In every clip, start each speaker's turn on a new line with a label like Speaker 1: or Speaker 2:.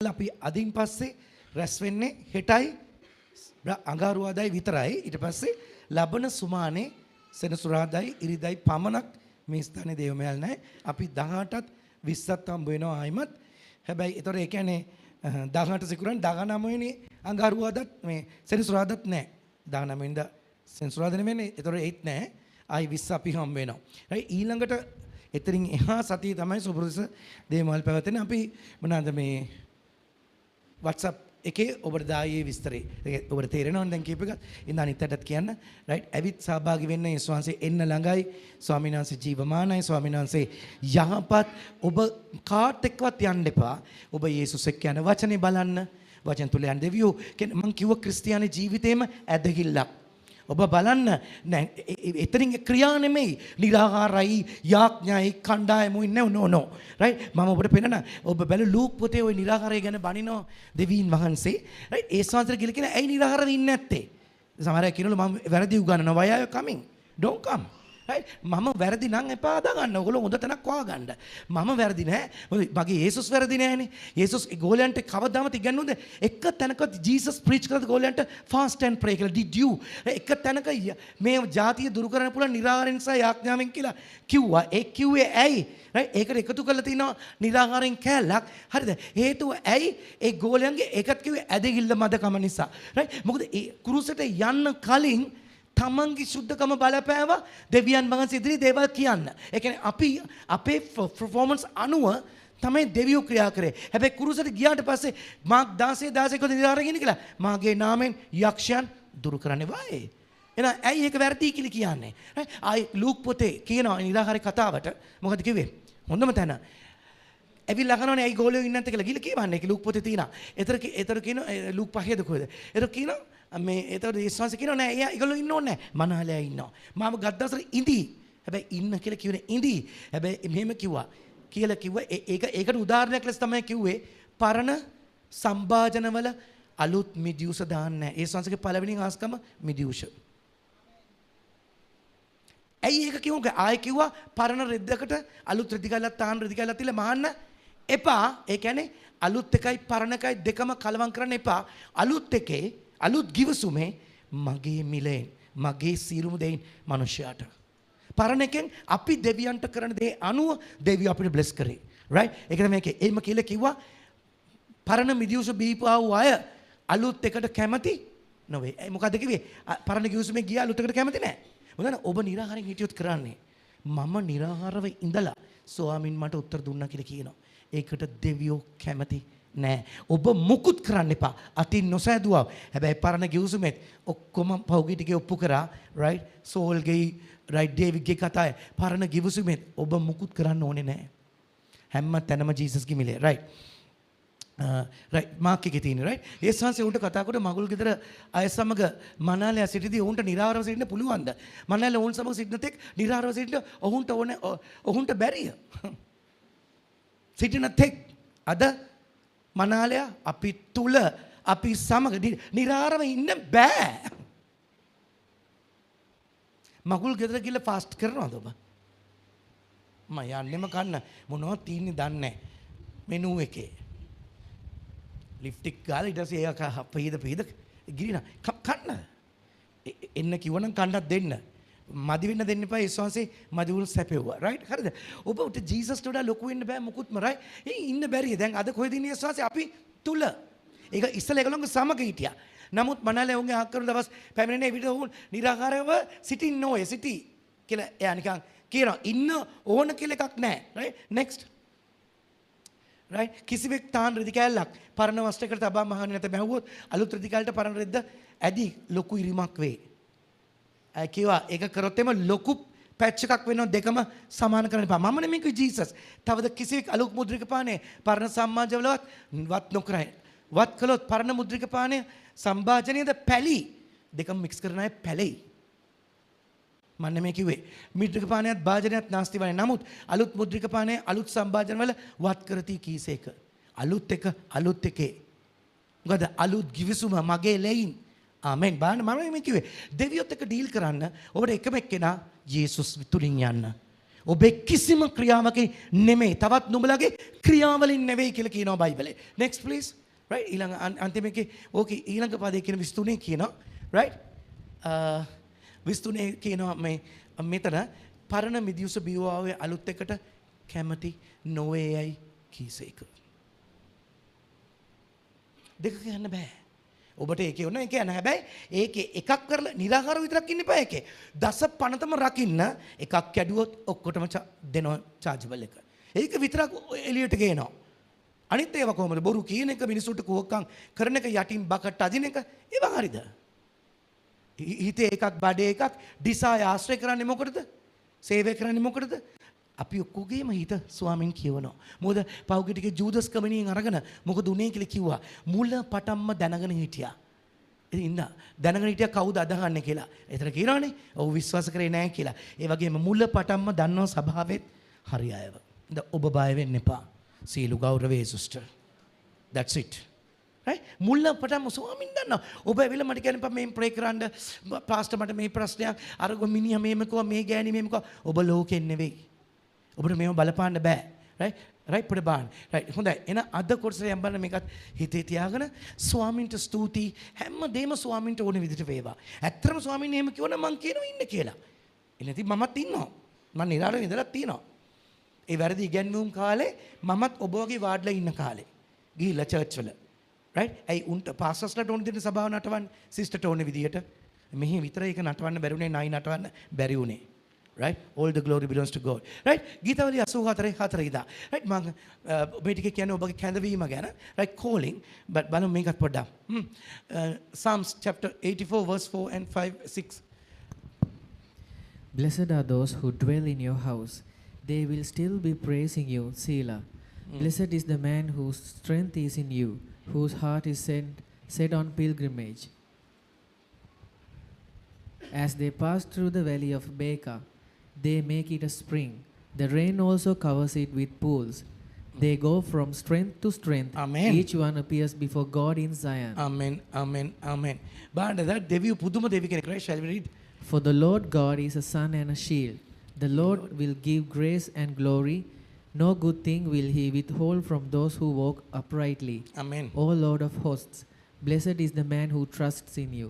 Speaker 1: අපි අදින් පස්සේ රැස් වෙන්නේ හෙටයි අඟහරුවාදයි විතරයි. ඊට පස්සේ ලබන සුමානේ සෙනසුරාදායි ඉරිදායි පමණක් මේ ස්ථානයේ දේවමහල් නැහැ. අපි 18ත් 20ත් හම්බ වෙනවා ආයිමත්. හැබැයි ඒතර ඒ කියන්නේ 18 සිකුරාන් 19 වෙනි අඟහරුවාදත් මේ සෙනසුරාදාත් නැහැ. 19 වෙනිදා සෙනසුරාදා නෙමෙයි. ඒතර ඒත් නැහැ. ආයි 20 අපි හම්බ වෙනවා. right ඊළඟට එතරින් එහා සතිය තමයි සුපුරුෂ දේවමහල් පැවැත්වෙන්නේ. අපි මොනවාද මේ WhatsApp එකේ ඔබට දායේ විස්තරේ ඔබට තේරෙනවද දැන් කීප එක ඉතින් අනිත්තටත් කියන්න රයිට් ඇවිත් සහභාගී වෙන්න යේසුස් වහන්සේ එන්න ළඟයි ස්වාමීන් වහන්සේ ජීවමානයි ස්වාමීන් වහන්සේ යහපත් ඔබ කාට් එක්කවත් යන්න එපා ඔබ යේසුස් එක්ක යන වචනේ බලන්න වචන තුල යන දෙවියෝ මම කිව්ව ක්‍රිස්තියානි ජීවිතේම ඇදහිල්ලක් ඔබ බලන්න නෑ එතනින් ක්‍රියා නෙමෙයි නිරාහාරයි යාඥායි කණ්ඩායමුයි නෝ රයිට් මම ඔබට පෙන්නන ඔබ බැලු ලූක් පොතේ ওই නිරාහාරය ගැන බණිනෝ දෙවියන් වහන්සේ රයිට් ඒ ස්වාමීන් කියලා කියන ඇයි නිරාහාරව ඉන්නේ නැත්තේ සමහර අය කියනවලු මම වැරදි උගන්වනවා why are you coming don't come right මම වැරදි නම් එපා අදා ගන්න. ඔයගොල්ලෝ හොඳ තැනක් හොයා ගන්න. මම වැරදි නෑ. මගේ යේසුස් වැරදි නෑනේ. යේසුස් ගෝලයන්ට කවදාවත් ඉගන්නුනේ එක තැනකවත් ජීසස් ප්‍රීච් කරලා ගෝලයන්ට fast and pray කියලා did you එක තැනක මේ ජාතිය දුරු කරන්න පුළුවන් නිරාහාරයෙන් සහ යාඥාවෙන් කියලා කිව්වා. ඒ කිව්වේ ඇයි? right ඒකට එකතු කරලා තිනවා නිරාහාරයෙන් කැලක්. හරිද? හේතුව ඇයි? ඒ ගෝලයන්ගේ ඒකත් කිව්වේ ඇදහිල්ල මදකම නිසා. right මොකද ඒ කුරුසට යන්න කලින් තමන්ගේ සුද්ධකම බලපෑව දෙවියන් වහන්සේ ඉදිරි දේවල් කියන්න. ඒ කියන්නේ අපි අපේ performance අනුව තමයි දෙවියෝ ක්‍රියා කරේ. හැබැයි කුරුසට ගියාට පස්සේ මාක් 16 කොද නිරාහාරයෙන් ඉන්නේ කියලා මාගේ නාමයෙන් යක්ෂයන් දුරු කරන්නේ වායේ. එහෙනම් ඇයි ඒක වැරදි කියලා කියන්නේ? ආයි ලූක් පොතේ කියනවා නිරාහාරේ කතාවට මොකද කිව්වේ? හොඳම තැන. ඇවිල්ලා අහනවනේ ඇයි ගෝලියෝ ඉන්නේ නැත්තේ කියලා ගිහලා කියවන්නේ. ඒක ලූක් පොතේ තියෙනවා. ඒතර කියන ලූක් පහේද කොහෙද? ඒතර කියනවා මේ ඒතකොට යේසුස් කියනවා නෑ ඒගොල්ලෝ ඉන්න ඕනේ නෑ මනාලයා ඉන්නවා මම ගත් දවසට ඉඳි හැබැයි ඉන්න කියලා කිව්වේ ඉඳි හැබැයි මෙහෙම කිව්වා ඒකට උදාහරණයක් ලෙස තමයි කිව්වේ පරණ සම්භාජනවල අලුත් මිඩියුස දාන්නේ නෑ යේසුස්ගේ පළවෙනි ආස්කම මිඩියුස ඇයි ඒක කිව්වොත් ආයෙ කිව්වා පරණ රෙද්දකට අලුත් රෙදි කැල්ලක් තාන රෙදි කැල්ලක් තියලා මහන්න එපා ඒ කියන්නේ අලුත් එකයි පරණ එකයි දෙකම කලවම් කරන්න එපා අලුත් එකේ අලුත් ගිවිසුමේ මගේ මිලෙන් මගේ සියලුම දෙයින් මනුෂ්‍යයාට පරණ එකෙන් අපි දෙවියන්ට කරන දේ අනුව දෙවියෝ අපිට බ්ලෙස් කරේ රයිට් ඒක තමයි මේකේ එයිම කියලා කිව්වා පරණ මිදියුස බීපාව අය අලුත් එකට කැමති නොවේ ඒ මොකද කිව්වේ පරණ ගිවිසුමේ ගියා අලුත් එකට කැමති නැහැ මොකද ඔබ නිරාහාරයෙන් හිටියොත් කරන්නේ මම නිරාහාරව ඉඳලා ස්වාමින් මට උත්තර දුන්නා කියලා කියනවා ඒකට දෙවියෝ කැමති නෑ ඔබ මුකුත් කරන්න එපා අතින් නොසෑදුවා හැබැයි පරණ ගිවිසුමෙත් ඔක්කොම පෞගී ටිකේ ඔප්පු කරා රයිට් සෝල්ගේ රයිට් ඩේවිඩ්ගේ කතාවේ පරණ ගිවිසුමෙත් ඔබ මුකුත් කරන්න ඕනේ නෑ හැම තැනම ජීසස්ගේ මිලේ රයිට් රයිට් මාක් එකේ තියෙන රයිට් ඒ සංසේ උන්ට කතා කොට මගුල් ගෙදර අය සමග මනාලයා සිටිදී උන්ට නිරාහාරව සිටින්න පුළුවන්ද මනාලයා උන් සමග සිටින තෙක් නිරාහාරව සිටින්න ඔහුන්ට ඕනේ ඔහුන්ට බැරිය සිටින තෙක් අද මනාලයා අපි තුල අපි සමග නිරාහාරව ඉන්න බෑ මගුල් ගෙදර ගිහලා ෆාස්ට් කරනවද ඔබ මම යන්නෙම කන්න මොනවද තියෙන්නේ දන්නේ මෙනු එකේ ලිෆ්ටික් ගාලා ඊට පස්සේ ඒක පීද ගිරිනා කන්න එන්න කිව්වනම් කන්නත් දෙන්න මදි වෙන්න දෙන්න එපා යේසුස්සේ මදි වුණ සැපෙව්වා රයිට් හරිද ඔබ උට ජීසස්ට වඩා ලොකු වෙන්න බෑ මුකුත්ම රයිට් ඒ ඉන්න බැරිය දැන් අද කොහෙද ඉන්නේ යේසුස්සේ අපි තුල ඒක ඉස්සෙල්ලා ඒගොල්ලෝ සමග හිටියා නමුත් මනාලේ උන්ගේ ආකරන දවස් පැමිණෙන්නේ විතර උන් නිරාහාරව සිටින් නොයේ සිටි කියලා එයා නිකන් කියනවා ඉන්න ඕන කියලා එකක් නැහැ රයිට් නෙක්ස්ට් රයිට් කිසිවෙක් තාන් රෙදි කෑල්ලක් පරණ වස්ත්‍රයකට තබා මහන්නේ නැත බැහුවොත් අලුත් රෙදි කෑල්ලට පරණ රෙද්ද ඇදි ලොකු ඉරිමක් වේ කිව්වා ඒක කරොත් එම ලොකු පැච් එකක් වෙනවා දෙකම සමාන කරන්න එපා මම නෙමෙයි කිව්වේ ජීසස් තවද කිසිවෙක් අලුත් මුද්‍රික පානේ පරණ සම්මාජවලවත් වත් නොකරයි වත් කළොත් පරණ මුද්‍රික පානේ සම්භාජනයේද පැලි දෙකම මික්ස් කරන අය පැලෙයි මම නෙමෙයි කිව්වේ මුද්‍රික පානයත් භාජනයත් නාස්ති වනේ නමුත් අලුත් මුද්‍රික පානේ අලුත් සම්භාජන වල වත් කරති කීසේක අලුත් එක අලුත් එකේ මොකද අලුත් ගිවිසුම මගේ ලෙයින් ආමෙන් බලන්න මම මේ කිව්වේ දෙවියොත් එක්ක ඩීල් කරන්න ඔබට එකම එක්කෙනා යේසුස් තුලින් යන්න ඔබේ කිසිම ක්‍රියාවකින් නෙමෙයි. තවත් නුඹලගේ ක්‍රියාවලින් නෙවෙයි කියලා කියනවා බයිබලේ. next please. right ඊළඟ අන්තිම එකේ ඕකේ ඊළඟ පදේ කියන 23 කියනවා. right 23 කියනවා මේ මෙතන පරණ මිදියුස බිව්වාවේ අලුත් එකට කැමති නොවේයයි කීසේක. දෙක කියන්න බෑ. ඔබට ඒකේ ඕන ඒක යන හැබැයි ඒකේ එකක් කරලා නිරාකාර විතරක් ඉන්න එපා ඒකේ. දස පනතම රකින්න එකක් කැඩුවොත් ඔක්කොටම දෙනවා චාර්ජබල් එක. ඒක විතරක් එළියට ගේනවා. අනිත් ඒවා කොහමද බොරු කියන එක මිනිසුන්ට කුවක්කම් කරන එක යටින් බකට අදින එක ඒවා හරිද? හිතේ එකක් බඩේ එකක් ඩිසාය ආශ්‍රය කරන්නේ මොකටද? සේවය කරන්නේ මොකටද? අපි ඔක්කොගේම හිත ස්වාමීන් කියවනවා. මොකද පෞගේ ටිකේ ජූදස් කමනියෙන් අරගෙන මොකද උනේ කියලා කිව්වා. මුල පටන්ම දැනගෙන හිටියා. ඉතින් දැනගෙන හිටියා කවුද අදහන්නේ කියලා. ඒතර කියනවනේ ඔව් විශ්වාස කරේ නැහැ කියලා. ඒ වගේම මුල පටන්ම දන්නව සභාවෙත් හරි අයව. ඔබ බය වෙන්න එපා. සීලු ගෞරවයේ සිස්ටර්. That's it. right මුල පටන්ම ස්වාමීන් දන්නවා. ඔබ ඇවිල්ලා මට කියන්න මේ ප්‍රේ කරන්න පාස්ටර් මට මේ ප්‍රශ්නයක් අර මිනිහා මේම කිව්වා මේ ගෑණි මේම කිව්වා. ඔබ ලෝකෙන් නෙවෙයි. ඔබට මේව බලපාන්න බෑ. right පොඩ බාන්න. right හොඳයි. එන අද කොටසේ යම් බලන්න මේකත් හිතේ තියාගෙන ස්වාමින්ට ස්තුතියි. හැමදේම ස්වාමින්ට ඕන විදිහට වේවා. ඇත්තටම ස්වාමීන් එහෙම කිව්වනම් මං කියනවා ඉන්න කියලා. එන්නේ ඉතින් මමත් ඉන්නවා. මං නිරාඩේ ඉඳලා තියෙනවා. ඒ වැරදි ඉගැන්වීම් කාලේ මමත් ඔබ වගේ වාඩිලා ඉන්න කාලේ. ගිහිල්ලා චර්ච් වල. right ඇයි උන්ට පාස්ටර්ස්ලාට ඕන දෙන්න සභාව නටවන්න සිස්ටර්ට ඕන විදිහට. මෙහි විතර ඒක නටවන්න බැරුනේ නයි නටවන්න බැරි උනේ. right all the glory belongs to God. right ගීතවලිය 84 ඉදා. right මම මේ ටික කියන්නේ ඔබගේ කැඳවීම ගැන. right calling but බලමු මේකත් පොඩ්ඩක්. Psalms chapter 84 verse 4 and 5 6.
Speaker 2: Blessed are those who dwell in your house. They will still be praising you, Selah. Blessed is the man whose strength is in you, whose heart is set on pilgrimage. As they pass through the valley of Baca, they make it a spring. The rain also covers it with pools. They go from strength to strength.
Speaker 1: Amen.
Speaker 2: Each one appears before God in Zion.
Speaker 1: Amen, amen, amen. But that devi puduma devi කෙනෙක් right shall we read?
Speaker 2: For the Lord God is a sun and a shield. The Lord will give grace and glory. No good thing will he withhold from those who walk uprightly.
Speaker 1: Amen.
Speaker 2: O Lord of hosts, blessed is the man who trusts in you.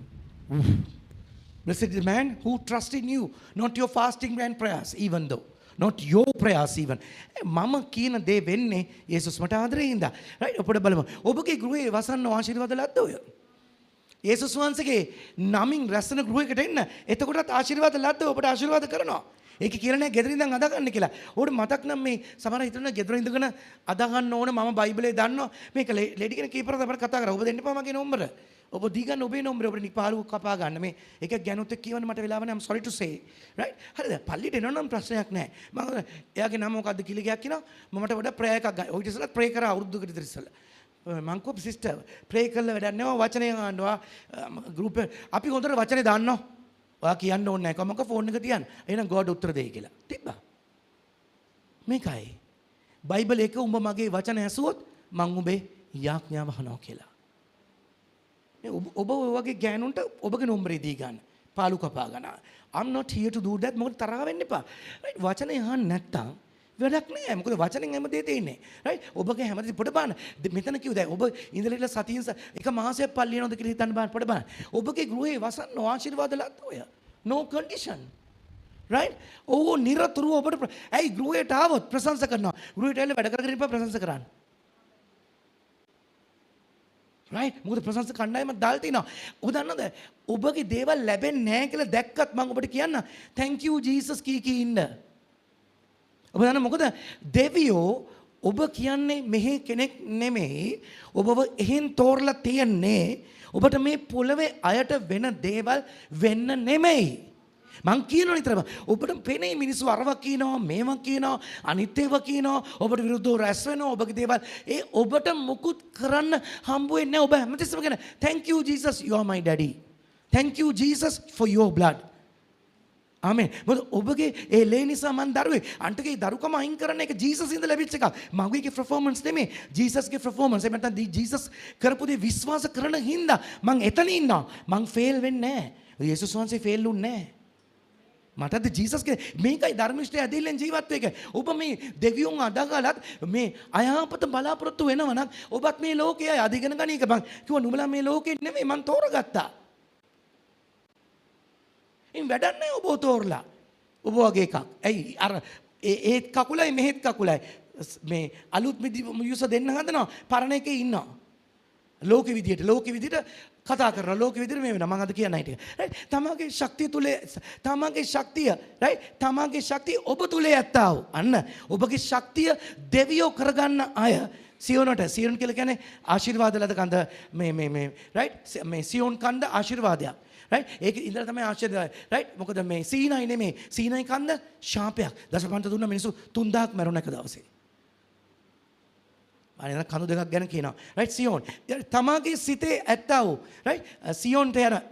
Speaker 1: Blessed is the man who trusts in you, not your fasting and prayers, even though. Not your prayers even. මම කියන දේ වෙන්නේ යේසුස් මට ආදරේ හින්දා. right ඔපඩ බලමු. ඔබගේ ගෘහේ වසන්න ආශිර්වාද ලද්ද ඔය. යේසුස් වහන්සේගේ නමින් රැස්න ගෘහයකට එන්න. එතකොටත් ආශිර්වාද ලද්ද ඔබට ආශිර්වාද කරනවා. ඒක කියලා නෑ ගෙදර ඉඳන් අදා ගන්න කියලා. ඕකට මතක් නම් මේ සමහර හිතන ගෙදර ඉඳගෙන අදා ගන්න ඕන මම බයිබලේ දන්නවා. මේක ලේඩි කෙනෙක් කීපරද අපිට කතා කරා. ඔබ දෙන්න එපා මගේ නම්බර. ඔබ දී ගන්න ඔබේ නම්බරේ ඔබට නිපාරු කපා ගන්න. මේ එක ගැනුත් එක්ක කියවන්න මට වෙලාව නෑ. I'm sorry to say. right? හරිද? පල්ලියට එනවා නම් ප්‍රශ්නයක් නෑ. මම එයාගේ නම මොකද්ද කියලා ගියක් කියනවා. මමට වඩා ප්‍රේ එකක් ගන්න. ඔය ඉතින්සලා ප්‍රේ කරා අවුරුද්දකට විතර ඉස්සලා. මං කොප් සිස්ටර් ප්‍රේ කළා වැඩක් නෑ. වචනය ගන්නවා ගෲප් අපි හොඳට වචනේ දාන්නවා. ඔයා කියන්න ඕනේ නැහැ. කොහොමක ෆෝන් එක තියන්න. එහෙනම් ගෝඩ් උත්තර දෙයි කියලා. තිබ්බා. මේකයි. බයිබල් එක උඹ මගේ වචන ඇසුවොත් මං උඹේ යාඥාව අහනවා කියලා. ඔබ ඔය වගේ ගෑනුන්ට ඔබගේ නම්බරේ දී ගන්න. පාලු කපා ගන්න. I'm not here to do that. මොකද තරහ වෙන්න එපා. right වචනේ අහන්න නැත්තම් වැඩක් නෑ. මොකද වචනෙන් හැම දෙයක් තියෙන්නේ. right ඔබගේ හැමදේම පොඩ බලන්න. මෙතන කිව්ව දැන් ඔබ ඉඳලා සතියෙන් එක මාසයක් පල්ලි යනවද කියලා හිතන්න බලන්න පොඩ බලන්න. ඔබගේ ගෘහේ වසන්න ආශිර්වාද ලද්ද ඔය. no condition. right ඕ නිරතුරුව ඔබට ඇයි ගෘහයට ආවොත් ප්‍රශංසා කරනවා. ගෘහයට ඇවිල්ලා වැඩ කරගෙන ඉපා ප්‍රශංසා කරන්න. right මොකද ප්‍රශංසා කණ්ඩායමක් දාලා තිනවා. ඔබ දන්නවද ඔබගේ දේවල් ලැබෙන්නේ නැහැ කියලා දැක්කත් මම ඔබට කියන්න thank you Jesus කී ඉන්න. ඔබ දන්න මොකද දෙවියෝ ඔබ කියන්නේ මෙහි කෙනෙක් නෙමෙයි ඔබව එහෙන් තෝරලා තියන්නේ ඔබට මේ පොළවේ අයට වෙන දේවල් වෙන්න නෙමෙයි මං කියනවා නිතරම ඔබට පෙනේ මිනිස්සු අරව කියනවා මේව කියනවා අනිත් ඒවා කියනවා ඔබට විරුද්ධව රැස් වෙනවා ඔබගේ දේවල් ඒ ඔබට මුකුත් කරන්න හම්බ වෙන්නේ නැහැ ඔබ හැමතිස්සම කියන thank you Jesus you are my daddy thank you Jesus for your blood ආමෙන්. මොකද ඔබගේ ඒ ලේ නිසා මං දරුවේ අන්ටගේ දරුකම අයින් කරන එක ජීසස් ඉඳලා ලැබිච්ච එකක්. මගේ performance නෙමෙයි ජීසස්ගේ performance. ඒ නැත්නම් ජීසස් කරපු දේ විශ්වාස කරන හින්දා මං එතන ඉන්නවා. මං ෆේල් වෙන්නේ නැහැ. යේසුස් වහන්සේ ෆේල් වුන්නේ නැහැ. මටද ජීසස්ගේ මේකයි ධර්මිෂ්ඨය ඇදහිල්ලෙන් ජීවත් වෙක. ඔබ මේ දෙවියන් අදගලත් මේ අයහපත බලාපොරොත්තු වෙනවා නම් ඔබත් මේ ලෝකයේ අධිගන ගණීක බං කිව්වා නුඹලා මේ ලෝකෙ නෙමෙයි මං තෝරගත්තා. ඉන් වැඩක් නැහැ ඔබ තෝරලා. ඔබ වගේ එකක්. ඇයි අර ඒත් කකුලයි මෙහෙත් කකුලයි මේ අලුත් මියුස දෙන්න හදනවා පරණ එකේ ඉන්නවා. ලෝකෙ විදියට කතා කරලා ලෝකෙ විදියට මේ වෙනවා මම අද කියන්නයි ටික. රයිට් තමගේ ශක්තිය තුල තමගේ ශක්තිය රයිට් තමගේ ශක්තිය ඔබ තුල ඇත්තා වූ අන්න ඔබගේ ශක්තිය දෙවියෝ කරගන්න අය සියෝන් කියලා කියන්නේ ආශිර්වාද ලද කන්ද මේ රයිට් මේ සියෝන් කන්ද ආශිර්වාදයක්. රයිට් ඒක ඉඳලා තමයි ආශිර්වාදය. රයිට් මොකද මේ සීනයි නෙමේ සීනයි කන්ද ශාපයක්. දසපන්ත දුන්න මිනිස්සු 3000ක් මැරුණ එක දවසේ. අනේ කඳු දෙකක් ගැන කියනවා. රයිට් සියෝන්. තමාගේ සිතේ ඇත්තා වූ රයිට්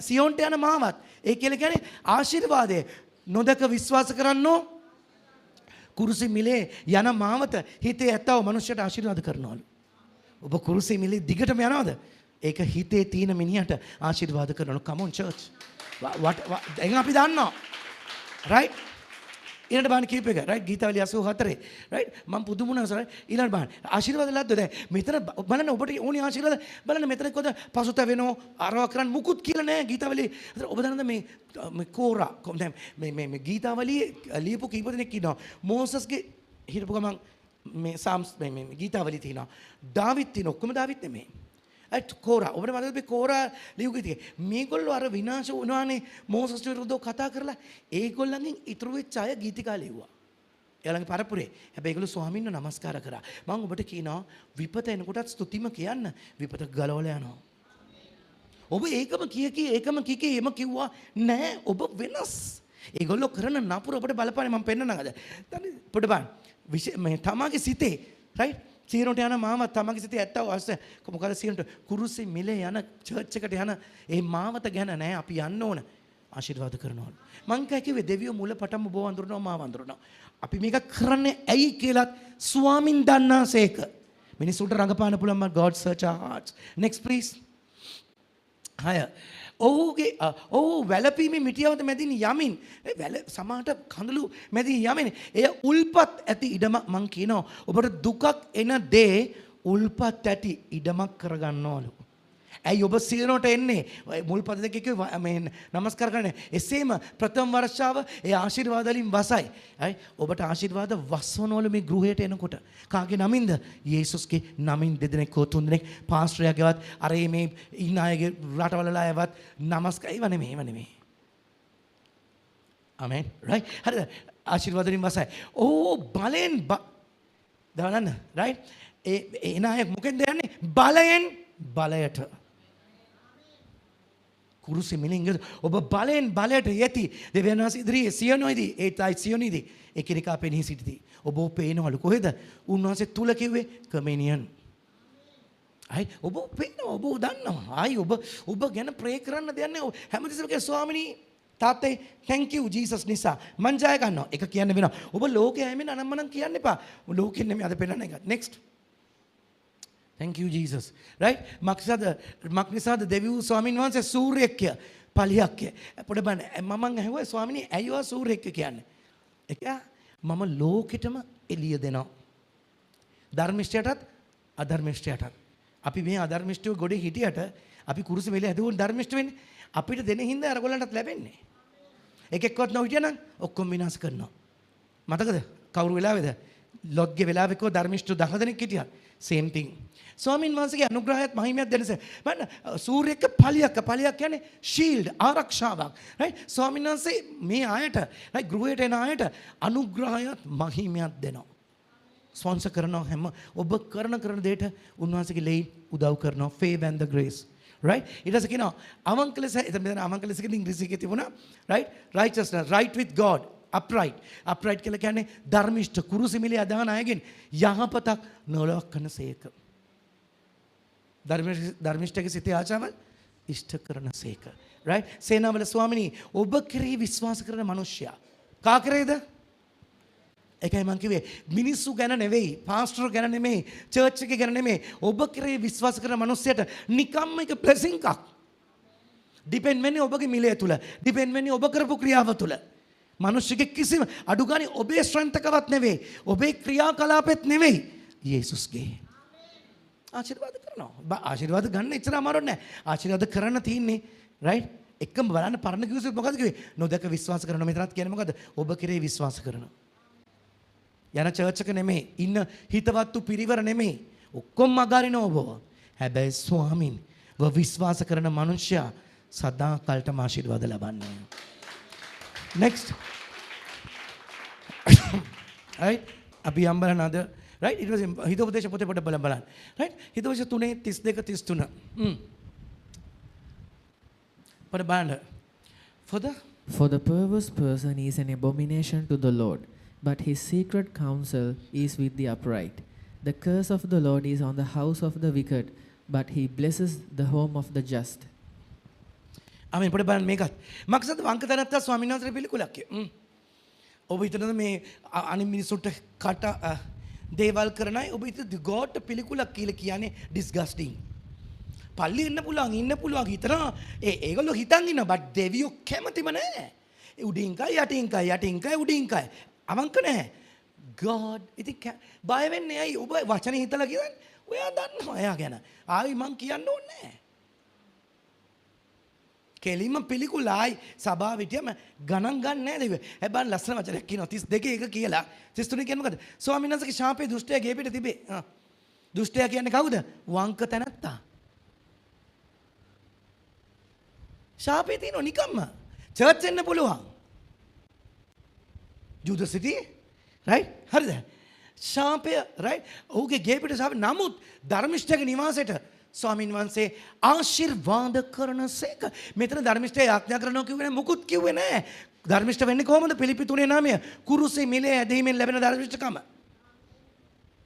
Speaker 1: සියෝන්ට යන මාවත්. ඒ කියලා කියන්නේ ආශිර්වාදය නොදක විශ්වාස කරන්නෝ කුරුසි මිලේ යන මාවත හිතේ ඇත්තා වූ මනුෂ්‍යයට ආශිර්වාද කරනවලු. ඔබ කුරුසි මිලේ දිගටම යනවද? ඒක හිතේ තියෙන මිනිහට ආශිර්වාද කරනවලු. come on church. දැන් අපි දන්නවා. රයිට් ඊළඟ බාන කීප එක රයිට් ගීතාවලිය 84 රයිට් මම පුදුම වුණා සර් ඊළඟ බාන ආශිර්වාද ලද්ද දැන් මෙතන බලන්න ඔබට ඕනි ආශිර්වාද බලන්න මෙතන කොහොද පසුතැවෙනෝ අරවා කරන්න මුකුත් කියලා නෑ ගීතාවලිය ඔබ දන්නද මේ කෝරා දැන් මේ ගීතාවලිය ලියපු කීප දෙනෙක් ඉන්නවා මෝසස්ගේ හිටපු ගමන් මේ සාම්ස් මේ ගීතාවලිය තියෙනවා දාවිත් තියෙන ඔක්කොම දාවිත් නෙමෙයි අයිත් කෝරා ඔබට මතකද මේ කෝරා ලියුගේ තියෙන්නේ මේගොල්ලෝ අර විනාශ වුණානේ මෝසස් විරුද්ධව කතා කරලා ඒගොල්ලන්ගෙන් ඉතුරු වෙච්ච අය ගීතිකා ලිව්වා. එයාලගේ පරපුරේ. හැබැයි ඒගොල්ලෝ ස්වාමීන්ව නමස්කාර කරා. මම ඔබට කියනවා විපත එනකොටත් ස්තුතිම කියන්න විපත ගලවලා යනවා. ඔබ ඒකම ඒකම එම කිව්වා නෑ ඔබ වෙනස්. ඒගොල්ලෝ කරන නපුර ඔබට බලපානේ මම පෙන්නනවා අද. දැන් පොඩ බලන්න. මේ තමාගේ සිතේ රයිට් සීරොන්ට යන මාවත් තමගේ සිතේ ඇත්තව අවශ්‍ය මොකද සීරොන්ට කුරුසි මිලේ යන චර්ච් එකට යන ඒ මාවත ගැන නෑ අපි යන්න ඕන ආශිර්වාද කරනවලු මං කිව්වේ දෙවියෝ මුල පටන්ම බෝ වඳුරනවා මා වඳුරනවා අපි මේක කරන්නේ ඇයි කියලාත් ස්වාමින් දන්නාසේක මිනිසුන්ට රඟපාන්න පුළුවන් මම God search our hearts next please හය ඔහුගේ ඔහු වැළපීමේ මිටියවත මැදින් යමින් වැල සමාට කඳුළු මැදින් යමින් එය උල්පත් ඇති ඉඩමක් මං කියනවා ඔබට දුකක් එන දේ උල්පත් ඇති ඉඩමක් කරගන්නවලු. ඇයි ඔබ සියනොට එන්නේ මුල් පද දෙක මේ නමස්කාර කරන්නේ එසේම ප්‍රථම වර්ෂාව ඒ ආශිර්වාද වලින් වසයි. අයි ඔබට ආශිර්වාද වස්වනවලු මේ ගෘහයට එනකොට. කාගේ නමින්ද? යේසුස්ගේ නමින් දෙදෙනෙක් හෝ තුන්දෙනෙක් පාස්ටරයාගේවත් අර මේ ඉන්න අයගේ රටවල අයවත් නමස්කාර ඒව නෙමෙයි. ආමෙන්. රයිට්. හරිද? ආශිර්වාද වලින් වසයි. ඕ බලෙන් දවලන්න. රයිට්. ඒ එන අය මොකෙන්ද යන්නේ? බලයෙන් බලයට. කුරුසි මිලින්ග ඔබ බලෙන් බලයට යති දෙවියන් වහන්සේ ඉදිරියේ සියනොයිදී ඒයි සියොනිදී එකිනෙකා පෙනී සිටිති ඔබ පේනවලු කොහෙද උන්වහන්සේ තුල කිව්වේ කමේනියන් අයි ඔබ පේනවා ඔබ දන්නවා අයි ඔබ ගැන ප්‍රේ කරන්න දෙයක් නැහැ හැමතිස්සෙම කිය ස්වාමිනී තාත්තේ thank you Jesus නිසා මං ජය ගන්නවා ඒක කියන්න වෙනවා ඔබ ලෝකේ හැමෙන් අනම්මනම් කියන්න එපා ලෝකෙන් නෙමෙයි අද පෙන්නන්න එක next thank you Jesus right මක්නිසාද දෙවියෝ ස්වාමීන් වහන්සේ සූර්යක්ය පලියක්ය පොඩ බන්න මම ඇහුවා ස්වාමිනේ ඇයි ඔයා සූර්යක්ය කියන්නේ ඒක මම ලෝකෙටම එළිය දෙනවා ධර්මිෂ්ඨයටත් අධර්මිෂ්ඨයටත් අපි මේ අධර්මිෂ්ඨයෝ ගොඩේ හිටියට අපි කුරුසෙ මෙලේ හැදුවොත් ධර්මිෂ්ඨ වෙන්නේ අපිට දෙන හින්දා අරගොල්ලන්ටත් ලැබෙන්නේ එකෙක්වත් නොහිටියනම් ඔක්කොම විනාශ කරනවා මතකද කවුරු වෙලාවේද ලොත්ගේ වෙලාවෙක ධර්මිෂ්ඨ 10 දෙනෙක් හිටියා same thing ස්වාමීන් වහන්සේගේ අනුග්‍රහයත් මහිමයත් දෙනස බලන්න සූර්යක පලියක් කියන්නේ ෂීල්ඩ් ආරක්ෂාවක් right ස්වාමීන් වහන්සේ මේ ආයත right ගෘහයට එන ආයත අනුග්‍රහයත් මහිමයත් දෙනවා ස්පොන්සර් කරනවා හැම ඔබ කරන දෙයට උන්වහන්සේගේ ලෙයින් උදව් කරනවා favor and the grace right ඊට පස්සේ කියනවා අවංක ලෙස එතන අවංක ලෙස කියන ඉංග්‍රීසියේ තිබුණා right righteousness right with God upright කියලා කියන්නේ ධර්මිෂ්ඨ කුරුසිමිලිය අදහන අයගෙන් යහපතක් නොලොක්කන සේක ධර්මිෂ්ඨගේ සිතේ ආචාවල් ඉෂ්ට කරන සේක right සේනාවල ස්වාමිනී ඔබ කෙරෙහි විශ්වාස කරන මිනිසයා කා කෙරේද ඒකයි මම කිව්වේ මිනිස්සු ගැන නෙවෙයි පාස්ටර් ගැන නෙමෙයි චර්ච් එක ගැන නෙමෙයි ඔබ කෙරෙහි විශ්වාස කරන මිනිසයාට නිකම්ම එක බ්ලෙසිං එකක් ඩිපෙන්ඩ් වෙන්නේ ඔබගේ මිලය තුල ඩිපෙන්ඩ් වෙන්නේ ඔබ කරපු ක්‍රියාව තුල මිනිස්සුගේ කිසිම අඩු ගානේ ඔබේ ස්ට්‍රෙන්ත් එකවත් නෙවෙයි. ඔබේ ක්‍රියාකලාපෙත් නෙවෙයි. යේසුස්ගේ. ආශිර්වාද කරනවා. ආශිර්වාද ගන්න එච්චර අමාරු නෑ. ආශිර්වාද කරන්න තියෙන්නේ රයිට්. එකම බලන්න පරණ කිව්වෙත් මොකද කිව්වේ? නොදක විශ්වාස කරනවා. මෙතනත් කියන්නේ මොකද? ඔබ කෙරේ විශ්වාස කරනවා. යන චර්ච් එක නෙමෙයි. ඉන්න හිතවත්තු පිරිවර නෙමෙයි. ඔක්කොම අගාරිනවා ඔබව. හැබැයි ස්වාමින් ඔබ විශ්වාස කරන මනුෂ්‍යයා සදා කල්ටම ආශිර්වාද ලබන්නේ. next right අපි යම් බලන අද right ඊට පස්සේ හිතෝපදේශ පොතේ පොඩ බලන්න right හිතෝපදේශ 3:32 33 පොඩ බලන්න
Speaker 2: For the perverse person is an abomination to the Lord, but his secret counsel is with the upright. The curse of the Lord is on the house of the wicked, but he blesses the home of the just.
Speaker 1: ආමෙන් පොඩ බලන්න මේකත් මක්සද වංක තැනත්තා ස්වාමීන් වහන්සේ පිළිකුලක් ඔබ හිතනද මේ අනිත් මිනිස්සුන්ට කට දේවල් කරන අය ඔබ හිතද ගෝඩ් පිළිකුලක් කියලා කියන්නේ ඩිස්ගස්ටිං පල්ලි ඉන්න පුළුවන් හිතනවා ඒගොල්ලෝ හිතන් ඉන්නවා බට් දෙවියෝ කැමතිම නැහැ උඩින් කයි යටින් කයි උඩින් කයි අවංක නැහැ God ඉතින් බය වෙන්නේ ඇයි ඔබ වචනේ හිතලා කියන්නේ ඔයා දන්නවා එයා ගැන ආයි මං කියන්න ඕනේ නැහැ කෙලිම පිළිකුලයි සභාව විදියම ගණන් ගන්න නෑ දෙවියෝ. හැබැයි ලස්සන වචනයක් කියනවා 32 එක කියලා. 33 කියන්නේ මොකද? ස්වාමීන් වහන්සේගේ ශාපේ දුෂ්ටයා ගේ පිට තිබේ. දුෂ්ටයා කියන්නේ කවුද? වංක තැනත්තා. ශාපේ තියෙනවා නිකම්ම. චර්ච් එන්න පුළුවන්. ජූද සිටි රයිට්? හරිද? ශාපය රයිට්? ඔහුගේ ගේ පිට ශාපේ නමුත් ධර්මිෂ්ඨගේ නිවාසයට ස්වාමීන් වහන්සේ ආශිර්වාද කරනසේක. මෙතන ධර්මිෂ්ඨය ආඥා කරනවා කිව්වේ මොකුත් කිව්වේ නෑ. ධර්මිෂ්ඨ වෙන්නේ කොහොමද? පිලිපි 3:9. කුරුසේ මිලේ ඇදීමෙන් ලැබෙන ධර්මිෂ්ඨකම.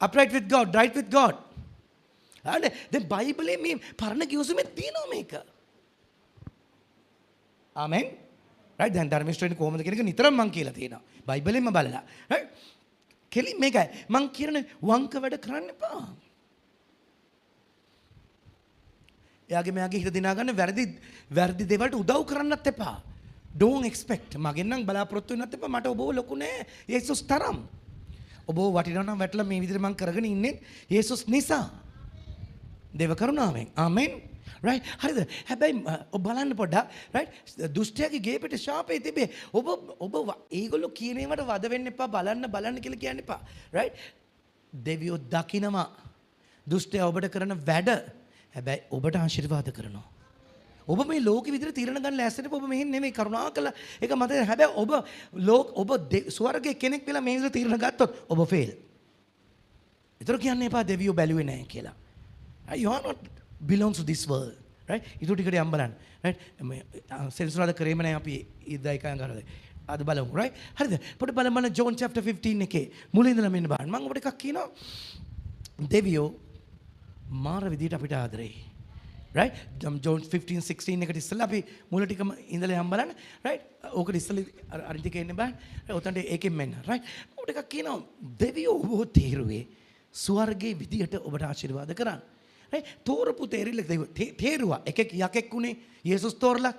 Speaker 1: upright with God, right with God. අනේ දැන් බයිබලයේ මේ පරණ කිව්සුමේ තියෙනවා මේක. ආමෙන්. right දැන් ධර්මිෂ්ඨ වෙන්නේ කොහොමද කියන එක නිතරම මම කියලා තියෙනවා. බයිබලෙන්ම බලලා. right කෙලි මේකයි. මම කියන්නේ වංක වැඩ කරන්න එපා. එයාගේ මෙයාගේ හිත දිනා ගන්න වැරදි දේවල්ට උදව් කරන්නත් එපා. Don't expect. මගෙන් නම් බලාපොරොත්තු වෙන්නත් එපා. මට ඔබව ලොකු නෑ. යේසුස් තරම්. ඔබව වටිනවා නම් වැටලා මේ විදිහට මම කරගෙන ඉන්නේ යේසුස් නිසා. දේව කරුණාවෙන්. ආමෙන්. right හරිද? හැබැයි ඔබ බලන්න පොඩ්ඩක් right දුෂ්ටයාගේ ගේ පිට ශාපේ තිබේ. ඔබ ඒගොල්ලෝ කියන ඒවාට වද වෙන්න එපා. බලන්න කියලා කියන්න එපා. right දෙවියෝ දකිනවා. දුෂ්ටයා ඔබට කරන වැඩ හැබැයි ඔබට ආශිර්වාද කරනවා. ඔබ මේ ලෝකෙ විදිහට තීරණ ගන්න ලෑස්තිට ඔබ මෙහෙන් නෙමෙයි කරුණාකරලා ඒක මතක හැබැයි ඔබ ස්වර්ගයේ කෙනෙක් වෙලා මේ විදිහට තීරණ ගත්තොත් ඔබ ෆේල්. ඒතර කියන්නේ එපා දෙවියෝ බැලුවේ නැහැ කියලා. You are not belongs to this world. right? ඊට ටිකට යම් බලන්න. right? සෙල්සුරාද කරේම නැහැ අපි ඉදා එකයන් කරලා. අද බලමු. right? හරිද? පොඩ්ඩක් බලන්න John chapter 15 එකේ මුලින් ඉඳලා මෙන්න බලන්න. මම ඔබට එකක් කියනවා. දෙවියෝ මාර විදියට අපිට ආදරේ. right John 15:16 එකට ඉස්සෙල්ලා අපි මුල ටිකම ඉඳලා යම් බලන්න. right ඕකට ඉස්සෙල්ලා අනිත් එක එන්න බෑ. ඔතනට ඒකෙන් මෙන්න. right ඔබට එකක් කියනවා දෙවියෝ ඔබව තේරුවේ ස්වර්ගයේ විදියට ඔබට ආශිර්වාද කරන්න. right තෝරපු තේරිල්ල තේරුවා එකෙක් යකෙක් උනේ යේසුස් තෝරලා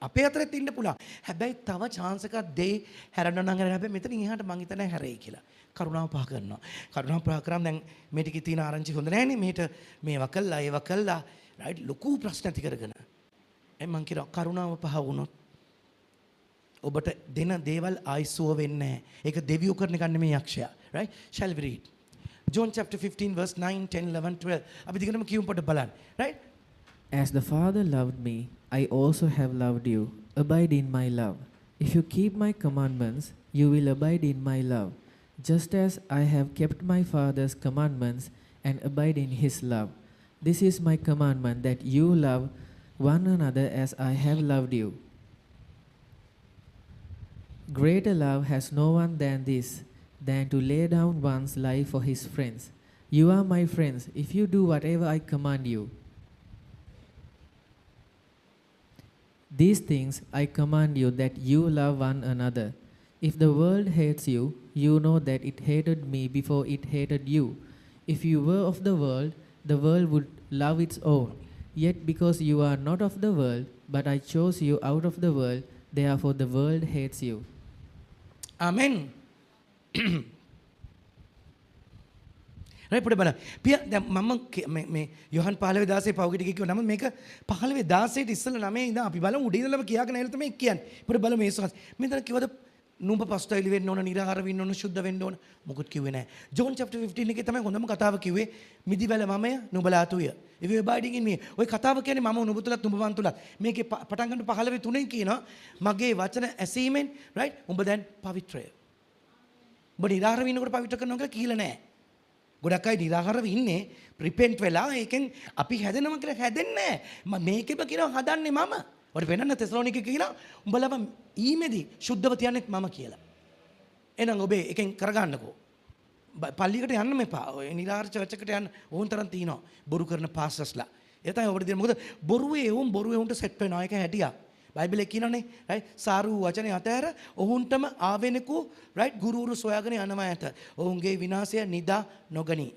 Speaker 1: අපේ අතරෙත් ඉන්න පුළුවන්. හැබැයි තව chance එකක් දෙයි හැරෙන්න නම් හැබැයි මෙතන ඉහාට මං හිතන්නේ හැරෙයි කියලා. කරුණාව පහ කරනවා. කරුණාව පහ කරාම දැන් මේ ටිකේ තියෙන ආරංචි හොඳ නැහැ නේ. මේට මේවා කළා ඒවා කළා රයිට් ලොකු ප්‍රශ්න ඇති කරගෙන. මං කියනවා කරුණාව පහ වුණොත් ඔබට දෙන දේවල් ආයිසුව වෙන්නේ නැහැ. ඒක දෙවියෝ කරන එක නෙමෙයි යක්ෂයා. right shall we read John chapter 15 verse 9 10 11 12. අපි දිගටම කියමු පොඩ්ඩක් බලන්න. right
Speaker 2: As the Father loved me, I also have loved you. Abide in my love. If you keep my commandments, you will abide in my love, just as I have kept my Father's commandments and abide in his love. This is my commandment, that you love one another as I have loved you. Greater love has no one than this, than to lay down one's life for his friends. You are my friends if you do whatever I command you. These things I command you, that you love one another. If the world hates you, you know that it hated me before it hated you. If you were of the world would love its own. Yet because you are not of the world, but I chose you out of the world, therefore the world hates you.
Speaker 1: Amen. Right පොඩි බලන්න. දැන් මම මේ යොහන් 15:16 පවුගිට කිව්ව නම මේක 15:16ට ඉස්සෙල්ලා 9 ඉඳන් අපි බලමු උඩ ඉඳලම කියාගෙන ඇවිල්ලා තමයි කියන්නේ. පොඩි බලමු මේසස්. මෙතන කිව්වද නුඹ පස්තයිලි වෙන්න ඕන, නිරාහාර වෙන්න ඕන, සුද්ධ වෙන්න ඕන. මොකුත් කිව්වේ නැහැ. ජෝන් chapter 15 එකේ තමයි හොඳම කතාව කිව්වේ. මිදිවැල මමය, නුඹලා තුය. if you abiding in me. ඔය කතාව කියන්නේ මම නුඹ තුලත් නුඹ මන් තුලත්. මේකේ පටන් ගන්න 15:3 කියනවා මගේ වචන ඇසීමෙන් right උඹ දැන් පවිත්‍රය. උඹ නිරාහාර වෙන්නකොට පවිත්‍ර කරනවා කියලා කියලා නැහැ. ගොඩක් අය නිරාහාරව ඉන්නේ රිපෙන්ට් වෙලා ඒකෙන් අපි හැදෙනවා කියලා හැදෙන්නේ නැහැ. මේකෙම කියනවා හදන්නේ මම. ඔය වෙනන්න තෙසලෝනිකේ කියලා උඹලම ඊමේදී සුද්ධව තියන්නේ මම කියලා. එහෙනම් ඔබේ එකෙන් කරගන්නකෝ. පල්ලියකට යන්න මෙපා. ඔය නිරාහාර චර්ච් එකට යන්න ඕන් තරම් තියනවා. බොරු කරන පාස්ටර්ස්ලා. ඒ තමයි ඔබට දෙන්නේ. මොකද බොරුවේ උන්ට සෙට් වෙනවා. ඒක හැටියක්. බයිබලේ කියනනේ රයිට් සාරු වචනේ අතහැර ඔවුන්ටම ආවෙනකු රයිට් ගුරුවරු සොයාගෙන යනවා ඇත. ඔවුන්ගේ විනාශය නිදා නොගනි.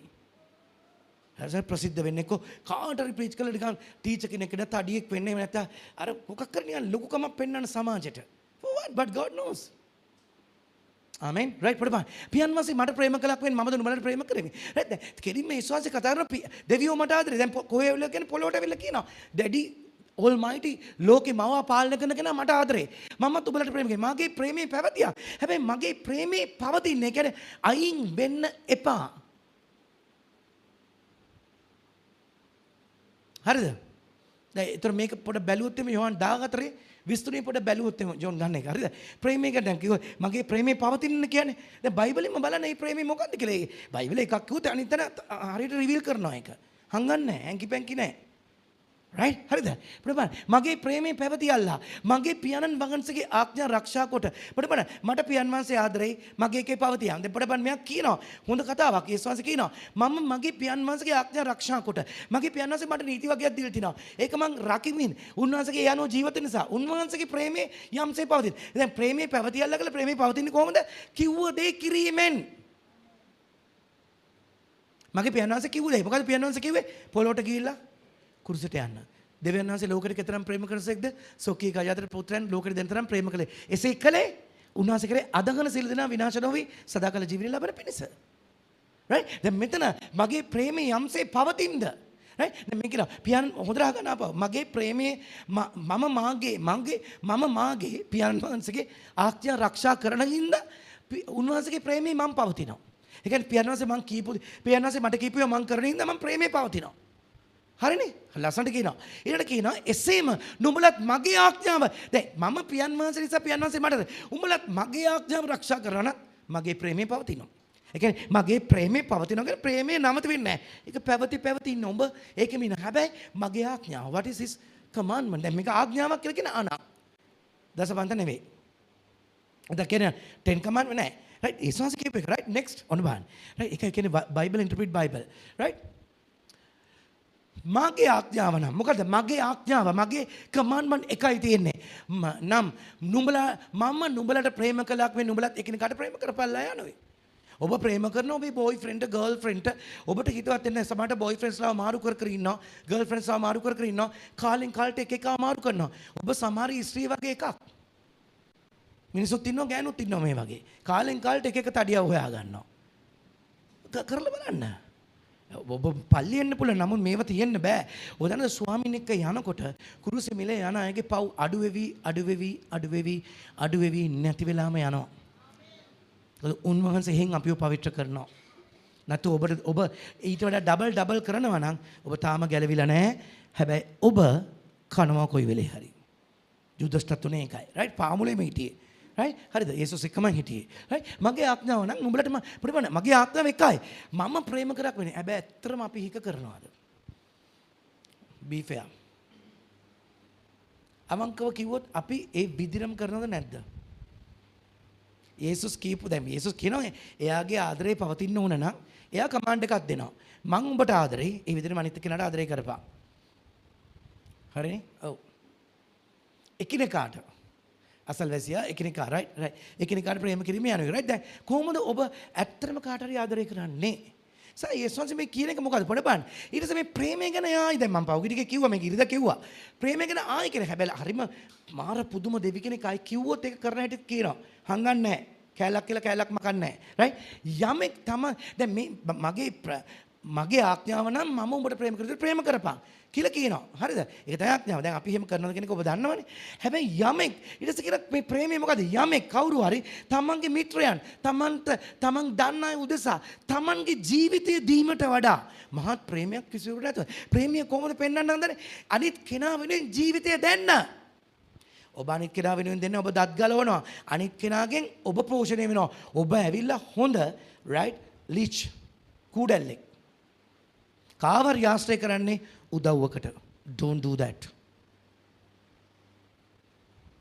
Speaker 1: හරිද ප්‍රසිද්ධ වෙන්නේ කො කාටරි ප්‍රීච් කළා නිකන් ටීචර් කෙනෙක් නැත්නම් අඩියෙක් වෙන්නේ නැත්නම් අර මොකක් කර නිකන් ලොකුකමක් පෙන්වන්න සමාජයට. For what? But God knows. Amen right පොඩි බං පියන් වාසේ මට ප්‍රේම කළක් වෙන්නේ මමද නුඹලට ප්‍රේම කරේ රයිට් දැන් කෙලින්ම විශ්වාසය කතා කරන දෙවියෝ මට ආදරේ දැන් කොහේ වෙලා කියන්නේ පොළොවට වෙලා කියනවා ඩැඩි Almighty ලෝකේ මව පාලනය කරන කෙනා මට ආදරේ මමත් ඔබලට ප්‍රේම කරේ මගේ ප්‍රේමේ පැවතියා හැබැයි මගේ ප්‍රේමේ පවතින්නේ කියන්නේ අයින් වෙන්න එපා හරිද දැන් ඒතර මේක පොඩ බැලුවොත් එමේ යෝහන් 14 විස්තුනේ පොඩ බැලුවොත් එමේ ජෝන් ගන්න එක හරිද ප්‍රේමය ගැන දැන් කිව්වා මගේ ප්‍රේමේ පවතින්න කියන්නේ දැන් බයිබලෙම බලන්න මේ ප්‍රේමේ මොකක්ද කියලා බයිබලේ එකක් කිව්වොත් අනිත් තැන හරියට රිවීල් කරනවා ඒක හංගන්නේ නැහැ ඇඟි පැංකි නැහැ right හරිද බලන්න මගේ ප්‍රේමේ පැවතියල්ලා මගේ පියාණන් වහන්සේගේ ආඥා ආරක්ෂා කොට බලන්න මට පියාණන් වහන්සේ ආදරේ මගේ එකේ පවතියා දැන් බලන්න මෙයා කියනවා හොඳ කතාවක් යේසුස් වහන්සේ කියනවා මම මගේ පියාණන් වහන්සේගේ ආඥා ආරක්ෂා කොට මගේ පියාණන් වහන්සේ මට නීති වගේක් දීලා තිනවා ඒක මං රකිමින් උන්වහන්සේගේ යano ජීවිත නිසා උන්වහන්සේගේ ප්‍රේමේ යම්සේ පවතින දැන් ප්‍රේමේ පැවතියල්ලා කියලා ප්‍රේමේ පවතින්නේ කොහොමද කිව්ව දේ කිරීමෙන් මගේ පියාණන් වහන්සේ කිව්වේ මොකද පියාණන් වහන්සේ කිව්වේ පොළොවට ගිහිල්ලා කුරුසට යන්න. දෙවියන් වහන්සේ ලෝකෙට කෙතරම් ප්‍රේම කරසෙක්ද? සොකී ගායතර පුත්‍රයන් ලෝකෙට දෙන තරම් ප්‍රේම කළේ. එසේ කළේ උන්වහන්සේ කරේ අදහන සිල් දෙනා විනාශ නොවි සදාකාල ජීවිතය ලබන පිණිස. right? දැන් මෙතන මගේ ප්‍රේමය යම්සේ පවතිනද? right? දැන් මේ කියනවා පියාණන් හොඳට අහගන්න ආපහු. මගේ ප්‍රේමයේ මම මාගේ පියාණන් වහන්සේගේ ආඥා ආරක්ෂා කරන හින්දා උන්වහන්සේගේ ප්‍රේමයේ මම පවතිනවා. ඒ කියන්නේ පියාණන් වහන්සේ මං කියපු පියාණන් වහන්සේ මට කියපුවා මං කරන හින්දා මම ප්‍රේමේ පවතිනවා. හරිනේ ලස්සනට කියනවා ඊළඟට කියනවා එසේම නුඹලත් මගේ ආඥාව දැන් මම පියන් වහන්සේ නිසා පියන් වහන්සේ මට උඹලත් මගේ ආඥාව ආරක්ෂා කරනවා නම් මගේ ප්‍රේමය පවතිනවා ඒ කියන්නේ මගේ ප්‍රේමය පවතිනවා කියන්නේ ප්‍රේමය නමත වෙන්නේ නැහැ ඒක පැවති ඉන්න උඹ ඒකෙම ඉන්න හැබැයි මගේ ආඥාව what is his commandment දැන් මේක ආඥාවක් කියලා කියන අනා දසපන්ත නෙවෙයි දැන් කියන්නේ 10 commandment නෑ right ඒසොන්ස් කීප එක right next ඔන්න බලන්න right ඒක කියන්නේ බයිබල් ඉන්ටර්ප්‍රිට් බයිබල් right මගේ ආඥාව නම් මොකද මගේ ආඥාව මගේ කමාන්ඩ්මන්ට් එකයි තියෙන්නේ නම් නුඹලට ප්‍රේම කළාක් වෙන නුඹලත් එකිනෙකාට ප්‍රේම කරපල්ලා යනෝයි ඔබ ප්‍රේම කරන ඔබේ බොයිෆ්‍රෙන්ඩ් ගර්ල්ෆ්‍රෙන්ඩ් ඔබට හිතවත් වෙන්නේ සමහරට බොයිෆ්‍රෙන්ඩ්ස්ලා මාරු කර ඉන්නවා ගර්ල්ෆ්‍රෙන්ඩ්ස්ලා මාරු කර ඉන්නවා කාලෙන් කාලට එක මාරු කරනවා ඔබ සමහර ස්ත්‍රී වගේ එකක් මිනිස්සුත් ඉන්නවා ගෑනුත් ඉන්නවා මේ වගේ කාලෙන් කාලට එක තඩියක් හොයා ගන්නවා කරලා බලන්න ඔබ පල්ලි එන්න පුළුවන් නමුත් මේව තියෙන්න බෑ. ඔය දන්නද ස්වාමීන් එක්ක යනකොට කුරුසෙ මිලේ යන අයගේ පව් අඩු වෙවි නැති වෙලාම යනවා. උන්වහන්සේ එහෙන් අපිව පවිත්‍ර කරනවා. නැත්නම් ඔබ ඊට වඩා ඩබල් කරනවා නම් ඔබ තාම ගැලවිලා නැහැ. හැබැයි ඔබ කනවා කොයි වෙලේ හරි. යුදස්ට තුනේ එකයි. රයිට් පාමුලේම හිටියේ. right හරිද යේසුස් එක්කම හිටියේ right මගේ ආඥාව නම් නුඹලට පොඩ්ඩක් මගේ ආඥාව එකයි මම ප්‍රේම කරක් වෙන්නේ හැබැයි ඇත්තටම අපි හික කරනවාද be fair අවංකව කිව්වොත් අපි ඒ විදිරම් කරනවද නැද්ද යේසුස් කියපු දැන් යේසුස් කියනවා එයාගේ ආදරේ පවතින්න ඕන නම් එයා කමාන්ඩ් එකක් දෙනවා මං උඹට ආදරේ ඒ විදිහට අනිත් කෙනාට ආදරේ කරපන් හරිනේ ඔව් එකිනෙකාට අසල්වැසියා එකිනෙකා රයිට් එකිනෙකාට ප්‍රේම කිරීම යනවා රයිට් දැන් කොහොමද ඔබ ඇත්තටම කාට හරි ආදරය කරන්නේ සර් යේසුස් මේ කියන එක මොකද පොඩ බලන්න ඊට පස්සේ මේ ප්‍රේමය ගැන ආයි දැන් මම පෞගිටික කිව්වා මේක ඉරිදා කිව්වා ප්‍රේමය ගැන ආයි කියන හැබැයි හරිම මාර පුදුම දෙවි කෙනෙක් ආයි කිව්වොත් ඒක කරන හැටිත් කියනවා හංගන්නේ නැහැ කැලක් කියලා කැලක් මකන්නේ නැහැ. right? යමෙක් තමයි දැන් මේ මගේ ආඥාව නම් මම උඹට ප්‍රේම කරද්දී ප්‍රේම කරපන් කියලා කියනවා. හරිද? ඒක තමයි ආඥාව. දැන් අපි එහෙම කරනවද කියන එක ඔබ දන්නවනේ. හැබැයි යමෙක් ඊට පස්සේ කියන මේ ප්‍රේමය මොකද? යමෙක් කවුරු හරි තමන්ගේ මිත්‍රයන් තමන් දන්න අය උදෙසා තමන්ගේ ජීවිතය දීමට වඩා මහත් ප්‍රේමයක් කිසිවෙකුට නැතුව. ප්‍රේමය කොහොමද පෙන්වන්න හදන්නේ? අනිත් කෙනා වෙනුවෙන් ජීවිතය දෙන්න. ඔබ අනිත් කෙනා වෙනුවෙන් දෙන්න ඔබ දත් ගලවනවා. අනිත් කෙනාගෙන් ඔබ පෝෂණය වෙනවා. ඔබ ඇවිල්ලා හොඳ right ලිච් කුඩල්ලෙක්. කාවරි ආශ්‍රය කරන්නේ උදව්වකට. Don't do that.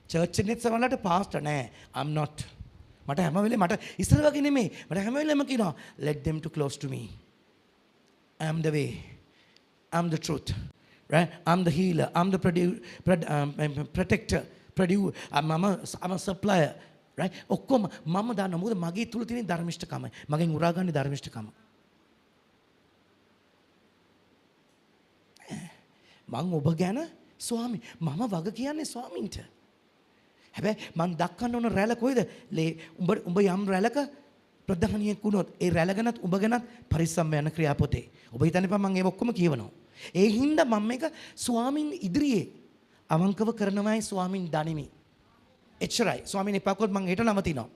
Speaker 1: චර්ච් එකේ සමහරවිට පාස්ටර් නෑ. I'm not. මට හැම වෙලේම මට ඉස්සර වගේ නෙමෙයි. මට හැම වෙලේම කියනවා let them to close to me. I'm the way. I'm the truth. Right? I'm the healer. I'm the protector. I'm a supplier. Right? ඔක්කොම මම දන්නවා. මොකද මගේ තුල තියෙන ධර්මිෂ්ඨකම. මගෙන් උරාගන්නේ ධර්මිෂ්ඨකම. මං ඔබ ගැන ස්වාමී මම වග කියන්නේ ස්වාමීන්ට. හැබැයි මං දක්වන්න ඕන රැළ කොයිද? උඹ යම් රැළක ප්‍රධානියෙක් වුණොත් ඒ රැළ ගැනත් උඹ ගැනත් පරිස්සම් යන ක්‍රියාපොතේ. ඔබ හිතන්න එපා මං ඒක ඔක්කොම කියවනවා. ඒ හින්දා මම මේක ස්වාමීන් ඉදිරියේ අවංකව කරනවායි ස්වාමීන් දනිමි. එච්චරයි. ස්වාමීන් එපා කොත් මං හෙට නවතිනවා.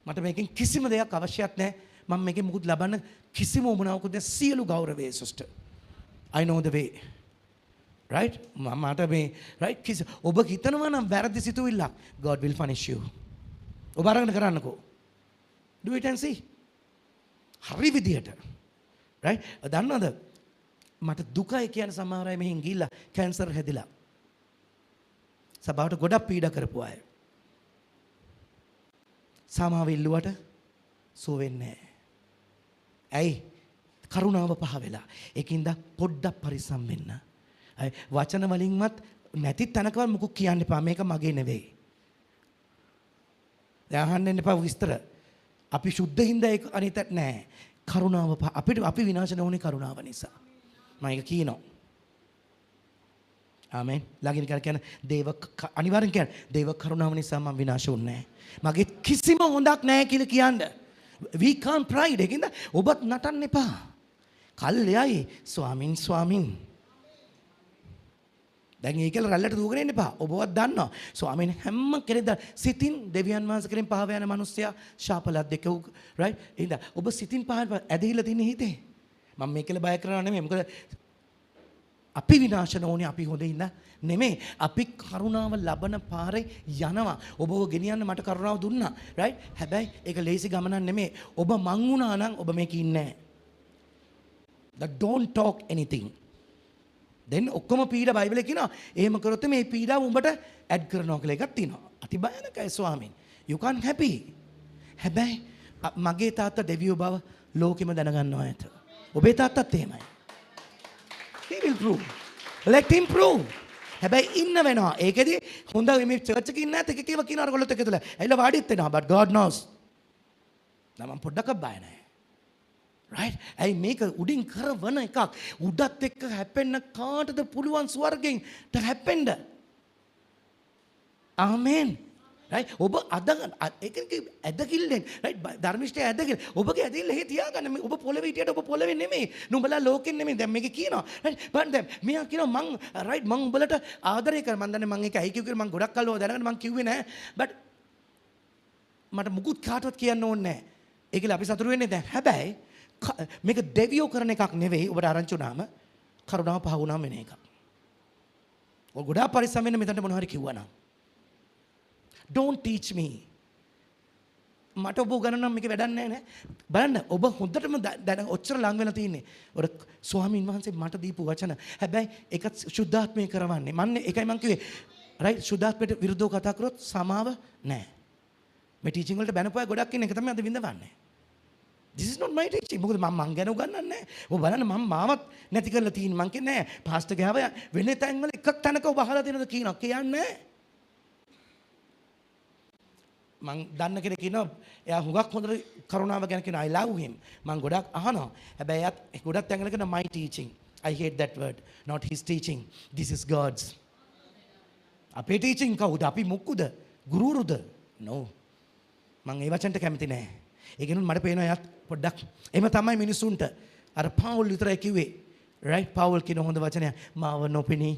Speaker 1: මට මේකෙන් කිසිම දෙයක් අවශ්‍යත් නැහැ. මම මේකෙන් මුකුත් ලබන්න කිසිම උමනාවකුත් නැහැ. සියලු ගෞරවය sister. I know the way. Right? මට මේ right ඔබ හිතනවා නම් වැරදි සිතුවිල්ලක් God will punish you. ඔබ අරගෙන කරන්නකෝ. Do it and see. හරි විදියට. right? දන්නවද? මට දුකයි කියන සමහර අය මෙහෙන් ගිහිල්ලා කැන්සර් හැදිලා. සබාවට ගොඩක් පීඩා කරපු අය. සමාව ඉල්ලුවට සුව වෙන්නේ නැහැ. ඇයි? කරුණාව පහ වෙලා. ඒකින්ද පොඩ්ඩක් පරිස්සම් වෙන්න. වචන වලින්වත් නැති තැනකවත් මුකුත් කියන්න එපා. මේක මගේ නෙවෙයි. යහන්න එපා විස්තර. අපි සුද්ධ හින්දා ඒක අනිතත් නෑ. කරුණාව පහ අපි විනාශ නොවුනේ කරුණාව නිසා. මම ඒක කියනවා. ආමෙන්. ළඟින් කියන දේව අනිවාර්යෙන් කියන්නේ දේව කරුණාව නිසා මම විනාශ වුන්නේ නෑ. මගේ කිසිම හොඳක් නෑ කියලා කියන්නේ. We can't pride. ඒකින්ද ඔබත් නටන්න එපා. කල්යයි ස්වාමින් දැන් ඒකල රැල්ලට දුවගෙන ඉන්න එපා. ඔබවත් දන්නවා. ස්වාමීන් හැම කෙනෙක් සිතින් දෙවියන් වහන්සේ කෙරෙන් පහව යන මිනිස්සයා ශාපලක් දෙක right? එහෙනම් ඔබ සිතින් පහව ඇදහිලා තියෙන හිතේ. මම මේකල බය කරනවා නෙමෙයි. මොකද අපි විනාශ නොවුනේ අපි හොඳ ඉන්න නෙමෙයි. අපි කරුණාව ලබන පාරේ යනවා. ඔබව ගෙනියන්න මට කරුණාව දුන්නා. right? හැබැයි ඒක ලේසි ගමනක් නෙමෙයි. ඔබ මං වුණා නම් ඔබ මේක ඉන්නේ නැහැ. That don't talk anything. දැන් ඔක්කොම පීඩා බයිබලේ කියනවා එහෙම කරොත් මේ පීඩාව උඹට ඇඩ් කරනවා කියලා එකක් තියෙනවා. අති භයානකයි ස්වාමීන්. You can't happy. හැබැයි මගේ තාත්තා දෙවියෝ බව ලෝකෙම දැනගන්නවා ඇත. ඔබේ තාත්තත් එහෙමයි. He will prove. Let him prove. හැබැයි ඉන්න වෙනවා. ඒකෙදි හොඳ මේ චර්ච් එකේ ඉන්න නැත් එක එකව කියන අරගොල්ලොත් එක තුල. ඇවිල්ලා වාඩිත් වෙනවා. But God knows. නම් පොඩ්ඩක් බය නැහැ. right? ඇයි මේක උඩින් කරවන එකක්. උඩත් එක්ක හැපෙන්න කාටද පුළුවන් ස්වර්ගෙන් හැපෙන්න? ආමෙන්. right? ඔබ ඒකේ ඇදකිල්ලෙන් right? ධර්මිෂ්ඨය ඇදකිල්ල. ඔබගේ ඇදහිල්ල හේ තියාගන්න. ඔබ පොළවේ හිටියට ඔබ පොළවේ නෙමෙයි. නුඹලා ලෝකෙන් නෙමෙයි. දැන් මේක කියනවා. right? බලන්න දැන් මෙයා කියනවා මං right මං උඹලට ආදරය කර මං දන්නේ මං ඒක ඇයි කිව්වේ මං ගොඩක් කල් දැනගෙන මං කිව්වේ නෑ. but මට මුකුත් කාටවත් කියන්න ඕනේ නෑ. ඒකල අපි සතුටු වෙන්නේ දැන්. හැබැයි මේක දෙවියෝ කරන එකක් නෙවෙයි. ඔබට ආරංචි වුණාම කරුණාව පහ වුණාම වෙන එකක්. ඔය ගොඩාක් පරිස්සම් වෙන්න මෙතනට මොනවා හරි කිව්වනම්. Don't teach me. මට ඔබ උගන්වන්න මේක වැඩක් නැහැ නේ. බලන්න ඔබ හොඳටම දැන් ඔච්චර ලඟ වෙලා තින්නේ. ඔර ස්වාමීන් වහන්සේ මට දීපු වචන. හැබැයි ඒකත් සුද්ධාත්මය කරවන්නේ. ඒකයි මම කිව්වේ. right සුද්ධාත්මයට විරුද්ධව කතා කරොත් සමාව නැහැ. මේ ටීචින් වලට බැනපුවා ගොඩක් ඉන්න එක තමයි අද විඳවන්නේ. This is not my teaching. මොකද මම ගැන උගන්වන්නේ නැහැ. ඔබ බලන්න මම මාවත් නැති කරලා තියෙන මං කියන්නේ නැහැ. පාස්ටර් ගාව වෙන තැන් වල එකක් තැනක ඔබ අහලා තියෙනවද කියනවා. කියන්නේ මං දන්න කෙනෙක් ඉන්නවා. එයා හුඟක් හොඳට කරුණාව ගැන කියන I love him. මං ගොඩක් අහනවා. හැබැයි එයාත් ගොඩක් තැන් වල කියන my teaching. I hate that word. Not his teaching. This is God's. අපේ teaching කවුද? අපි මොකුද? ගුරුවරුද? නෝ. මම ඒ වචනට කැමති නෑ. ඒකෙනුත් මට පේනවා එයාත් පොඩ්ඩක් එහෙම තමයි මිනිසුන්ට. අර පාවුල් විතරයි කිව්වේ. රයිට් පාවුල් කියන හොඳ වචනය. මාව නොපෙනී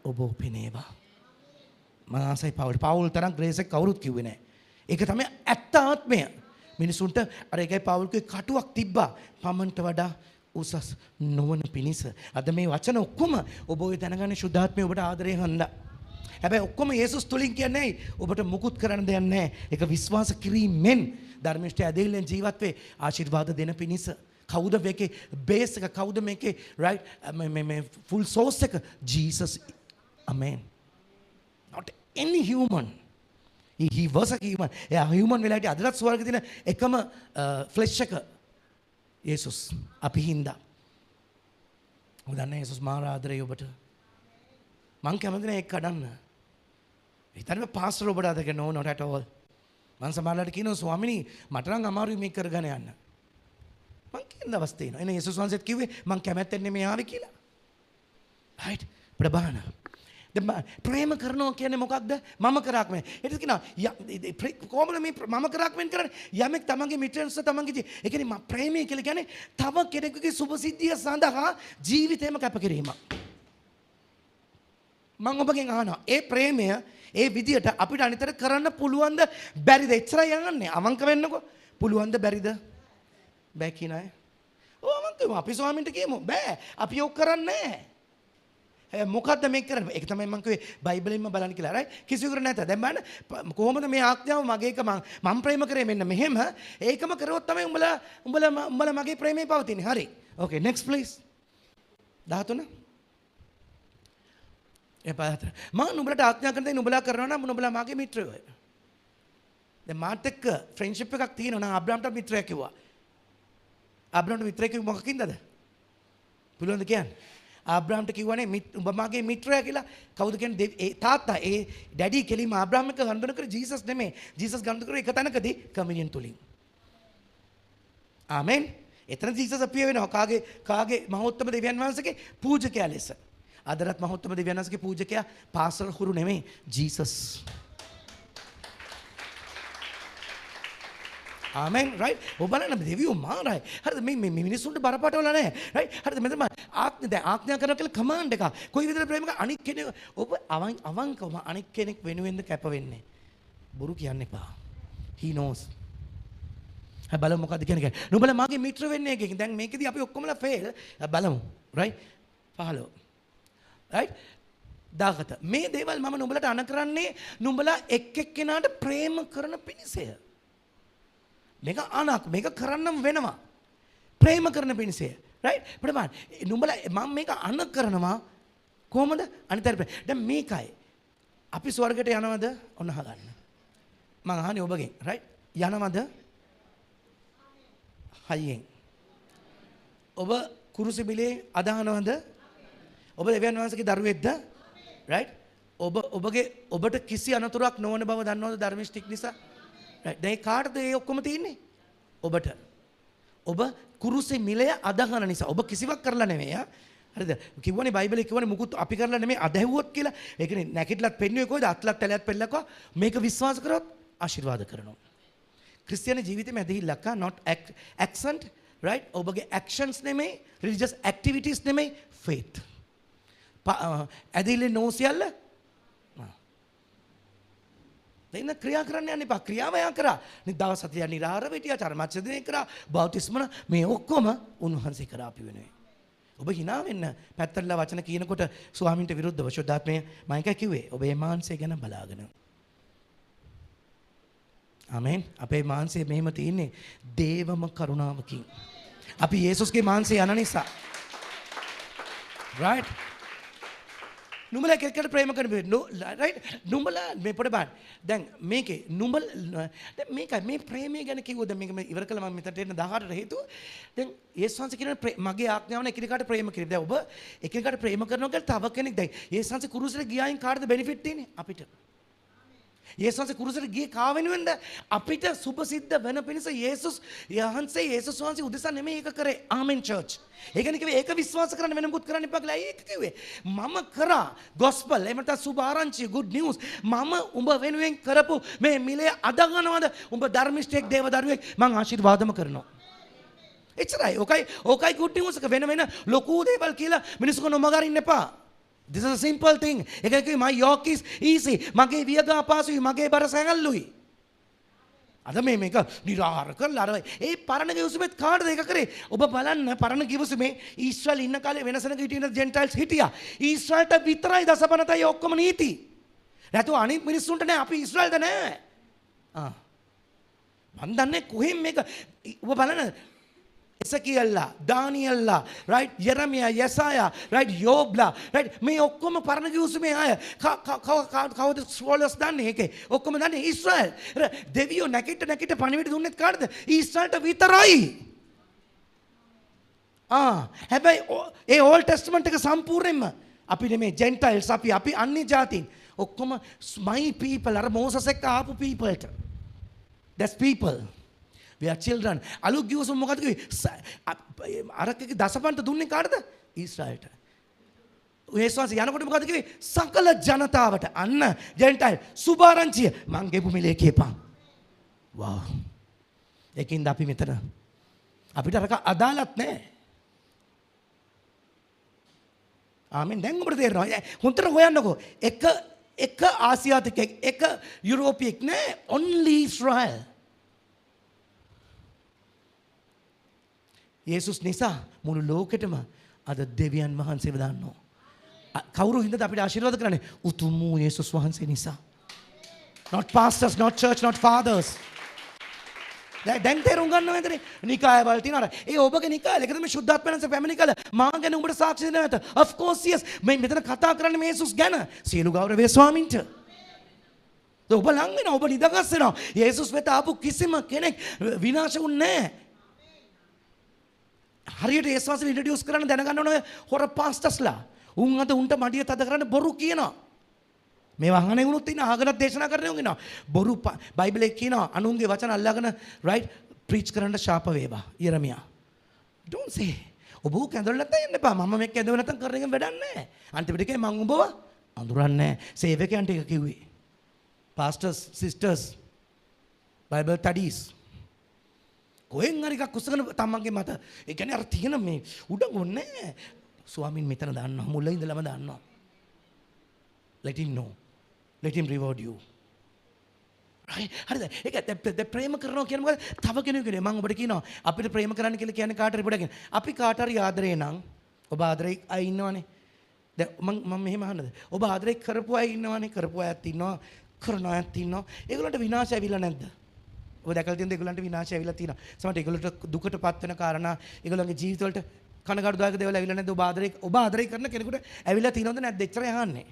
Speaker 1: ඔබ පෙනේවා. මම ආසයි පාවුල් තරම් ග්‍රේස් එක කවුරුත් කිව්වේ නෑ. ඒක තමයි ඇත්ත ආත්මය. මිනිසුන්ට අර ඒකයි පාවුල් කිව්වේ කටුවක් තිබ්බා. පමන්ට වඩා උසස් නොවන පිණිස. අද මේ වචන ඔක්කොම ඔබ ඔය දැනගන්න ශුද්ධාත්මය ඔබට ආදරයෙන් හඳා. හැබැයි ඔක්කොම යේසුස් තුලින් කියන්නේ ඔබට මුකුත් කරන්න දෙයක් නැහැ. ඒක විශ්වාස කිරීමෙන් ධර්මිෂ්ඨ ඇදහිල්ලෙන් ජීවත් වේ ආශිර්වාද දෙන පිණිස. කවුද මේකේ බේස් එක? කවුද මේකේ රයිට් මේ ෆුල් සෝස් එක? Jesus. අමෙන්. not any human. he was a human. එයා human වෙලා හිටිය අදටත් ස්වර්ගයේ තියෙන එකම ෆ්ලෙෂ් එක යේසුස් අපි හින්දා. ඔබ දන්නේ යේසුස් මාර ආදරේ ඔබට. මං කැමති නෑ ඒක කඩන්න. හිතන්න පාස්ටර් ඔබට අද කියන not at all. මං සමහරවිට කියනවා ස්වාමිනී මට නම් අමාරුයි මේක කරගෙන යන්න. මං කියන දවස් තියෙනවා. එනේ යේසුස් වහන්සේත් කිව්වේ මං කැමැත්තෙන් නෙමෙයි ආවේ කියලා. right? ප්‍රබාන. දැන් ප්‍රේම කරනවා කියන්නේ මොකක්ද? මම කරාක් මේ. ඒක කියනවා කොහොමද මේ මම කරාක් වෙන් කරන්නේ? යමෙක් තමන්ගේ මිත්‍රයන්ස තමන්ගේ ඒ කියන්නේ ප්‍රේමය කියලා කියන්නේ තව කෙනෙකුගේ සුභසිද්ධිය සඳහා ජීවිතේම කැප කිරීම. මම ඔබගෙන් අහනවා ඒ ප්‍රේමය ඒ විදියට අපිට අනිතර කරන්න පුළුවන්ද බැරිද? එච්චරයි යන්නේ. අවංක වෙන්නකෝ. පුළුවන්ද බැරිද? බෑ කියන අය. අවංක අපි ස්වාමීන්ට කියමු. බෑ. අපි ඔක් කරන්නේ නැහැ. මොකද්ද මේක කරන්නේ? ඒක තමයි මම කිව්වේ බයිබලෙන්ම බලන්න කියලා. right? කිසිවෙකුට නැත. දැන් බලන්න කොහොමද මේ ආඥාව මගේ එක මම ප්‍රේම කරේ මෙන්න මෙහෙම. ඒකම කරොත් තමයි උඹලා මගේ ප්‍රේමේ පවතින්නේ. හරි. okay next please. 13 එපා මම නුඹලට ආඥා කරන දේ නුඹලා කරනවා නම් නුඹලා මාගේ මිත්‍රයෝ. දැන් මාත් එක්ක ෆ්‍රෙන්ඩ්ෂිප් එකක් තියෙනවා නම් අබ්‍රාම්ට මිත්‍රයෙක් කිව්වා. අබ්‍රාම්ට මිත්‍රයෙක් කිව්ව මොකකින්ද? පුළුවන්ද කියන්නේ? ආබ්‍රාම්ට කිව්වනේ උඹ මාගේ මිත්‍රයා කියලා. කවුද කියන්නේ? ඒ තාත්තා ඒ ඩැඩි කෙලිම ආබ්‍රාම් එක ගන්ධන කර ජීසස් නෙමෙයි. ජීසස් ගන්ධන කර එක තැනකදී කමිනියන් තුලින්. ආමෙන්. එතන ජීසස් අපිය වෙනවා කාගේ මහෝත්තම දෙවියන් වහන්සේගේ පූජකයා ලෙස. අදරත් මහෝත්තම දෙවියන් වහන්සේගේ පූජකයා පාස්ටර් හුරු නෙමෙයි ජීසස්. ආමෙන් රයිට්. ඔබ බලන්න දෙවියෝ මාරයි. හරිද? මේ මිනිස්සුන්ට බරපතල නැහැ. රයිට්. හරිද? මෙතන ආඥා කරනවා කියලා කමාන්ඩ් එක. කොයි විදිහට ප්‍රේම කරා අනික් කෙනෙක් ඔබ අවංකවම අනික් කෙනෙක් වෙනුවෙන්ද කැප වෙන්නේ. බොරු කියන්න එපා. he knows. බලමු මොකද්ද කියන්නේ. නුඹලා මාගේ මිත්‍ර වෙන්නේ එකකින්. දැන් මේකෙදි අපි ඔක්කොමලා ෆේල්. බලමු. රයිට්. 15. රයිට්. 17. මේ දේවල් මම නුඹලට අණ කරන්නේ නුඹලා එක් එක්කෙනාට ප්‍රේම කරන පිණිසය. මේක අනක් මේක කරන්නම් වෙනවා. ප්‍රේම කරන පිණිසය. රයිට්. ප්‍රමාණ. නුඹලා මම මේක අන කරනවා කොහොමද? අනිතර දැන් මේකයි. අපි ස්වර්ගයට යනවද? ඔන්න අහගන්න. මම අහන්නේ ඔබගෙන්. රයිට්. යනවද? හයියෙන්. ඔබ කුරුසි බිලේ අදහනවද? ඔබ දෙවියන් වහන්සේගේ දරුවෙක්ද? රයිට්. ඔබට කිසි අනතුරක් නොවන බව දන්නවද ධර්මිෂ්ඨික නිසා? දැන් කාටද ඒ ඔක්කොම තියෙන්නේ? ඔබට. ඔබ කුරුසේ මිලය අදහන නිසා. ඔබ කිසිවක් කරලා නෙමෙයි. හරිද? කිව්වනේ බයිබලේ කිව්වනේ මුකුත් අපි කරලා නෙමෙයි අදහුවොත් කියලා. ඒ කියන්නේ නැකිట్లත් පෙන්නුවේ කොයිද? අත්ලත් තැලත් පෙන්නකෝ. මේක විශ්වාස කරොත් ආශිර්වාද කරනවා. ක්‍රිස්තියානි ජීවිතේ මැදහිල්ලක් not accent right? ඔබගේ actions නෙමෙයි, religious activities නෙමෙයි, faith. ඇදහිල්ලේ නෝසියල්ල දෙන්න ක්‍රියා කරන්න යන්න එපා. ක්‍රියාව යා කරා. දවස් 7 නිරාහාර වෙටියා, චර්මච්ඡේදනය කරා, බෞතිස්මන මේ ඔක්කොම උන්වහන්සේ කරා අපි වෙනුවෙන්. ඔබ hina වෙන්න පැත්තටලා වචන කියනකොට ස්වාමින්ට විරුද්ධව ශුද්ධාත්මය මම එක කිව්වේ. ඔබේ මාංශය ගැන බලාගෙන. ආමෙන්. අපේ මාංශය මෙහෙම තියෙන්නේ දේවම කරුණාවකින්. අපි යේසුස්ගේ මාංශය යන නිසා. right? නුඹලා එකට ප්‍රේම කරන right? නුඹලා මේ පොඩ බලන්න. දැන් මේකේ නුඹලා දැන් මේකයි මේ ප්‍රේමය ගැන කිව්වොත් මේක ඉවර කළා මම මෙතනට එන්න 18ට හේතුව. දැන් යේසුස් වහන්සේ කියන මගේ ආඥාවන එකිනෙකාට ප්‍රේම කිරීම. දැන් ඔබ එකිනෙකාට ප්‍රේම කරනවා කියලා තව කෙනෙක් දැන් යේසුස් වහන්සේ කුරුසෙට ගියායින් කාටද බෙනිෆිට් තියෙන්නේ? අපිට. යේසුස් වහන්සේ කුරුසට ගියේ කා වෙනුවෙන්ද? අපිට සුභසිද්ධ වෙන පිණිස යේසුස් වහන්සේ උදෙසා නෙමෙයි ඒක කරේ. ආමෙන් චර්ච්. ඒකනේ කිව්වේ ඒක විශ්වාස කරන්න වෙන මොකුත් කරන්න එපා කියලා. ඒක කිව්වේ. මම කරා ගොස්පල් එහෙම නැත්නම් සුභ ආරංචිය good news. මම උඹ වෙනුවෙන් කරපු මේ මිලේ අද ගන්නවද? උඹ ධර්මිෂ්ඨයෙක් දේවදරුවෙක් මං ආශිර්වාදම කරනවා. එච්චරයි. ඕකයි good news එක. වෙන ලොකු දේවල් කියලා මිනිස්සුක නොමගරින්න එපා. This is a simple thing. එකක my yoke is easy. මගේ වියදා පාසුයි, මගේ බර සැහැල්ලුයි. අද මේක නිරාහාර කරලා අර ඒ පරණ ගිවිසුමෙත් කාටද ඒක කරේ? ඔබ බලන්න පරණ ගිවිසුමේ ඊශ්‍රායල් ඉන්න කාලේ වෙනසනක හිටින ජෙන්ටයිල්ස් හිටියා. ඊශ්‍රායල්ට විතරයි දසපනතයි ඔක්කොම නීති. නැතුව අනිත් මිනිස්සුන්ට නෑ. අපි ඊශ්‍රායල්ද නෑ. මන් දන්නේ කොහෙන් මේක ඔබ බලන්න එසකියල්ලා, දානියල්ලා, right? යෙරමියා, යසායා, right? යෝබ්ලා, right? මේ ඔක්කොම පරණ ගිවිසුමේ අය. කවුද ස්ක්‍රෝලර්ස් දන්නේ ඒකේ? ඔක්කොම දන්නේ ඊශ්‍රායල්. දෙවියෝ නැකිට පණිවිඩ දුන්නෙත් කාටද? ඊශ්‍රායල්ට විතරයි. හැබැයි ඒ ඕල්ඩ් ටෙස්ටමන්ට් එක සම්පූර්ණයෙන්ම අපි නෙමේ ජෙන්ටයිල්ස් අපි අන්‍ය ජාතීන් ඔක්කොම my people අර මෝසස් එක්ක ආපු peopleට. That's people. We are children. අලුත් ගිවිසුම මොකද කිව්වේ? අරකගේ දසපන්ත දුන්නේ කාටද? ඊශ්‍රායල්ට. යේසුස් වහන්සේ යනකොට මොකද කිව්වේ? සකල ජනතාවට අන්න ජෙන්ටයිල් සුභාරංචිය මං ගෙපු මිලේ කියපන්. වාව්. ඒකින්ද අපි මෙතන අපිට අරක අදාළත් නැහැ. ආමෙන්. දැන් ඔබට තේරෙනවා. හොන්තර හොයන්නකෝ. එක ආසියාතිකෙක් එක යුරෝපියෙක් නෑ. only Israel. යේසුස් නිසා මුළු ලෝකෙටම අද දෙවියන් වහන්සේව දාන්නවා. කවුරු හින්දාද අපිට ආශිර්වාද කරන්නේ? උතුම් වූ යේසුස් වහන්සේ නිසා. Not pastors, not church, not fathers. දැන් තේරුම් ගන්නවා නේද? නිකායවල තියෙනවා. ඒ ඔබගේ නිකායල එකද මේ ශුද්ධාත්මයන්ගේ පැමිණි කල මා ගැන උඹට සාක්ෂි දෙන්න නැත. Of course yes. මේ මෙතන කතා කරන්නේ මේ යේසුස් ගැන. සියලු ගෞරවය ස්වාමින්ට. ඔබ ලං වෙනවා. ඔබ නිදගස් වෙනවා. යේසුස් වෙත ආපු කිසිම කෙනෙක් විනාශ වුන්නේ නැහැ. හරියට යේසුස් වහන්සේ ඉන්ට්‍රොඩියුස් කරන්න දැනගන්න ඕන හොර පාස්ටර්ස්ලා. උන් අද උන්ට මඩිය තද කරන්න බොරු කියනවා. මේ වහනේ වුණොත් ඉන්න ආගමක් දේශනා කරන්න උන් ඉන්නවා. බොරු බයිබලයේ කියනවා අනුන්ගේ වචන අල්ලාගෙන right preach කරන්න ශාප වේවා. යෙරමියා. Don't say. ඔබ කැඳවල නැත්නම් යන්න එපා. මම මේක කැඳව නැත්නම් කරන එකෙන් වැඩක් නැහැ. අන්තිමට මං උඹව අඳුරන්නේ නැහැ. සේවකයන්ට එක කිව්වේ. Pastors, sisters, Bible studies. කොහෙන් හරි එකක් කුසගෙන තමන්ගේ මත ඒ කියන්නේ අර තියෙන මේ උඩගොන්නේ ස්වාමීන් මෙතන දාන්නවා මුල ඉඳලම දාන්නවා. Let him know. Let him reward you. right හරිද? ඒක ප්‍රේම කරනවා කියන්නේ මොකද? තව කෙනෙකුනේ මම ඔබට කියනවා අපිට ප්‍රේම කරන්න කියලා කියන්නේ කාට හරි පොඩකින්. අපි කාට හරි ආදරේ නම් ඔබ ආදරේ අය ඉන්නවනේ. දැන් මම මෙහෙම අහන්නද? ඔබ ආදරේ කරපු අය ඉන්නවනේ. කරපු අයත් ඉන්නවා. කරන අයත් ඉන්නවා. ඒගොල්ලන්ට විනාශය ඇවිල්ලා නැද්ද? ඔබ දැකලා තියෙනද ඒගොල්ලන්ට විනාශය ඇවිල්ලා තියෙනවා. සමහරට ඒගොල්ලන්ට දුකටපත් වෙන කාරණා ඒගොල්ලන්ගේ ජීවිතවලට කනගාටුදායක දේවල් ඇවිල්ලා නැද්ද? ඔබ ආදරේ කරන කෙනෙකුට ඇවිල්ලා තියෙනවද නැද්ද? එච්චරයි අහන්නේ.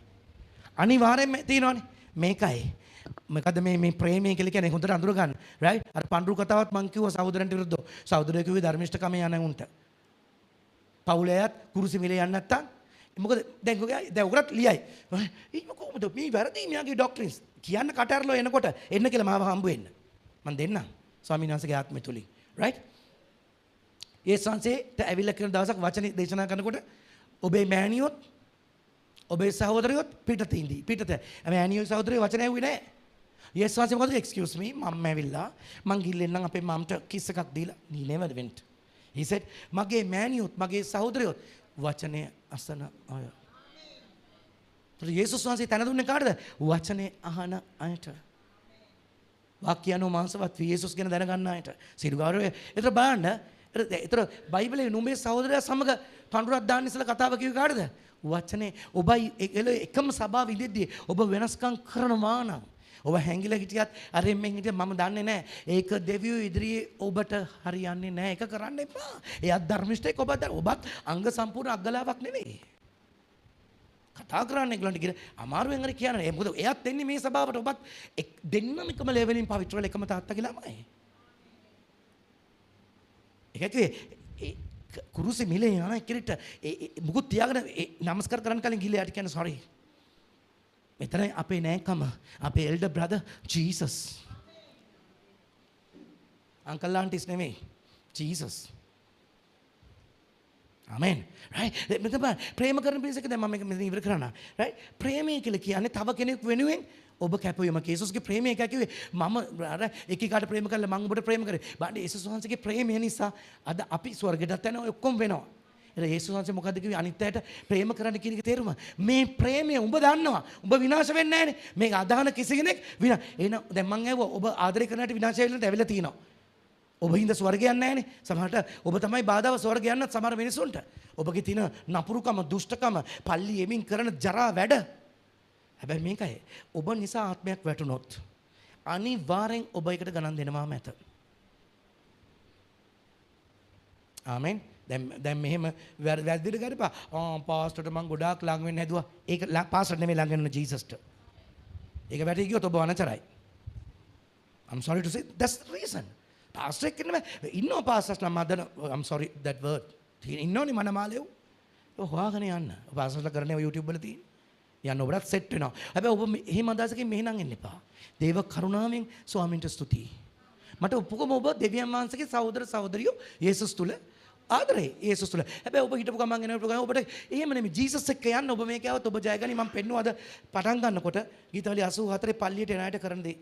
Speaker 1: අනිවාර්යෙන්ම තියෙනවනේ. මේකයි. මොකද මේ ප්‍රේමය කියලා කියන්නේ හොඳට අඳුර ගන්න. right? අර පඬුරු කතාවත් මං කිව්වා සහෝදරයන්ට විරුද්ධව. සහෝදරයෝ කිව්වේ ධර්මිෂ්ඨකම යන උන්ට. පවුලයත් කුරුසි මිලේ යන්නේ නැත්තම් මොකද දැන් උගරත් ලියයි. කොහොමද මේ වැරදි මෙයාගේ ඩොක්ට්‍රින්ස් කියන්න කටහරලා එනකොට එන්න කියලා මාව හම්බ වෙන්න. මම දෙන්නම් ස්වාමීන් වහන්සේගේ ආත්මය තුලින් right ඒ සංසේට ඇවිල්ලා කරන දවසක් වචන දේශනා කරනකොට ඔබේ මෑණියොත් ඔබේ සහෝදරයොත් පිටත මෑණියෝ සහෝදරයෝ වචන ඇහුවේ නැහැ. යේසුස් වහන්සේ මොකද excuse me මම ඇවිල්ලා මං ගිල්ලෙන්නම් අපේ මම්ට කිස් එකක් දීලා he never went. he said මගේ මෑණියොත් මගේ සහෝදරයොත් වචනේ අසන අය. යේසුස් වහන්සේ තන දුන්නේ කාටද? වචනේ අහන අයට. වාක්‍යano මාංශවත් යේසුස් ගැන දැනගන්න අයට. සියලු ගෞරවය. ඒතර බලන්න. ඒතර බයිබලයේ නුඹේ සහෝදරයා සමග පඳුරක් දාන්න ඉස්සලා කතාව කිව්වේ කාටද? වචනේ ඔබයි එකම සභාව ඉඳිද්දී ඔබ වෙනස්කම් කරනවා නම් ඔබ හැංගිලා හිටියත් අරෙන් මෙන් හිටියත් මම දන්නේ නැහැ. ඒක දෙවියෝ ඉදිරියේ ඔබට හරියන්නේ නැහැ. ඒක කරන්න එපා. එයාත් ධර්මිෂ්ඨයෙක් ඔබත් අංග සම්පූර්ණ අග්ගලාවක් නෙවෙයි. කතා කරන්නේ ඒගොල්ලන්ට කියලා අමාරුවෙන් හරි කියන්නේ. මොකද එයාත් එන්නේ මේ සභාවට ඔබත් දෙන්නම එකම ලෙවලින් පවිත්‍ර වෙලා එකම තාත්තගේ ළමයි. ඒකේ කුරුසි මිලේ යන කෙනෙක්ට මුකුත් තියාගෙන නමස්කාර කරන්න කලින් ගිහලා යාට කියන්නේ sorry. මෙතන අපේ නෑකම අපේ එල්ඩර් බ්‍රදර් ජීසස්. අංකල් ආන්ටිස් නෙමෙයි ජීසස්. ආමෙන්. රයිට්. මෙතන බලන්න ප්‍රේම කරන පිරිසක දැන් මම මේක මෙතන ඉවර කරනවා. රයිට්. ප්‍රේමය කියලා කියන්නේ තව කෙනෙක් වෙනුවෙන් ඔබ කැපවීම. යේසුස්ගේ ප්‍රේමය එකයි කිව්වේ. මම අර එකිකාට ප්‍රේම කළා මම ඔබට ප්‍රේම කරේ. බලන්න යේසුස් වහන්සේගේ ප්‍රේමය නිසා අද අපි ස්වර්ගයටත් යනවා ඔක්කොම වෙනවා. එතන යේසුස් වහන්සේ මොකද්ද කිව්වේ අනිත් අයට ප්‍රේම කරන්න කියන එක තේරුම. මේ ප්‍රේමය උඹ දන්නවා. උඹ විනාශ වෙන්නේ නැහනේ. මේක අදහන කිසි කෙනෙක් එහෙනම් දැන් මං ඇහුවා ඔබ ආදරය කරනට විනාශ වෙන්න ඇවිල්ලා තියෙනවා. ඔබ හින්දා ස්වර්ගය යන්නේ නැහනේ. සමහරට ඔබ තමයි බාධාව ස්වර්ගය යන්නත් සමහර මිනිසුන්ට. ඔබගේ තියෙන නපුරුකම, දුෂ්ටකම, පල්ලි එමින් කරන ජරා වැඩ. හැබැයි මේකයි. ඔබ නිසා ආත්මයක් වැටුනොත් අනිවාර්යෙන් ඔබ එකට ගණන් දෙනවාම ඇත. ආමෙන්. දැන් මෙහෙම වැරදිට ගරිපා. පාස්ටර්ට මං ගොඩාක් ළඟ වෙන්න හැදුවා. ඒක පාස්ටර් නෙමෙයි ළඟ වෙන්න ජීසස්ට. ඒක වැටි ගියොත් ඔබ අනචරයි. I'm sorry to say that's the reason. Pastor එක්ක නෙමෙයි ඉන්නෝ පාස්ටර්ස් නම් මදන I'm sorry that word. ඉන්නෝනේ මනමාලෙව්. ඔය හොයාගෙන යන්න. පාස්ටර්ස්ලා කරන්නේ YouTube වල තියෙන. යන්න ඔබට සෙට් වෙනවා. හැබැයි ඔබ එහෙම අදහසකින් මෙහෙනම් එන්න එපා. දේව කරුණාවෙන් ස්වාමීන්ට ස්තුතියි. මට ඔප්පුකම ඔබ දෙවියන් වහන්සේගේ සහෝදර සහෝදරියෝ යේසුස් තුල ආදරේ යේසුස් තුල. හැබැයි ඔබ හිටපු ගමන් එනකොට ගමන් ඔබට එහෙම නෙමෙයි ජීසස් එක්ක යන්න ඔබ මේක આવත් ඔබ ජයගනි මම පෙන්නුවා අද පටන් ගන්නකොට ගීතවලි 84 පල්ලියට එන අයට කරන දේ.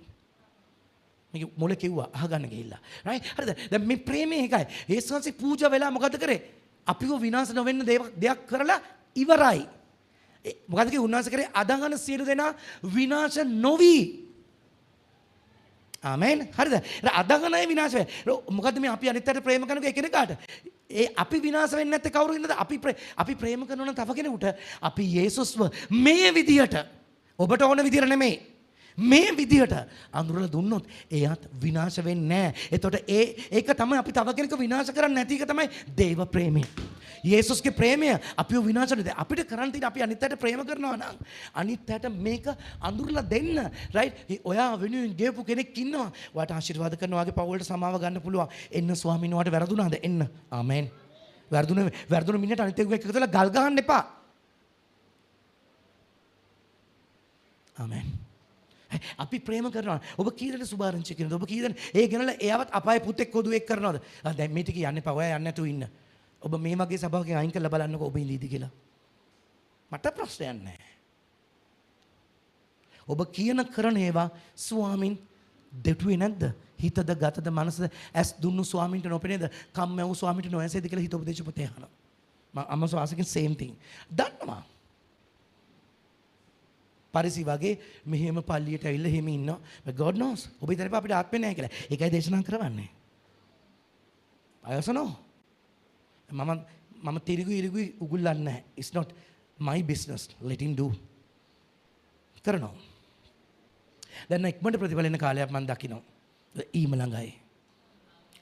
Speaker 1: මේක මොල කිව්වා අහගන්න ගිහිල්ලා. රයිට් හරිද? දැන් මේ ප්‍රේමය එකයි. යේසුස් වහන්සේ පූජා වෙලා මොකද කරේ? අපිව විනාශ නොවෙන්න දෙයක් කරලා ඉවරයි. මොකද කිව්වේ උන්වහන්සේ කරේ අදහන සියලු දෙනා විනාශ නොවි. ආමෙන්. හරිද? අදහන අය විනාශ වෙයි. මොකද මේ අපි අනිත් අයට ප්‍රේම කරනක එකිනෙකාට. අපි විනාශ වෙන්නේ නැත්තේ කවුරු හින්දාද? අපි ප්‍රේම කරනවා නම් තව කෙනෙකුට අපි යේසුස්ව මේ විදියට ඔබට ඕන විදියට නෙමෙයි. මේ විදියට අඳුරලා දුන්නොත් එයාත් විනාශ වෙන්නේ නැහැ. එතකොට ඒක තමයි අපි තව කෙනෙක් විනාශ කරන්නේ නැති එක තමයි දේව ප්‍රේමය. යේසුස්ගේ ප්‍රේමය අපිව විනාශ කරන්නේ. අපිට කරන්න තියෙන අපි අනිත් අයට ප්‍රේම කරනවා නම් අනිත් අයට මේක අඳුරලා දෙන්න. රයිට්? ඔයා වෙනුවෙන් ගෙවපු කෙනෙක් ඉන්නවා. ඔයාට ආශිර්වාද කරනවා වගේ පවුලට සමාව ගන්න පුළුවන්. එන්න ස්වාමීන් වහන්සේ වැරදුනාද? එන්න. ආමෙන්. වැරදුන මිනිහට අනිත් එක්ක එකතුලා ගල් ගහන්න එපා. ආමෙන්. අපි ප්‍රේම කරනවා. ඔබ කීරට සුභාරංචි කරනවද? ඔබ කීරට ඒ ගෙනලා එයාවත් අපායේ පුතෙක් කොදුවෙක් කරනවද? දැන් මේ ටික යන්න එපා. ඔයා යන්න නැතුව ඉන්න. ඔබ මේ වගේ සභාවකින් අයින් කරලා බලන්නකෝ ඔබ ඉඳීද කියලා. මට ප්‍රශ්නයක් නැහැ. ඔබ කියන කරන ඒවා ස්වාමින් දෙටුවේ නැද්ද? හිතද ගතද මනසද ඇස් දුන්නු ස්වාමින්ට නොපෙනේද? කම්මැව් ස්වාමින්ට නොඇසෙද කියලා හිත උපදේශ පොතේ අහනවා. මම අම්මස් වාසිකින් same thing. දන්නවා. පරිසි වගේ මෙහෙම පල්ලියට ඇවිල්ලා එහෙම ඉන්නවා. but God knows. ඔබ හිතන්නේ අපිට ආත්මේ නැහැ කියලා. ඒකයි දේශනා කරවන්නේ. අයසනෝ. මම තිරිගු උගුල්ලන්නේ නැහැ. It's not my business. Let him do. කරනවා. දැන් ඉක්මනට ප්‍රතිඵල එන කාලයක් මම දකිනවා. ඊම ළඟයි.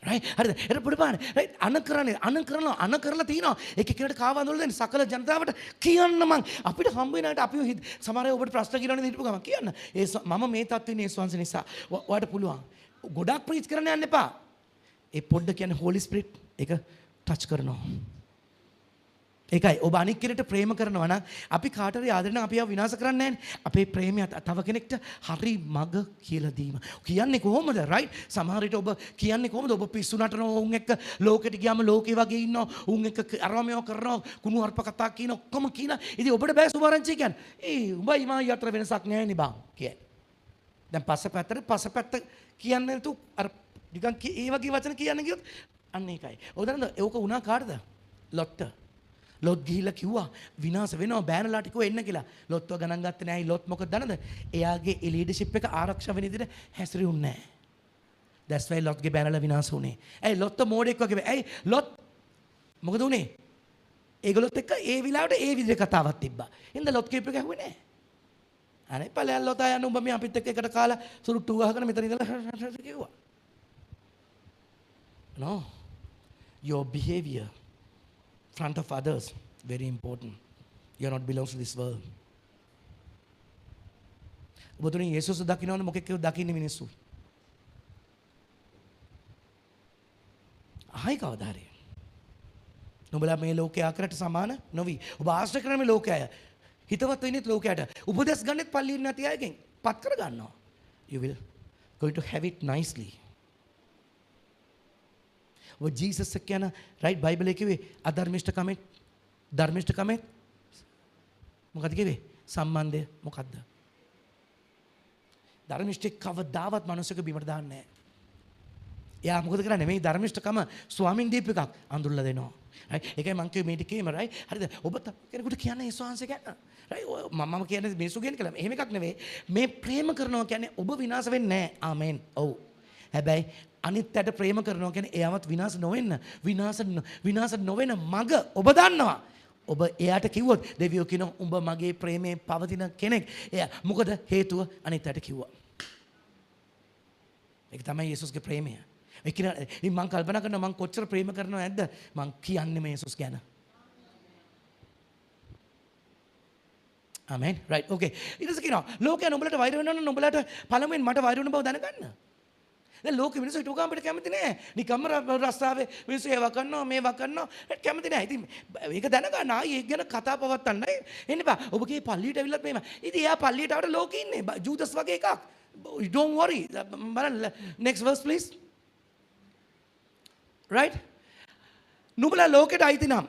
Speaker 1: right හරිද? ඒක පොඩි පාන. right අන කරලා තිනවා. එක එකට කාව අඳුරලා දෙන්න සකල ජනතාවට කියන්න මං අපිට හම්බ වෙනාට අපි සමහර අය ඔබට ප්‍රශ්න කියනවනේ හිටපු ගමන් කියන්න. මම මේ තත්ත්වෙ ඉන්නේ යේසුස් වහන්සේ නිසා. ඔයාලට පුළුවන්. ගොඩක් ප්‍රීච් කරන්න යන්න එපා. ඒ පොඩ්ඩ කියන්නේ Holy Spirit ඒක ටච් කරනවා. ඒකයි ඔබ අනික් කෙනෙක්ට ප්‍රේම කරනවා නම් අපි කාට හරි ආදරේ නම් අපි ආව විනාශ කරන්නේ නැහැ. අපේ ප්‍රේමය තව කෙනෙක්ට හරි මග කියලා දීම. කියන්නේ කොහොමද? රයිට්? සමහර විට ඔබ කියන්නේ කොහොමද? ඔබ පිස්සු නටනවා උන් එක්ක ලෝකෙට ගියාම ලෝකේ වගේ ඉන්නවා. උන් එක්ක අරමයෝ කරනවා. කුණු හර්ප කතා කියන ඔක්කොම කියන. ඉතින් ඔබට බෑ සුභාරංචි කියන්නේ. උඹයි මායි අතර වෙනසක් නැහැ නේ බං කියන්නේ. දැන් පස්සපැත්ත කියන්නේ නැතු අර නිකන් ඒ වගේ වචන කියන්න ගියොත් අන්න ඒකයි. ඔතනද ඒක වුණා කාටද? ලොත්ට. ලොත් ගිහිල්ලා කිව්වා විනාශ වෙනවා බෑනලා ටිකෝ එන්න කියලා. ලොත්ව ගණන් ගත්තේ නැහැ. ලොත් මොකද දන්නද? එයාගේ ඒ ලීඩර්ෂිප් එක ආරක්ෂා වෙන විදිහට හැසිරුන්නේ නැහැ. that's why ලොත්ගේ බෑනලා විනාශ වුණේ. ඇයි ලොත් මෝඩෙක් වගේ. ඇයි ලොත් මොකද උනේ? ඒගොල්ලොත් එක්ක ඒ විලාවට ඒ විදිහට කතාවක් තිබ්බා. හින්දා ලොත් කීප එක ඇහුවේ නැහැ. අනේ ඵලයන් ලොතා යන උඹ මේ අපිත් එක්ක එකට කාලා සුරුට්ටු ගහගෙන මෙතන ඉඳලා කිව්වා. no your behavior front of others very important. You are not belongs to this world. ඔබතුනේ යේසුස් දකින්නවනේ මොකෙක් දකින්නේ මිනිස්සු. ආයි කවදා හරි. නුඹලා මේ ලෝකයේ ආකාරයට සමාන නොවි. ඔබ ආශ්‍රය කරන මේ ලෝකය හිතවත් වෙන්නේත් ලෝකයට. උපදෙස් ගන්නෙත් පල්ලියෙන් නැති අයගෙන්. පත් කර ගන්නවා. You will going to have it nicely. ඔබ ජීසස් එක්ක යන රයිට් බයිබලයේ කිව්වේ අධර්මිෂ්ඨකමෙන් ධර්මිෂ්ඨකමෙන් මොකද කිව්වේ? සම්බන්ධය මොකද්ද? ධර්මිෂ්ඨෙක් කවදාවත් මනුස්සයෙක් බිමට දාන්නේ නැහැ. එයා මොකද කරන්නේ? මේ ධර්මිෂ්ඨකම ස්වාමින් දීප එකක් අඳුල්ලා දෙනවා. රයිට්? ඒකයි මං කිව්වේ මේ ටිකේම රයිට්? හරිද? ඔබ කෙනෙකුට කියන්නේ ඒ ස්වාංශය ගැන. රයිට්? මම කියන්නේ මිනිස්සු කියන කියලා. එහෙම එකක් නෙවෙයි. මේ ප්‍රේම කරනවා කියන්නේ ඔබ විනාශ වෙන්නේ නැහැ. ආමෙන්. ඔව්. හැබැයි අනිත්යට ප්‍රේම කරනවා කියන්නේ එයාවත් විනාශ නොවෙන්න විනාශ නොවෙන මග ඔබ දන්නවා. ඔබ එයාට කිව්වොත් දෙවියෝ කියනවා උඹ මගේ ප්‍රේමේ පවතින කෙනෙක්. එයා මොකද හේතුව අනිත්යට කිව්වා. ඒක තමයි යේසුස්ගේ ප්‍රේමය. ඒ කියන්නේ මම කල්පනා කරනවා මම කොච්චර ප්‍රේම කරනවද නැද්ද? මම කියන්නේ මේ යේසුස් ගැන. ආමෙන්. රයිට්. ඕකේ. ඊට පස්සේ කියනවා ලෝකයා නුඹලට වෛර වෙනවා නම් නුඹලට පළමුවෙන් මට වෛර වෙන බව දැනගන්න. දැන් ලෝකෙ මිනිස්සු හිතුව ගාමකට කැමති නෑ. නිකම්ම රස්තාවේ මිනිස්සු ඒවා කරනවා මේවා කරනවා කැමති නෑ. ඉතින් ඒක දැනගන්න ආයේ ඒක ගැන කතා පවත්තන්නයි එන්න බා. ඔබගේ පල්ලියට ඇවිල්ලත් මේම. ඉතින් එයා පල්ලියට ආවට ලෝකෙ ඉන්නේ. ජූදස් වගේ එකක්. Don't worry. බලන්න next verse please. Right? නුඹලා ලෝකෙට අයිති නම්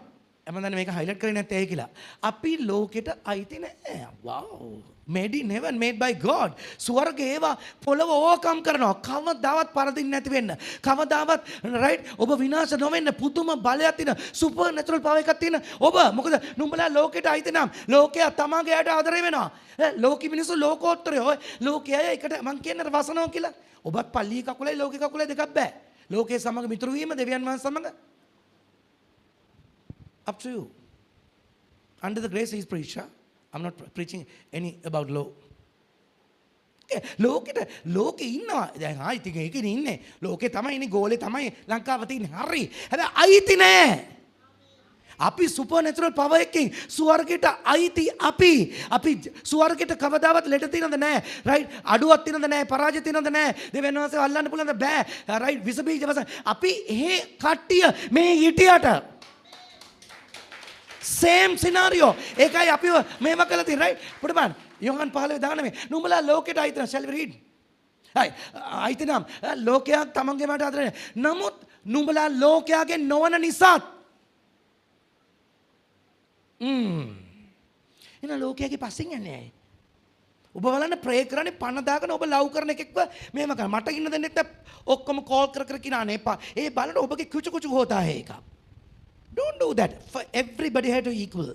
Speaker 1: මම දන්නේ මේක highlight කරේ නැත්තේ ඇයි කියලා. අපි ලෝකෙට අයිති නෑ. wow. Made in heaven, made by God. ස්වර්ගයේ ඒවා පොළව ඕවර්කම් කරනවා. කවදාවත් පරදින්නේ නැති වෙන්න. කවදාවත් right ඔබ විනාශ නොවෙන්න පුදුම බලයක් තියෙන සුපර් නැචරල් පවර් එකක් තියෙන ඔබ මොකද නුඹලා ලෝකෙට අයිති නම් ලෝකයා තමගේ ඇයට ආදරේ වෙනවා. ලෝකෙ මිනිස්සු ලෝකෝත්තරය ඔය ලෝකයේ අය එකට මං කියන්නේ වසනවා කියලා. ඔබත් පල්ලි කකුලයි ලෝකෙ කකුලයි දෙකක් බෑ. ලෝකයේ සමග මිතුරු වීම දෙවියන් වහන්සේ සමග up to you. Under the grace is preacher. I'm not preaching any about law. ලෝකෙ ඉන්නවා. දැන් ආයිති එකේ ඉන්නේ. ලෝකේ තමයි ඉන්නේ ගෝලේ තමයි ලංකාව තියෙන්නේ. හරි. හැබැයි අයිති නෑ. අපි සුපර්නැචරල් පවර් එකකින් ස්වර්ගයට අයිති අපි ස්වර්ගයට කවදාවත් ලෙඩ තියනද නෑ. රයිට්? අඩුවක් තියනද නෑ. පරාජය තියනද නෑ. දෙවියන් වහන්සේ අල්ලන්න පුළුවන්ද බෑ. රයිට්? විස බීජ වස අපි එහෙ කට්ටිය මේ හිටියට same scenario. ඒකයි අපිව මේව කළා තියෙන්නේ right? පොඩි බලන්න. යෝහන් 15:19 නුඹලා ලෝකෙට අයිති නම් shall we read? හයි. අයිති නම් ලෝකයා තමන්ගේ මට ආදරේ. නමුත් නුඹලා ලෝකයාගේ නොවන නිසාත් එන ලෝකයාගේ පස්සෙන් යන්නේ ඇයි? ඔබ බලන්න ප්‍රේ කරන්නේ පණ දාගෙන ඔබ ලව් කරන එකෙක්ව මේව කරා. මට ඉන්න දෙන්නෙත් ඔක්කොම කෝල් කර කිනා අනේ එපා. ඒ බලන්න ඔබගේ කුචු කුචු හොතා है එකක්. Don't do that. For everybody had to equal.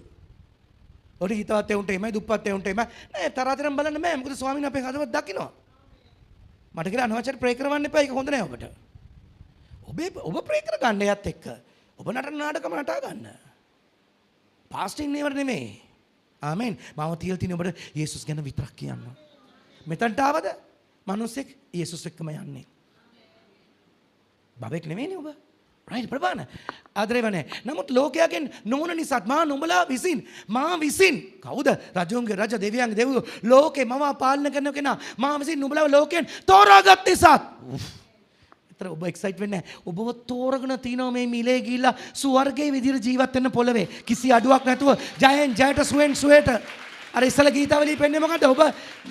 Speaker 1: ඔඩි හිතවත් එවුන්ට එමය දුප්පත් එවුන්ට එමය නෑ තරහතරම් බලන්න බෑ. මොකද ස්වාමීන් අපේ හදවත් දකින්නවා. මට කියලා අනවචර ප්‍රේ කරවන්න එපා. ඒක හොඳ නෑ ඔබට. ඔබ ප්‍රේ කර ගන්න එයත් එක්ක. ඔබ නටන නාටකම නටා ගන්න. පාස්ටින් නේවර නෙමෙයි. ආමෙන්. මම තියලා තියෙන ඔබට යේසුස් ගැන විතරක් කියන්න. මෙතනට ආවද? මිනිස්සෙක් යේසුස් එක්කම යන්නේ. බබෙක් නෙමෙයිනේ ඔබ. right ප්‍රබාන ආදරේවනේ. නමුත් ලෝකයෙන් නොවන නිසාත් නුඹලා විසින් කවුද? රජුන්ගේ රජ දෙවියන්ගේ දෙවියෝ ලෝකේ මම පාලනය කරන කෙනා මා විසින් නුඹලා ලෝකයෙන් තෝරාගත් නිසාත්. ඒතර ඔබ එක්සයිට් වෙන්නේ නැහැ. ඔබව තෝරගෙන තිනවා මේ මිලේ ගිහිල්ලා ස්වර්ගයේ විදිහට ජීවත් වෙන්න පොළවේ. කිසි අඩුවක් නැතුව ජයෙන් ජයට සුවෙන් සුවේට. අර ඉස්සල ගීතාවලිය පෙන්නේ මොකද්ද? ඔබ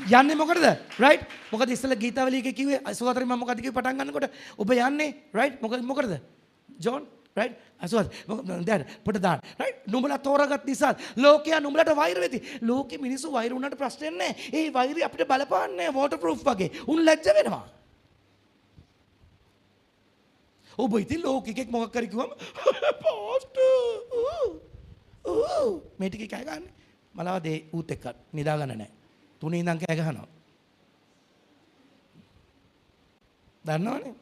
Speaker 1: යන්නේ මොකටද? right? මොකද ඉස්සල ගීතාවලිය එකේ කිව්වේ අසුවතරේ මම මොකද්ද කිව්වේ පටන් ගන්නකොට ඔබ යන්නේ right? මොකටද? John, right? අසුවත් දැන් පොට දාන්න. right? නුඹලා තෝරාගත් නිසා ලෝකයා නුඹලට වෛර වෙති. ලෝකෙ මිනිස්සු වෛර වුණාට ප්‍රශ්නයක් නැහැ. ඒ වෛරය අපිට බලපාන්නේ water proof වගේ. උන් ලැජ්ජ වෙනවා. ඔබ ඉතින් ලෝකෙකෙක් මොකක් කර කිව්වම පාස්ටර් මේ ටික කෑ ගන්න. මලව දේ ඌත් එක්ක නිදා ගන්න නැහැ. තුනේ ඉඳන් කෑ ගහනවා. දන්නවනේ?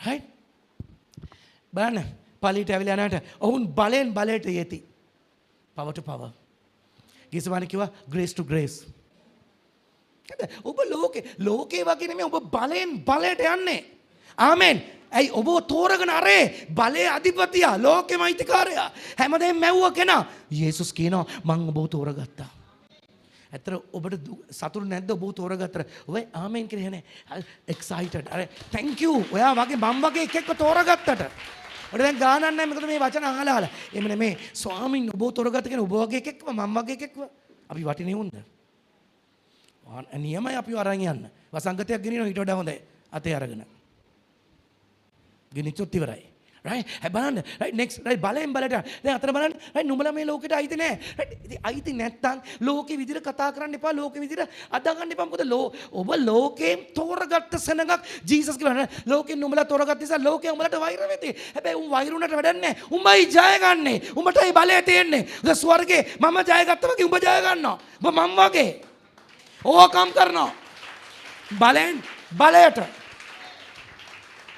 Speaker 1: right? බලන්න පල්ලියට ඇවිල්ලා යනට ඔවුන් බලෙන් බලයට යති. power to power. ගිසමාන කිව්වා grace to grace. ඔබ ලෝකේ වගේ නෙමෙයි ඔබ බලෙන් බලයට යන්නේ. ආමෙන්. ඇයි ඔබ තෝරගෙන අරේ බලයේ අධිපතියා ලෝකෙම අයිතිකාරයා හැමදේම මැව්ව කෙනා යේසුස් කියනවා මං ඔබව තෝරගත්තා. ඇත්තට ඔබට සතුටු නැද්ද ඔබව තෝරගත්තට? ඔබ ආමෙන් කියන්නේ excited. අර thank you. ඔයා වගේ මම වගේ එකෙක්ව තෝරගත්තට. ඔට දැන් ගානක් නැහැ මොකද මේ වචන අහලා අහලා. එහෙම නෙමේ ස්වාමීන් ඔබ තොරගත කියන ඔබ වගේ එකෙක්ව මම වගේ එකෙක්ව අපි වටිනේ උන්ද. නියමයි අපි අරන් යන්න. වසංගතයක් ගෙනියන ඊට වඩා හොඳයි. අතේ අරගෙන. ගෙනිච්චොත් ඉවරයි. right බලන්න right next right බලෙන් බලට දැන් අතන බලන්න right නුඹලා මේ ලෝකෙට අයිති නෑ right ඉතින් අයිති නැත්තම් ලෝකෙ විදිහට කතා කරන්න එපා ලෝකෙ විදිහට අදගන්න එපා මොකද ඔබ ලෝකයෙන් තෝරගත්ත සෙනඟක් ජීසස් කියනවා ලෝකෙන් නුඹලා තෝරගත්ත නිසා ලෝකෙ උඹලට වෛර වෙති හැබැයි උන් වෛරුණට වැඩක් නෑ උඹයි ජය ගන්නෙ උඹටයි බලය තියෙන්නේ උද ස්වර්ගේ මම ජය ගත්තා වගේ උඹ ජය ගන්නවා උඹ මම වගේ ඕකම් කරනවා බලෙන් බලයට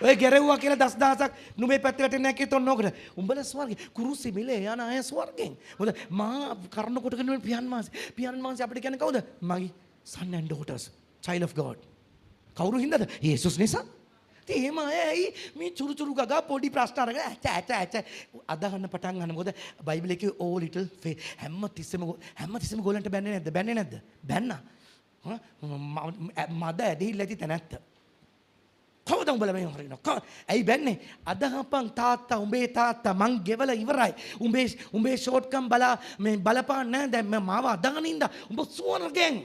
Speaker 1: ඔය ගැරෙව්වා කියලා 10000ක් නුඹේ පැත්තේ වැටෙන්නේ නැහැ කියතොත් නෝකට. උඹලා ස්වර්ගේ කුරුසි මිලේ යන අය ස්වර්ගෙන්. මොකද මා කර්ණ කොටගෙන පියන් මාසේ. පියන් මාසේ අපිට කියන්නේ කවුද? මගේ son and daughters, child of God. කවුරු හින්දාද? යේසුස් නිසා. ඉතින් එහෙම අය ඇයි මේ චුරු චුරු ගගා පොඩි ප්‍රශ්න අරගෙන ඇච අදහන්න පටන් ගන්න. මොකද බයිබලයේ කිව්ව all little faith හැම තිස්සෙම ගෝලන්ට බැන්නේ නැද්ද? බැන්නේ නැද්ද? බැන්නා. මද ඇදහිල්ල ඇති තැනැත්ත. කවුද උඹලා මේ හරිනවා? ඇයි බැන්නේ? අදහපන් තාත්තා උඹේ තාත්තා මං ගෙවලා ඉවරයි. උඹේ ෂෝට්කම් බලා මේ බලපාන්න නැහැ. දැන් මම මාව අදානින්ද උඹ ස්වර්ගෙන්.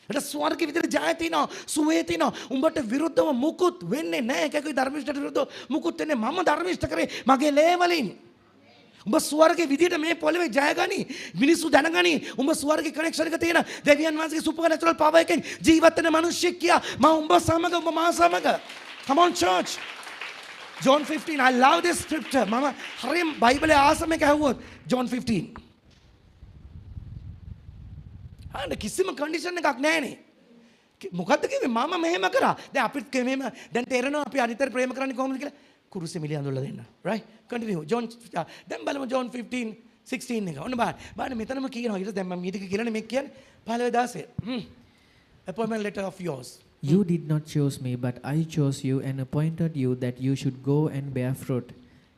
Speaker 1: ඒක ස්වර්ගෙ විතර ජය තියනවා. සුවේ තියනවා. උඹට විරුද්ධව මුකුත් වෙන්නේ නැහැ. ඒකයි ධර්මිෂ්ඨට විරුද්ධව මුකුත් වෙන්නේ මම ධර්මිෂ්ඨ කරේ මගේ ලේ වලින්. උඹ ස්වර්ගේ විදියට මේ පොළවේ ජය ගනි. මිනිස්සු දැනගනි. උඹ ස්වර්ගේ කනෙක්ෂන් එක තියෙන දෙවියන් වහන්සේගේ සුපර්නැචරල් පවර් එකෙන් ජීවත් වෙන මිනිස්සෙක් කියා. මම උඹ සමග උඹ මා සමග. Come on church. John 15. I love this scripture. මම හරියම බයිබලයේ ආසම එක ඇහුවොත් John 15. අන්න කිසිම කන්ඩිෂන් එකක් නැහැනේ. මොකද්ද කිව්වේ මම මෙහෙම කරා. දැන් අපිත් මෙහෙම දැන් තේරෙනවා අපි අනිතර ප්‍රේම කරන්නේ කොහොමද කියලා. කුරුසෙ මිලිය අඳුල්ලා දෙන්න. right continue John දැන් බලමු John 15 16 එක. ඔන්න බලන්න මෙතනම කියනවා. ඊට දැන් මම ඊට කියලානේ මේක කියන්නේ 15 16. appointment letter of yours.
Speaker 2: You did not choose me, but I chose you and appointed you that you should go and bear fruit,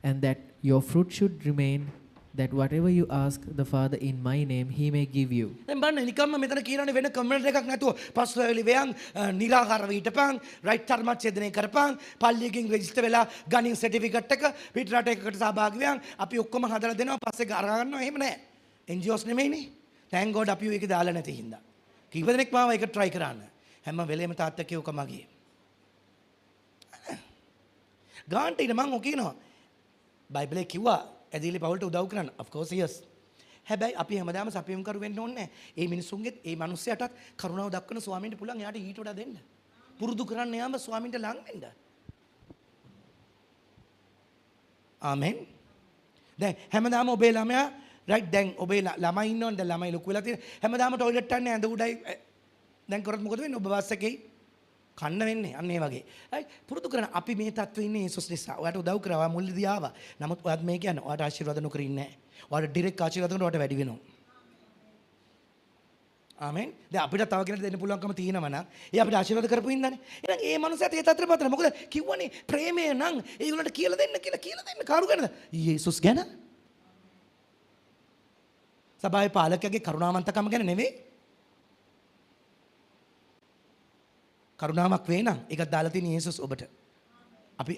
Speaker 2: and that your fruit should remain, that whatever you ask the Father in my name, he may give you.
Speaker 1: දැන් බලන්න නිකම්ම මෙතන කියනනේ වෙන comment එකක් නැතුව පස්වෙලි වයන් නිරාකාරව හිටපන් right ධර්මච්ඡේදනය කරපන් පල්ලියකින් register වෙලා ගණින් සර්ටිෆිකට් එක පිට රට එකකට සහභාගී වෙයන් අපි ඔක්කොම හදලා දෙනවා පස්සේ අරගෙන ගන්නවා එහෙම නැහැ NGOs නෙමෙයිනේ thank God අපි ඒක දාලා නැති හින්දා කීප දෙනෙක් මාව ඒක try කරන්න හැම වෙලේම තාත්තා කියෝක මගේ ගාන්ට ඉන්න මං ඔක කියනවා බයිබලයේ කිව්වා ඇදිලි පවුලට උදව් කරන්න of course yes හැබැයි අපි හැමදාම සපයුම් කරු වෙන්න ඕනේ නැහැ. ඒ මිනිස්සුන්ගෙත් ඒ මිනිස්සයාටත් කරුණාව දක්වන ස්වාමීන්ට පුළුවන් එයාට ඊට වඩා දෙන්න. පුරුදු කරන්න යාම ස්වාමීන්ට ලං වෙන්න. ආමෙන්. දැන් හැමදාම ඔබේ ළමයා රයිට් දැන් ඔබේ ළමයි ඉන්නවනේ දැන් ළමයි ලොකු වෙලා තියෙන හැමදාම টয়ලට් යන්නේ ඇඳ උඩයි දැන් කරොත් මොකද වෙන්නේ ඔබ බස් එකේ කන්න වෙන්නේ අන්න ඒ වගේ. right පුරුදු කරන අපි මේ තත්ත්වෙ ඉන්නේ යේසුස් නිසා. ඔයාට උදව් කරා. ඔයා මුල්ලේදී ආවා. නමුත් ඔයාත් මේ කියන්නේ ඔයාට ආශිර්වාද නොකර ඉන්නේ නැහැ. ඔයාට ඩිරෙක්ට් ආශිර්වාද කරනකොට ඔයාට වැඩි වෙනවා. ආමෙන්. දැන් අපිට තව කෙනෙක් දෙන්න පුළුවන්කම තියෙනවා නම් ඒ අපිට ආශිර්වාද කරපු හින්දානේ. එහෙනම් ඒ මනුස්සයාට ඒ තත්ත්වෙ පතන. මොකද කිව්වනේ ප්‍රේමය නම් ඒගොල්ලන්ට කියලා දෙන්න කියලා දෙන්න. කාරු ගැනද? යේසුස් ගැන. සභාවේ පාලකයාගේ කරුණාවන්තකම ගැන නෙවෙයි. කරුණාවක් වේ නම් ඒකත් දාලා තියෙන යේසුස් ඔබට.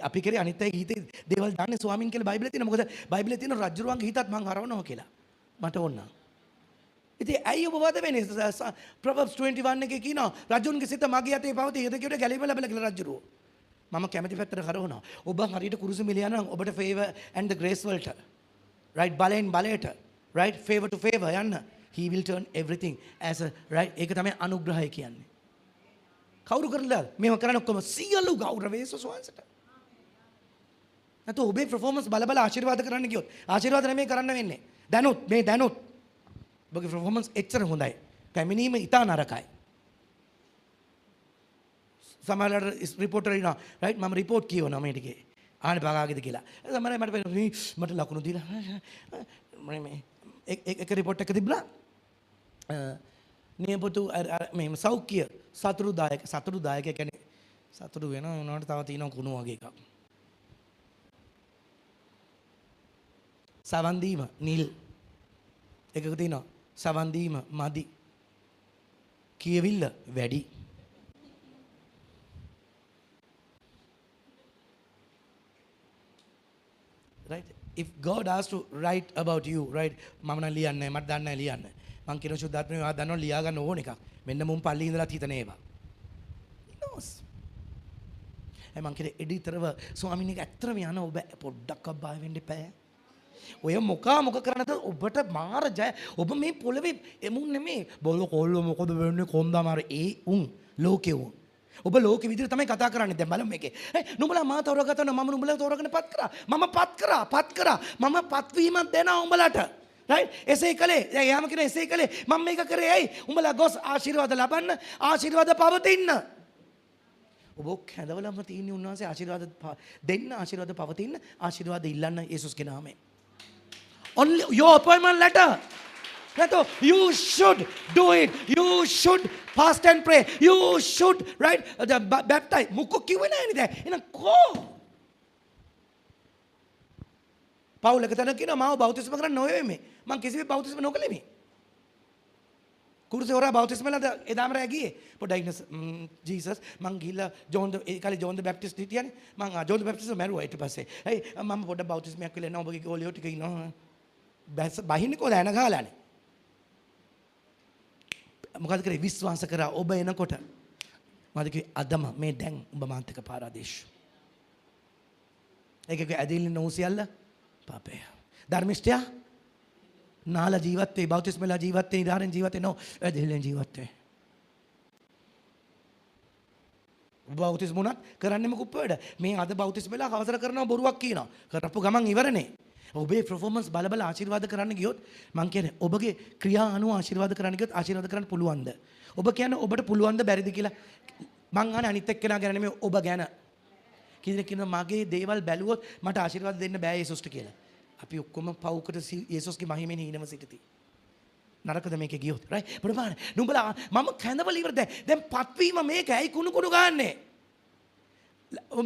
Speaker 1: අපි කරේ අනිත් අය හිතේ දේවල් දාන්නේ ස්වාමීන් කියලා බයිබලයේ තියෙන. මොකද බයිබලයේ තියෙන රජුරුවන්ගේ හිතත් මං හරවනවා කියලා. මට ඕන. ඉතින් ඇයි ඔබ වද වෙන්නේ? Proverbs 21 එකේ කියනවා රජුන්ගේ සිත මගේ යතේ පවතී. ඒද කියුවට ගැලීම ලැබලා කියලා රජුරුවෝ. මම කැමති පැත්තට කරවනවා. ඔබ හරියට කුරුසු මිලියන නම් ඔබට favor and the grace වලට. right බලෙන් බලයට. right favor to favor යන්න. he will turn everything as a right ඒක තමයි අනුග්‍රහය කියන්නේ. කවුරු කරලා මේව කරන්නේ ඔක්කොම සියලු ගෞරවය යේසුස් වහන්සේට. නැත්නම් ඔබේ performance බල බල ආශිර්වාද කරන්න ගියොත් ආශිර්වාද නෙමෙයි කරන්න වෙන්නේ. දැනුත් ඔබගේ performance එච්චර හොඳයි. පැමිණීම ඉතා නරකයි. සමහරවිට රිපෝටර් ඉන්නවා රයිට් මම රිපෝට් කියවනවා මේ ටිකේ. ආනේ බගාගෙද කියලා. සමහරවිට මට ලකුණු දීලා මේ එක රිපෝට් එක තිබ්බා. නියපොතු මේ සෞඛ්‍ය සතුටුදායක කියන්නේ සතුටු වෙනවා උනාට තව තියෙනවා කුණු වගේ එකක්. සවන් දීම නිල් එකක තියෙනවා සවන් දීම මදි කියවිල්ල වැඩි. right? If God has to write about you, right? මම නම් ලියන්නේ මට දන්නේ නැහැ ලියන්න. මං කියන සුද්ධාත්මය ඔයා දන්නවා ලියා ගන්න ඕන එකක්. මෙන්න මුන් පල්ලි ඉඳලා හිතන ඒවා. He knows. මං කියන එඩිතරව ස්වාමීන් වහන්සේ ඇත්තටම යන ඔබ පොඩ්ඩක් බය වෙන්න එපා. ඔය මොක කරනද ඔබට මාර ජය. ඔබ මේ පොළවේ එමුන් නෙමේ. බොල කොල්ල මොකද වෙන්නේ කොන්දා මාර ඒ උන් ලෝකේ උන්. ඔබ ලෝකෙ විදිහට තමයි කතා කරන්නේ. දැන් බලමු මේකේ. නුඹලා මා තෝරගත්තා මම නුඹලා තෝරගෙන පත් කරා. මම පත් කරා. මම පත්වීමක් දෙනවා උඹලට. right? එසේ කළේ. දැන් යාම කියන එසේ කළේ. මම මේක කරේ ඇයි? උඹලා ගොස් ආශිර්වාද ලබන්න, ආශිර්වාද පවතින්න. ඔබ කැඳවලම තියෙන උන්වහන්සේ ආශිර්වාද දෙන්න, ආශිර්වාද පවතින්න, ආශිර්වාද ඉල්ලන්න යේසුස්ගේ නාමයෙන්. Only your appointment letter. You should do it. You should fast and pray. You should, right? Baptize. මුකෝ කිව්වේ නැහැ නේද? එහෙනම් කෝ? පවුල එක තැන කියනවා මාව බෞතිස්ම කරන්න නොවේ මේ. මං කිසිවෙ බෞතිස්ම නොකළේ මේ. කුරුසේ හොරා බෞතිස්ම ලද එදාම රෑ ගියේ. පොඩ්ඩක් ඉන්න ජීසස් මං ගිහිල්ලා ජෝන් ඒ කාලේ ජෝන් ද බැප්ටිස්ට් හිටියානේ. මං ජෝන් ද බැප්ටිස්ට් මැරුවා ඊට පස්සේ. හයි මම පොඩ්ඩක් බෞතිස්මයක් කියලා එනවා ඔබගේ ගෝලියෝ ටික ඉන්නවා. බහින්නේ කොහොද ඇන ගහලානේ. මොකද කරේ විශ්වාස කරා ඔබ එනකොට මොකද කිව්වේ අදම මේ දැන් ඔබ මාන්තික පාරාදීශ ඒකක ඇදිල්ල නෝසියල්ල පාපය ධර්මිෂ්ඨයා නාල ජීවත් වේ බෞතිස්මලා ජීවත් වේ ඉදාරෙන් ජීවත් වේ නෝ ඇදිල්ලෙන් ජීවත් වේ බෞතිස්මුණත් කරන්නේ මොකක් වැඩ මේ අද බෞතිස්මලා අවසර කරනවා බොරුවක් කියනවා කරපු ගමන් ඉවරනේ ඔබේ performance බල ආශිර්වාද කරන්න ගියොත් මං කියන්නේ ඔබගේ ක්‍රියා අනුව ආශිර්වාද කරන්න ගියොත් ආශිර්වාද කරන්න පුළුවන්ද? ඔබ කියන්නේ ඔබට පුළුවන්ද බැරිද කියලා මං අහන්නේ අනිත් එක්කෙනා ගැන නෙමෙයි ඔබ ගැන. කිසිනෙක් කියනවා මගේ දේවල් බැලුවොත් මට ආශිර්වාද දෙන්න බෑ යේසුස්ට කියලා. අපි ඔක්කොම පවුකට යේසුස්ගේ මහිමෙන් හීනව සිටිති. නරකද මේකේ ගියොත් right? බලන්න නුඹලා මම කැඳවල ඉවර දැන් පත්වීම මේක ඇයි කුණු කුණු ගන්නනේ?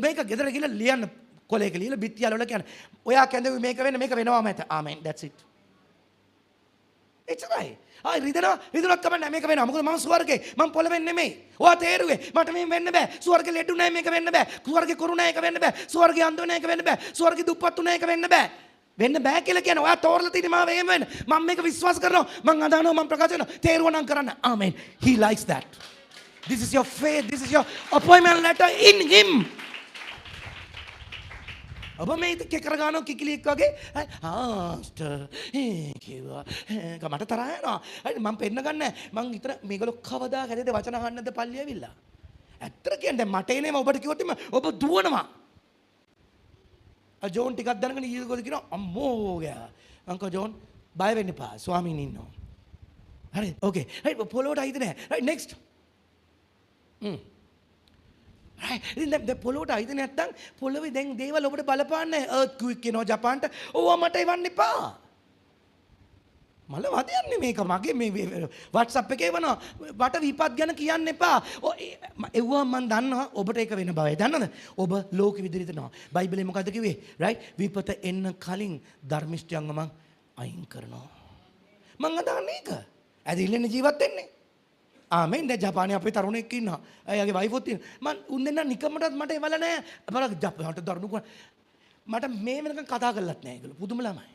Speaker 1: මේක ගෙදර ගිහලා ලියන්න කොලේක ලියලා බිත්තියල වල කියන්නේ ඔයා කැඳවි මේක වෙනවාම ඇත ආමෙන් that's it it's right රිදනවත් කමන්නේ මේක වෙනවා මොකද මම ස්වර්ගේ මම පොළවෙන් නෙමෙයි ඔයා තේරුවේ මට මේ වෙන්න බෑ ස්වර්ගේ ලෙඩු නැහැ මේක වෙන්න බෑ ස්වර්ගේ කුරු නැහැ ඒක වෙන්න බෑ ස්වර්ගේ අන්ධ නැහැ ඒක වෙන්න බෑ ස්වර්ගේ දුප්පත්තු නැහැ ඒක වෙන්න බෑ කියලා කියන්නේ ඔයා තෝරලා තියෙන මාව එහෙම වෙන්න මම මේක විශ්වාස කරනවා මම අදහනවා මම ප්‍රකාශ කරනවා තේරුවා නම් කරන්න ආමෙන් he likes that this is your faith this is your appointment letter in him ඔබ මේ කෙකර ගානෝ කිකිලියක් වගේ ආස්ටර් කිව්වා මට තරහ යනවා හරි මම පෙන්න ගන්න මං විතර මේගොල්ලෝ කවදා හැදෙද වචන අහන්නද පල්ලි ඇවිල්ලා ඇත්තට කියන්නේ මට එනේම ඔබට කිව්වොත් ඔබ දුවනවා ජෝන් ටිකක් දැනගෙන ඊගොල්ලෝ කියනවා අම්මෝ ගෑ අංකල් ජෝන් බය වෙන්න එපා ස්වාමීන් ඉන්නවා හරි ඕකේ හරි පොළොවට අයිති නැහැ රයිට් නෙක්ස්ට් ඉතින් දැන් පොළොවට අයිති නැත්තම් පොළොවේ දැන් දේවල් ඔබට බලපාන්නේ earthquake කියනවා ජපාන්ට ඕවා මට එවන්න එපා මල වදයන්නේ මේක මගේ මේ WhatsApp එකේ වනවා වට විපත් ගැන කියන්න එපා එව්වා මම දන්නවා ඔබට ඒක වෙන බවයි දන්නවද ඔබ ලෝකෙ විදිහටනවා බයිබලේ මොකද්ද කිව්වේ රයිට් විපත එන්න කලින් ධර්මිෂ්ඨයන්ව මං අයින් කරනවා මං අදහන්නේ ඒක ඇදිල්ලෙන් ජීවත් වෙන්නේ ආමෙන් දැන් ජපානයේ අපේ තරුණෙක් ඉන්නවා. එයාගේ වයිෆොත් ඉන්නවා. මං උන් දෙන්න නිකම්මටත් මට එවල නැහැ. බලන්න ජපානට දරුණු මට මේ වෙනකන් කතා කරලත් නැහැ ඒගොල්ලෝ. පුදුම ළමයි.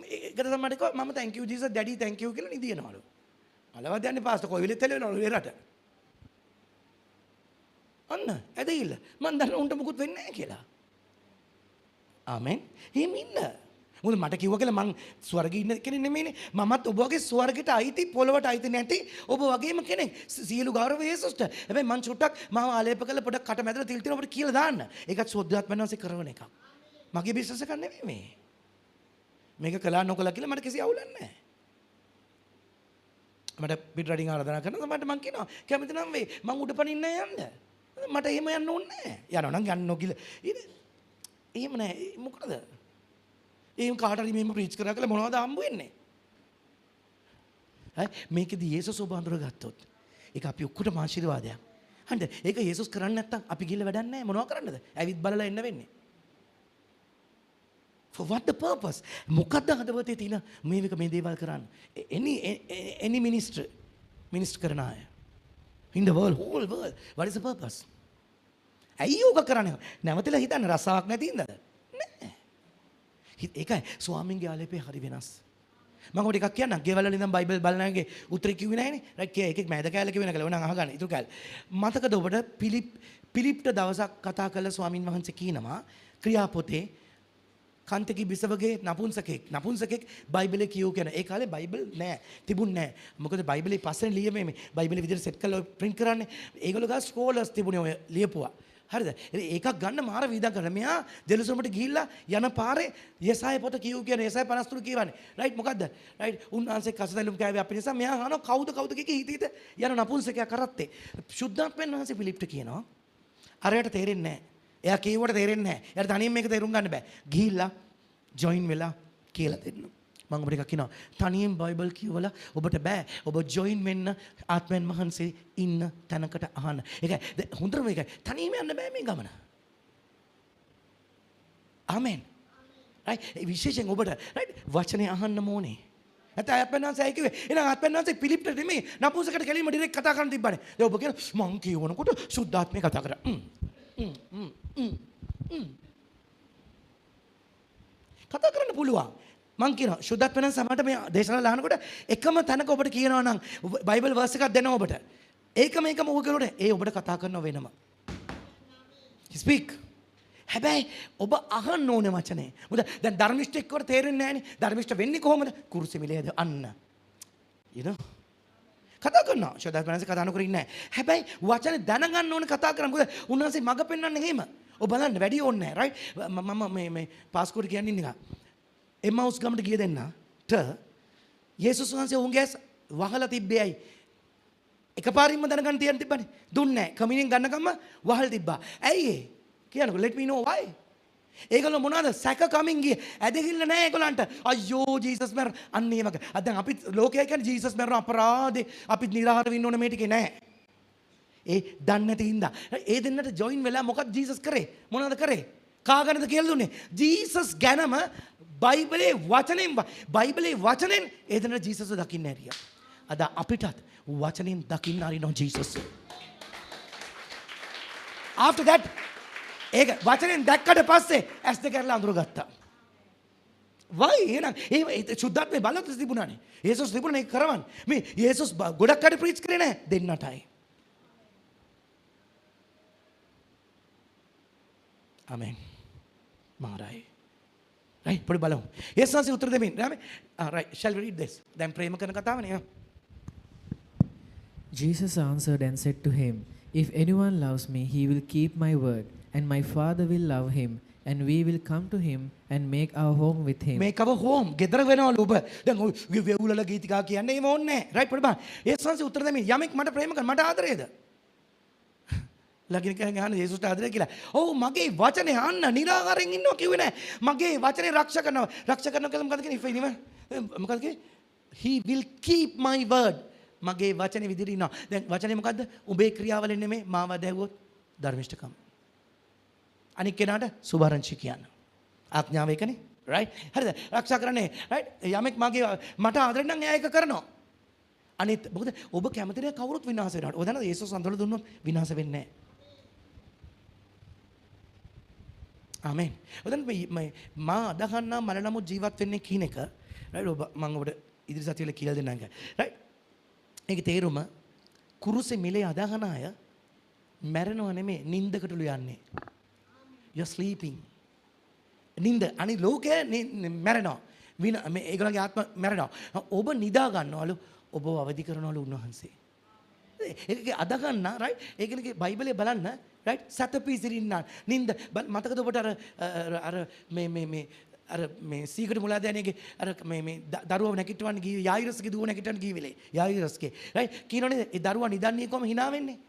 Speaker 1: ඒකට තමයි මට කිව්වා මම thank you Jesus daddy thank you කියලා නිදිනවලු. අලවද යන්නේ පාස්ටර් කොයි වෙලෙත් එළවෙනවලු ඒ රට. අන්න ඇදහිල්ල. මං දන්න උන්ට මුකුත් වෙන්නේ නැහැ කියලා. ආමෙන්. එහෙම ඉන්න. මොකද මට කිව්වා කියලා මං ස්වර්ගයේ ඉන්න කෙනෙක් නෙමෙයිනේ මමත් ඔබ වගේ ස්වර්ගයට අයිති පොළවට අයිති නැති ඔබ වගේම කෙනෙක් සියලු ගෞරව යේසුස්ට හැබැයි මං චුට්ටක් මාව ආලේප කරලා පොඩක් කට මැදලා තිල් තියන ඔබට කියලා දාන්න ඒකත් සෝද්ධාත්මයන් වහන්සේ කරන එකක් මගේ බිස්නස් එකක් නෙමෙයි මේක කළා නොකළා කියලා මට කිසි අවුලක් නැහැ මට පිට රටින් ආරාධනා කරනවා මට මං කියනවා කැමති නම් වෙයි මං උඩ පනින්න යන්න මට එහෙම යන්න ඕනේ නැහැ යනවා නම් යන්න නොකිල එහෙම නැහැ මොකද ඒම් කාට හරි මෙහෙම ප්‍රීච් කරා කියලා මොනවද හම්බ වෙන්නේ? හරි මේකෙදි යේසුස් ඔබ අඳුරගත්තොත් ඒක අපි ඔක්කොටම ආශිර්වාදයක්. හරිද? ඒක යේසුස් කරන්නේ නැත්තම් අපි ගිහලා වැඩක් නැහැ. මොනව කරන්නද? ඇවිත් බලලා එන්න වෙන්නේ. For what the purpose? මොකක්ද හදවතේ තියෙන මේ දේවල් කරන්න? Any minister කරන අය. In the world, whole world. What is the purpose? ඇයි යෝග කරන්නේ? නැවතලා හිතන්න රසාවක් නැති ඉඳද? නෑ. ඒකයි ස්වාමින්ගේ ආලේපේ හරි වෙනස්. මම ඔබට එකක් කියන්නම්. ගෙවල් වල ඉඳන් බයිබල් බලන අයගේ උත්තරේ කිව්වේ නැහනේ. රයිට් එකෙක් මෑද කෑල්ල කිව්වේ නැහැ කියලා. ඕනනම් අහගන්න. ඊට කෑල්ල. මතකද ඔබට පිලිප්ට දවසක් කතා කළ ස්වාමින් වහන්සේ කියනවා ක්‍රියාපොතේ කන්තකි බිසවගේ නපුංසකෙක් බයිබලේ කියෝ කියන. ඒ කාලේ බයිබල් නෑ. තිබුණේ නෑ. මොකද බයිබලේ පස්සේ ලියමේ මේ බයිබලේ විදිහට සෙට් කරලා print කරන්නේ. ඒගොල්ලෝ ගා ස්ක්‍රෝලර්ස් තිබුණේ ඔය ලියපුවා. හරිද? ඒකක් ගන්න මාර වීදම් කරන. මෙයා ජෙරුසලමට ගිහිල්ලා යන පාරේ යසාය පොත කියෝ කියන යසාය 53 කියවන්නේ. රයිට් මොකද්ද? රයිට් උන්වහන්සේ කසදැලුම් කෑවේ අපේ නිසා මෙයා අහනවා කවුද කිය හිත යන නපුංසකයා කරත්තේ. සුද්ධාත්මයන් වහන්සේ පිලිප්ට කියනවා අරයට තේරෙන්නේ නෑ. එයා කියවට තේරෙන්නේ නැහැ. එයාට තනියෙන් මේක තේරුම් ගන්න බෑ. ගිහිල්ලා ජොයින් වෙලා කියලා දෙන්න. මම ඔබට එකක් කියනවා. තනියෙන් බයිබල් කියවලා ඔබට බෑ. ඔබ ජොයින් වෙන්න ආත්මයන් වහන්සේ ඉන්න තැනකට අහන්න. ඒකයි හොඳම මේකයි. තනියම යන්න බෑ මේ ගමන. ආමෙන්. රයිට්. විශේෂයෙන් ඔබට රයිට් වචනේ අහන්න ඕනේ. නැත්නම් ආත්මයන් වහන්සේ කිව්වේ. එහෙනම් ආත්මයන් වහන්සේ පිලිප්ට නෙමෙයි නපුසකට කෙලින්ම ඩිරෙක්ට් කතා කරන්න තිබ්බනේ. දැන් ඔබ කියන මං කියවනකොට සුද්ධාත්මය කතා කරා. කතා කරන්න පුළුවන්. මං කියනවා සුද්ධාත්මයන් සමහරට මේ දේශනාවල අහනකොට එකම තැනක ඔබට කියනවා නම් බයිබල් වර්ස් එකක් දෙනවා ඔබට. ඒකම ඔබ කරනකොට ඒ ඔබට කතා කරනව වෙනම. ස්පීක්. හැබැයි ඔබ අහන්න ඕනේ වචනේ. මොකද දැන් ධර්මිෂ්ඨ එක්කවට තේරෙන්නේ නැහනේ. ධර්මිෂ්ඨ වෙන්නේ කොහොමද? කුරුසෙ මිලේද අන්න. you know කතා කරනවා. ශෝදාපනන්සේ කතා නොකර ඉන්නේ නැහැ. හැබැයි වචනේ දැනගන්න ඕනේ කතා කරන්න. මොකද උන්වහන්සේ මඟ පෙන්වන්නේ එහෙම. ඔබ බලන්න වැඩි ඕනේ නැහැ. රයිට්? මම මේ පාස්කෝඩ් කියන්නේ ඉන්නේ එක. එම්මවුස් ගමට ගිය දෙන්නට යේසුස් වහන්සේ උන්ගේ ඇස් වහලා තිබ්බේයි. එකපාරින්ම දැනගන්න තියන් තිබ්බනේ. දුන්නේ නැහැ. කමිනින් ගන්නකම වහලා තිබ්බා. ඇයි ඒ? කියන්නකෝ let me know why. ඒගොල්ලෝ මොනවාද සැක කමින් ගියේ ඇදහිල්ල නැහැ ඒගොල්ලන්ට අයියෝ ජීසස් මැර අන්න ඒ වගේ දැන් අපි ලෝකයා කියන්නේ ජීසස් මැරන අපරාධේ අපි නිරාහාර වෙන්න ඕන මේ ටිකේ නැහැ ඒ දන්නේ නැති හින්දා ඒ දෙන්නට ජොයින් වෙලා මොකක්ද ජීසස් කරේ මොනවද කරේ කාගෙනද කියලා දුන්නේ ජීසස් ගැනම බයිබලේ වචනෙන් ඒ දෙන්නට ජීසස්ව දකින්න ඇරියා අද අපිටත් වචනෙන් දකින්න අරිනවා ජීසස් after that ඒක වචනෙන් දැක්කට පස්සේ ඇස් දෙක කරලා අඳුරගත්තා. වයි එහෙනම් ඒ සුද්ධාත්මේ බලවත් තිබුණානේ. යේසුස් තිබුණා ඒක කරවන්න. මේ යේසුස් ගොඩක් අය ප්‍රීච් කරේ නැහැ දෙන්නටයි. ආමෙන්. මාරයි. right පොඩි බලමු. යේසුස් උත්තර දෙමින්. right shall we read this? දැන් ප්‍රේම කරන කතාවනේ.
Speaker 2: Jesus answered and said to him, "If anyone loves me, he will keep my word, and my Father will love him, and we will come to him and make our home with him."
Speaker 1: Make our home. ගෙදර වෙනවලු ඔබ. දැන් ඔය වෙවුලල ගීතිකා කියන්නේ ඒව ඕනේ නැහැ. right පොඩි බලන්න. යේසුස් උත්තර දෙමින් යමෙක් මට ප්‍රේම කරන මට ආදරේද? ලගින කියන්නේ අහන්න යේසුස්ට ආදරේ කියලා. ඔව් මගේ වචනේ අහන්න නිරාකාරයෙන් ඉන්නවා කිව්වේ නැහැ. මගේ වචනේ රක්ෂා කරනවා. රක්ෂා කරනවා කියලා මොකද කියන්නේ? මොකද කියන්නේ? He will keep my word. මගේ වචනේ විදිහට ඉන්නවා. දැන් වචනේ මොකද්ද? උඹේ ක්‍රියාවලින් නෙමෙයි මාව දැවුවොත් ධර්මිෂ්ඨකම. අනික් කෙනාට සුභාරංචි කියන්න. ආඥාව එකනේ. right? හරිද? රක්ෂා කරන්නේ. right? යමෙක් මට ආදරෙන් නම් එයා ඒක කරනවා. අනිත් මොකද ඔබ කැමති නැහැ කවුරුත් විනාශ වෙනවට. ඔය දන්නවද යේසුස් අඳුර දුන්නොත් විනාශ වෙන්නේ නැහැ. ආමෙන්. ඔතන මා අදහන්නා මල නමුත් ජීවත් වෙන්නේ කියන එක. right? ඔබ මම ඔබට ඉදිරි සතියේ කියලා දෙන්නම්. right? ඒකේ තේරුම කුරුසේ මිලේ අදහන අය මැරෙනව නෙමෙයි නින්දකටලු යන්නේ. You're sleeping. නින්ද අනිත් ලෝකේ මැරෙනවා. මේ ඒගොල්ලන්ගේ ආත්ම මැරෙනවා. ඔබ නිදා ගන්නවලු ඔබව අවදි කරනවලු උන්වහන්සේ. ඒකේ අද ගන්න right ඒකනේ බයිබලයේ බලන්න right සතපීසිරින්න නින්ද මතකද ඔබට අර මේ සීකට මුලාදෑනියගේ අර මේ දරුවව නැගිටවන්න ගියේ යායිරස්ගේ දුව නැගිටවන්න ගිය වෙලේ යායිරස්ගේ right කියනෝනේ ඒ දරුවා නිදන්නේ කොහම hina වෙන්නේ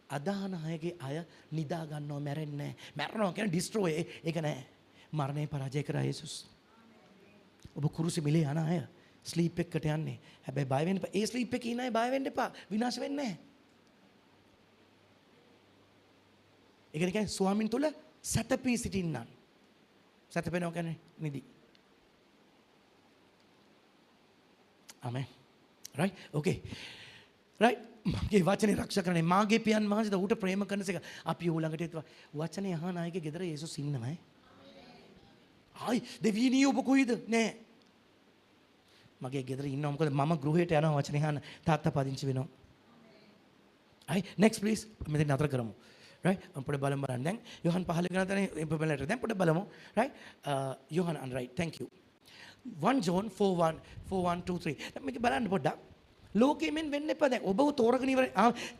Speaker 1: අදහන අයගේ අය නිදා ගන්නව මැරෙන්නේ නැහැ මැරෙනවා කියන්නේ ඩිස්ට්‍රොයි ඒක නෑ මරණය පරාජය කරා යේසුස් ඔබ කුරුසෙ මිලේ යන අය ස්ලීප් එකකට යන්නේ හැබැයි බය වෙන්න එපා ඒ ස්ලීප් එකේ ඉන්න අය බය වෙන්න එපා විනාශ වෙන්නේ නැහැ ඒ කියන්නේ ස්වාමින් තුල සතපී සිටින්නන් සතපේනවා කියන්නේ නිදි ආමෙන් right okay right මගේ වචනේ රක්ෂා කරන්නේ මාගේ පියන් වහන්සේට ඌට ප්‍රේම කරනසේක අපි ඌ ළඟට වචනේ අහන අයගේ ගෙදර යේසුස් ඉන්නමයි ආයි දෙවියනී ඔබ කොයිද? නෑ. මගේ ගෙදර ඉන්නවා මොකද මම ගෘහයට යනවා වචනේ අහන්න තාත්තා පදිංචි වෙනවා. ආයි next please මෙතන නතර කරමු. right පොඩ්ඩක් බලමු බලන්න දැන් යෝහන් 15 ගණන් තන ඉම්පර්මෙන්ට් දැන් පොඩ්ඩක් බලමු right යෝහන් and right thank you 1 John 4:1 2 3 දැන් මේක බලන්න පොඩ්ඩක් ලෝකෙමින් වෙන්න එපා දැන් ඔබව තෝරගෙන ඉවරයි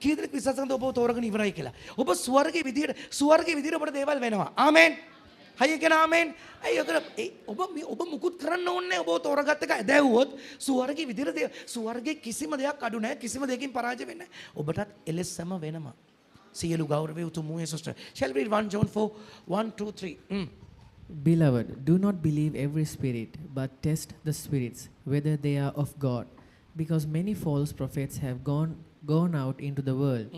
Speaker 1: කී දෙනෙක් විශ්වාස කරනද ඔබව තෝරගෙන ඉවරයි කියලා ඔබ ස්වර්ගයේ විදියට ඔබට දේවල් වෙනවා ආමෙන් හයි කියන ආමෙන් අය ඔබ මුකුත් කරන්න ඕනේ ඔබව තෝරගත්ත එක දැවුවොත් ස්වර්ගයේ විදියට ස්වර්ගයේ කිසිම දෙයක් අඩු නැහැ කිසිම දෙයකින් පරාජය වෙන්නේ නැහැ ඔබටත් එලෙසම වෙනවා සියලු ගෞරවය උතුම් වූ යේසුස්ට shall we read 1 John 4:1 2 3
Speaker 2: Beloved, do not believe every spirit, but test the spirits, whether they are of God, because many false prophets have gone out into the world.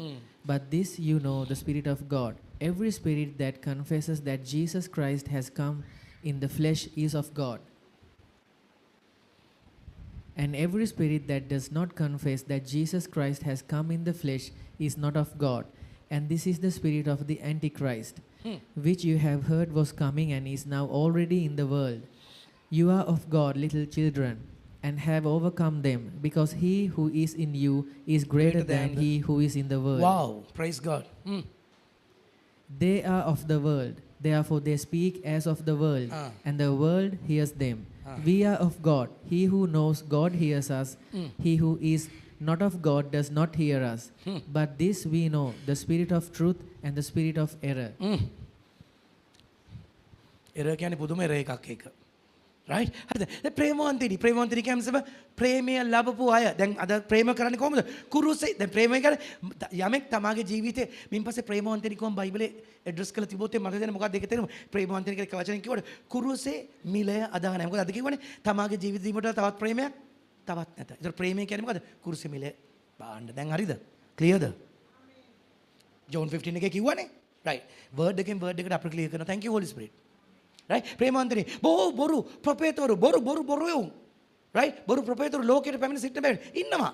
Speaker 2: But this you know, the Spirit of God. Every spirit that confesses that Jesus Christ has come in the flesh is of God. And every spirit that does not confess that Jesus Christ has come in the flesh is not of God. And this is the spirit of the Antichrist, which you have heard was coming and is now already in the world. You are of God, little children, and have overcome them, because he who is in you is greater than he who is in the world.
Speaker 1: wow praise God
Speaker 2: They are of the world, therefore they speak as of the world, and the world hears them. We are of God. He who knows God hears us. He who is not of God does not hear us. But this we know, the spirit of truth and the spirit of error.
Speaker 1: error කියන්නේ පුදුම error එකක් ඒක right හරිද දැන් ප්‍රේමවන්තනි කියන්නේ ප්‍රේමය ලැබපු අය දැන් අද ප්‍රේම කරන්නේ කොහොමද කුරුසේ දැන් ප්‍රේමය කියන්නේ යමෙක් තමාගේ ජීවිතේ මින් පස්සේ ප්‍රේමවන්තනි කොහොම බයිබලේ ඇඩ්‍රස් කරලා තිබොත් මට දැන් මොකක්ද ඒක තේරෙන්නේ ප්‍රේමවන්තනි කියලා වචනෙන් කිව්වට කුරුසේ මිලය අදහන මොකද අද කියවනේ තමාගේ ජීවිත දීමට තවත් ප්‍රේමයක් තවත් නැත ඒතර ප්‍රේමය කියන්නේ මොකද කුරුසේ මිලය බාන්න දැන් හරිද ක්ලියර්ද John 15 එකේ කිව්වනේ right word එකෙන් word එකට අපිට ක්ලියර් කරනවා thank you holy spirit right ප්‍රේමවන්තනි බොරු ප්‍රොෆෙටවරු බොරු යෝ right බොරු ප්‍රොෆෙටවරු ලෝකෙට පැමිණ සිටින බැවින් ඉන්නවා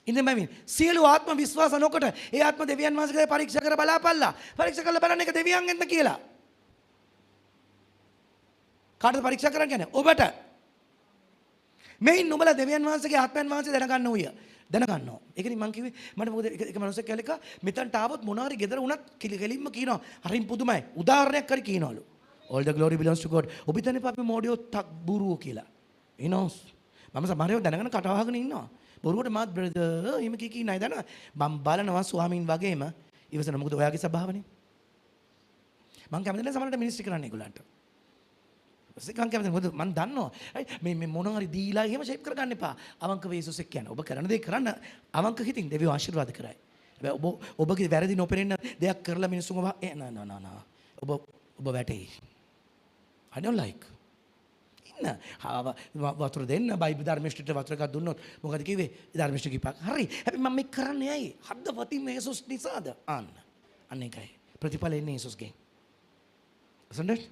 Speaker 1: ඉන්න බැවින් සියලු ආත්ම විශ්වාස නොකොට ඒ ආත්ම දෙවියන් වහන්සේගේ පරීක්ෂා කර බලාපල්ලා පරීක්ෂා කරලා බලන්න එක දෙවියන්ගෙන්ද කියලා කාටද පරීක්ෂා කරන්න කියන්නේ ඔබට මෙයින් නුඹලා දෙවියන් වහන්සේගේ ආත්මයන් වහන්සේ දැනගන්න ඕය දැනගන්නවා ඒකනේ මං කිව්වේ මට මොකද එක මනුස්සයෙක් කියලා මෙතනට ආවොත් මොනවාරි ගෙදර උනත් කෙලින්ම කියනවා හරිම පුදුමයි උදාහරණයක් හරි කියනවලු all the glory belongs to God ඔබ හිතන්නේ අපි මොඩියෝ තක් බුරුවෝ කියලා you know මම සමහරව දැනගෙන කටවහගෙන ඉන්නවා බොරුවට මාත් බ්‍රදර් එහෙම කී නයි දන්න මම බලනවා ස්වාමීන් වගේම ඉවසන මොකද ඔයාගේ ස්වභාවනේ මං කැමති නැහැ සමහරට මිනිස්ට්‍රි කරන්න ඒගොල්ලන්ට සිකන් කැමති මොකද මම දන්නවා මේ මොනවා හරි දීලා එහෙම ෂේප් කරගන්න එපා අවංකව යේසුස් එක්ක යන ඔබ කරන දේ කරන්න අවංක හිතින් දෙවියෝ ආශිර්වාද කරයි හැබැයි ඔබගේ වැරදි නොපෙනෙන්න දෙයක් කරලා මිනිස්සුන්ව නා ඔබ වැටෙයි I don't like ඉන්න වතුර දෙන්න බයිබල් ධර්මිෂ්ඨට වතුර එකක් දුන්නොත් මොකද කිව්වේ ධර්මිෂ්ඨ කිපක් හරි හැබැයි මම මේක කරන්නේ ඇයි හදවතින් යේසුස් නිසාද අන්න ඒකයි ප්‍රතිඵල එන්නේ යේසුස්ගෙන් isn't it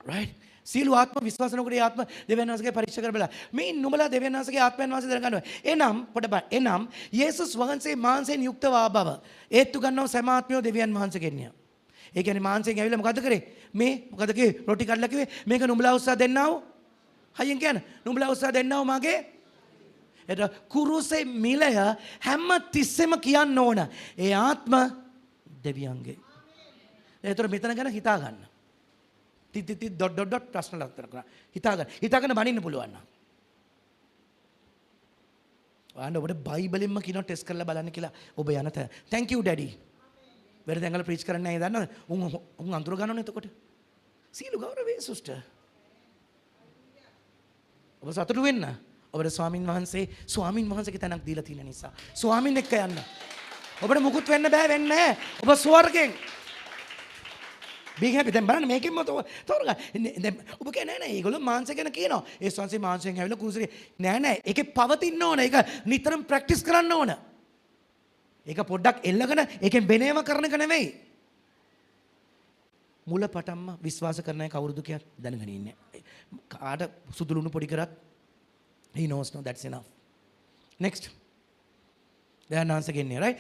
Speaker 1: right සියලු ආත්ම විශ්වාස නොකර ආත්ම දෙවියන් වහන්සේගේ පරීක්ෂා කර බලලා මේ නුඹලා දෙවියන් වහන්සේගේ ආත්මයන් වහන්සේ දැනගන්නවා එනම් පොඩ්ඩක් එනම් යේසුස් වහන්සේ මාංශයෙන් යුක්තව ආබව ඒත්තු ගන්නව සෑම ආත්මියෝ දෙවියන් වහන්සේගෙන්ය ඒ කියන්නේ මාංශයෙන් ඇවිල්ලා මොකද කරේ මේ මොකද කිව්වේ රොටි කඩලා කිව්වේ මේක නුඹලා උස්සා දෙන්නව හයියෙන් කියන්නේ නුඹලා උස්සා දෙන්නව මගේ එතන කුරුසේ මිලය හැම තිස්සෙම කියන්න ඕන ඒ ආත්ම දෙවියන්ගේ ඒතර මෙතන ගැන හිතා ගන්න තිති ඩොට් ප්‍රශ්න ලත්තර කරා හිතාගෙන බනින්න පුළුවන් නම් ඔයාලට ඔබට බයිබලෙන්ම කියනවා ටෙස්ට් කරලා බලන්න කියලා ඔබ යන තැන thank you daddy වෙර දැන්ගල ප්‍රීච් කරන්නේ නැහැ දන්නවද උන් අඳුර ගන්නවනේ එතකොට සීල ගෞරවයේ සිස්ටර් ඔබ සතුටු වෙන්න ඔබට ස්වාමින් වහන්සේගේ තැනක් දීලා තියෙන නිසා ස්වාමින් එක්ක යන්න ඔබට මුකුත් වෙන්න බෑ වෙන්නේ ඔබ ස්වර්ගෙන් being happy දැන් බලන්න මේකෙන්ම තෝරගන්න දැන් ඔබ කියන්නේ නෑ ඒගොල්ලෝ මාංශය ගැන කියනවා ඒ සංසේ මාංශයෙන් ඇවිල්ලා කුරුසෙ නෑ ඒකේ පවතින්න ඕන ඒක නිතරම ප්‍රැක්ටිස් කරන්න ඕන ඒක පොඩ්ඩක් එල්ලගෙන ඒකෙන් වෙනේම කරන එක නෙවෙයි මුල පටන්ම විශ්වාස කරන අය කවුරුද කියලා දැනගෙන ඉන්නේ කාට සුදුලුණු පොඩි කරත් he knows no that's enough next දෙවියන් වහන්සේගේ ඉන්නේ right.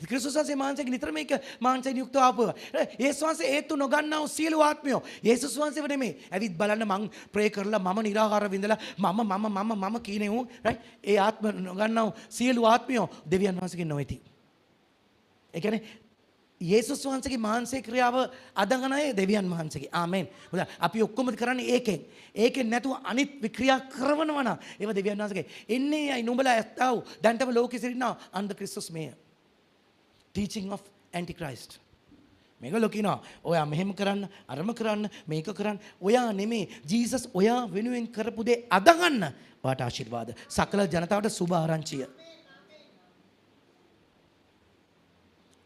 Speaker 1: ක්‍රිස්තුස් වහන්සේ මාංශයෙන් නිතර මේක මාංශයෙන් යුක්තව ආපුවා. යේසුස් වහන්සේ හේතු නොගන්නා වූ සියලු ආත්මයෝ යේසුස් වහන්සේව නෙමෙයි. ඇවිත් බලන්න මං ප්‍රේ කරලා මම නිරාහාර විඳලා මම කීනේ උන් right. ඒ ආත්ම නොගන්නා වූ සියලු ආත්මයෝ දෙවියන් වහන්සේගෙන් නොවේති. ඒ කියන්නේ යේසුස් වහන්සේගේ මාංශේ ක්‍රියාව අදගෙන අය දෙවියන් වහන්සේගේ. ආමෙන්. හොඳයි. අපි ඔක්කොම කරන්නේ ඒකෙන්. ඒකෙන් නැතුව අනිත් වික්‍රියා කරනවා නම් ඒව දෙවියන් වහන්සේගේ. එන්නේ අය නුඹලා ඇත්තව දැන්ටම ලෝකෙ සිටිනා අන්ධ ක්‍රිස්තුස් මෙය. Teaching of Antichrist. මේගොල්ලෝ කියනවා ඔයා මෙහෙම කරන්න අරම කරන්න මේක කරන්න ඔයා නෙමේ ජීසස් ඔයා වෙනුවෙන් කරපු දේ අදගන්න ඔයාට ආශිර්වාද. සකල ජනතාවට සුබ ආරංචිය.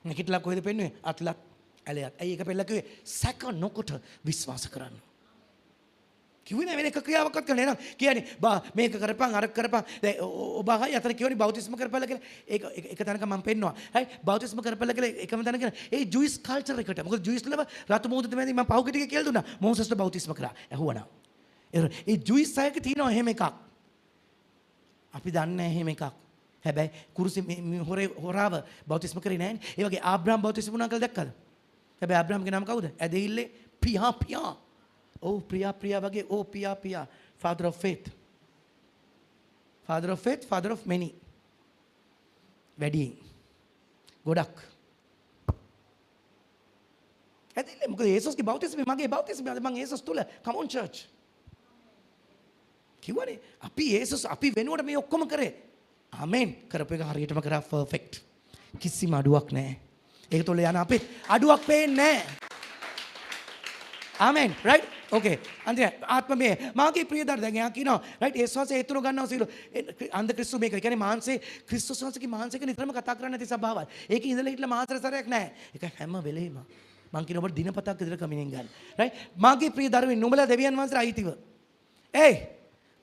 Speaker 1: නැකිටලා කොහෙද පෙන්වන්නේ? අත්ලක් ඇලයක්. ඇයි ඒක පෙල්ල කිව්වේ? සැක නොකොට විශ්වාස කරන්න. කිව්වේ නෑ වෙන එක ක්‍රියාවක්වත් කරන්න නෑ. කියන්නේ මේක කරපන් අර කරපන්. දැන් ඔබ අහයි අතන කියවනේ බෞතිස්ම කරපළ කියලා. ඒක තැනක මම පෙන්නවා. හරි බෞතිස්ම කරපළ කියලා එකම තැනක ඒ ජූයිස් කල්චර් එකට. මොකද ජූයිස් වල රතු මුහුදට මැදි මම පහු ටික කියලා දුන්නා. මොසස්ට බෞතිස්ම කරා. ඇහුවනා. ඒ ජූයිස් අයක තියෙනවා එහෙම එකක්. අපි දන්නේ නැහැ එහෙම එකක්. හැබැයි කුරුසි හොරාව බෞතිස්ම කරේ නැහැ නේ. ඒ වගේ ආබ්‍රහම් බෞතිස්ම වුණා කියලා දැක්කද? හැබැයි ආබ්‍රහම්ගේ නම කවුද? ඇදහිල්ලේ පියා. Oh priya වගේ oh පියා. Father of faith. Father of many. වැඩියෙන්. ගොඩක්. ඇදහිල්ලේ මොකද යේසුස්ගේ බෞතිස්මේ මගේ බෞතිස්මේ මම යේසුස් තුල come on church. කිව්වනේ අපි යේසුස් අපි වෙනුවට මේ ඔක්කොම කරේ. ආමෙන්. කරපු එක හරියටම කරා පර්ෆෙක්ට්. කිසිම අඩුවක් නැහැ. ඒක තුළ යන අපේ අඩුවක් පේන්නේ නැහැ. ආමෙන්. right? okay. අන්තිම ආත්මමේ මාගේ ප්‍රිය දර දැන් එයා කියනවා right ඒ ශ්වාසය හේතුන ගන්නවා සියලු අන්ධ ක්‍රිස්තු මේක. ඒ කියන්නේ මාංශේ ක්‍රිස්තුස් වහන්සේගේ මාංශයක නිතරම කතා කරන්න නැති සබාවල්. ඒක ඉඳලා හිටලා මාසරසරයක් නැහැ. ඒක හැම වෙලේම මං කියන ඔබට දිනපතක් විතර කමිනෙන් ගන්න. right? මාගේ ප්‍රිය දරුවෙන් නුඹලා දෙවියන් වහන්සේට අයිතිව. ඒයි